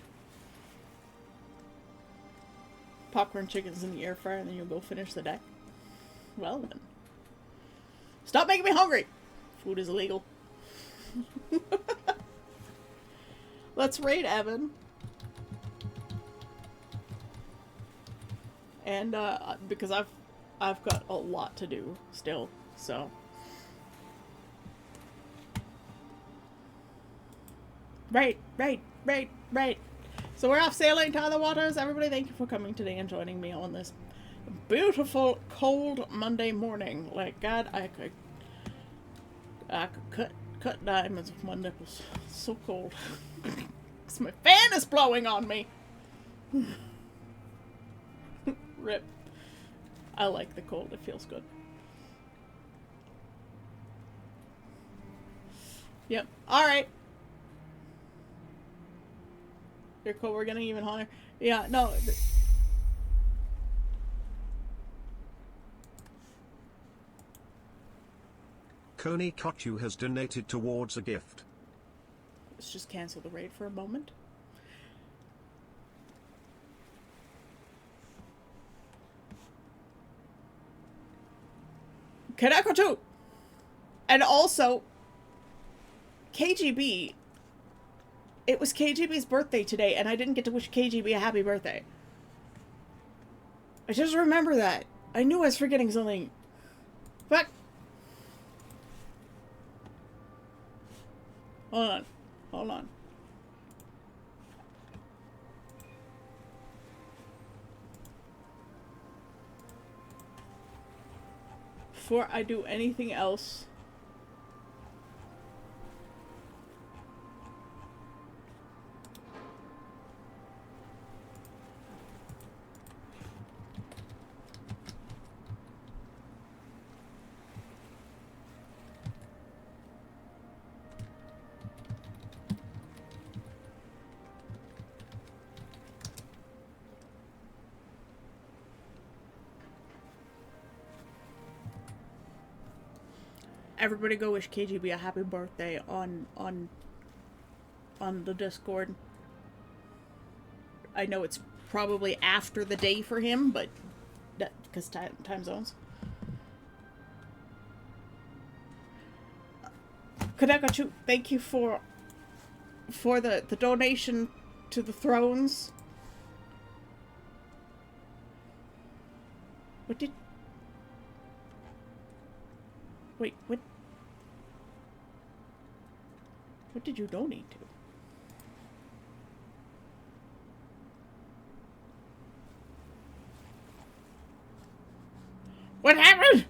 Popcorn chicken's in the air fryer and then you'll go finish the deck. Well then. Stop making me hungry! Food is illegal. Let's raid Evan. And because I've got a lot to do still, so. Right. So we're off sailing to other waters. Everybody, thank you for coming today and joining me on this beautiful, cold Monday morning. Like, God, I could cut diamonds with my nipples. It's so cold. 'Cause my fan is blowing on me. Rip. I like the cold. It feels good. Yep. Alright. You're cool. We're getting even hotter. Yeah, no. Coney Kochu has donated towards a gift. Let's just cancel the raid for a moment. Kaneko 2! And also, KGB. It was KGB's birthday today, and I didn't get to wish KGB a happy birthday. I just remember that. I knew I was forgetting something. Fuck. Hold on. Before I do anything else, everybody go wish KGB a happy birthday on the Discord. I know it's probably after the day for him, but that because time zones. Kadekachu, thank you for the donation to the thrones. What did? Wait, what? What did you donate to? What happened?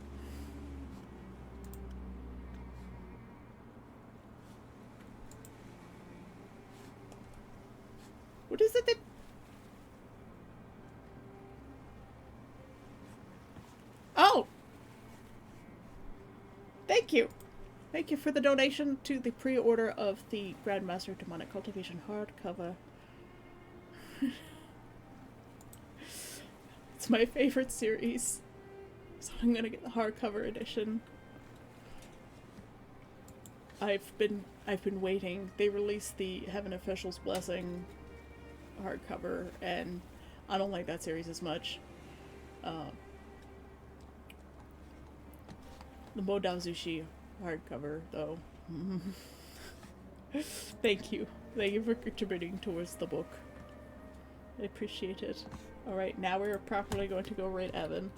What is it that... Oh! Thank you. Thank you for the donation to the pre-order of the Grandmaster Demonic Cultivation hardcover. It's my favorite series. So I'm gonna get the hardcover edition. I've been waiting. They released the Heaven Official's Blessing hardcover, and I don't like that series as much. The Modazushi hardcover, though. Thank you. Thank you for contributing towards the book. I appreciate it. Alright, now we're properly going to go raid Evan.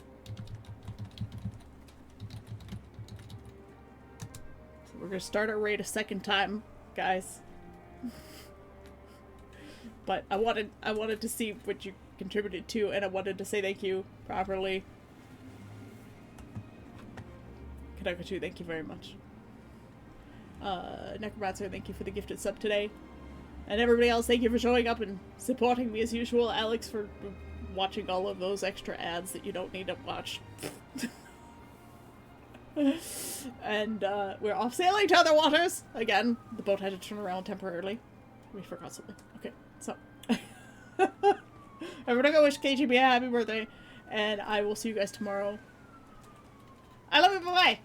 So we're gonna start our raid a second time, guys. But I wanted to see what you contributed to, and I wanted to say thank you properly. Kadakachu, thank you very much. Necromancer, thank you for the gifted sub today. And everybody else, thank you for showing up and supporting me as usual. Alex, for watching all of those extra ads that you don't need to watch. And we're off sailing to other waters! Again, the boat had to turn around temporarily. We forgot something. Okay, so. Everybody go wish KGB a happy birthday. And I will see you guys tomorrow. I love you, bye-bye!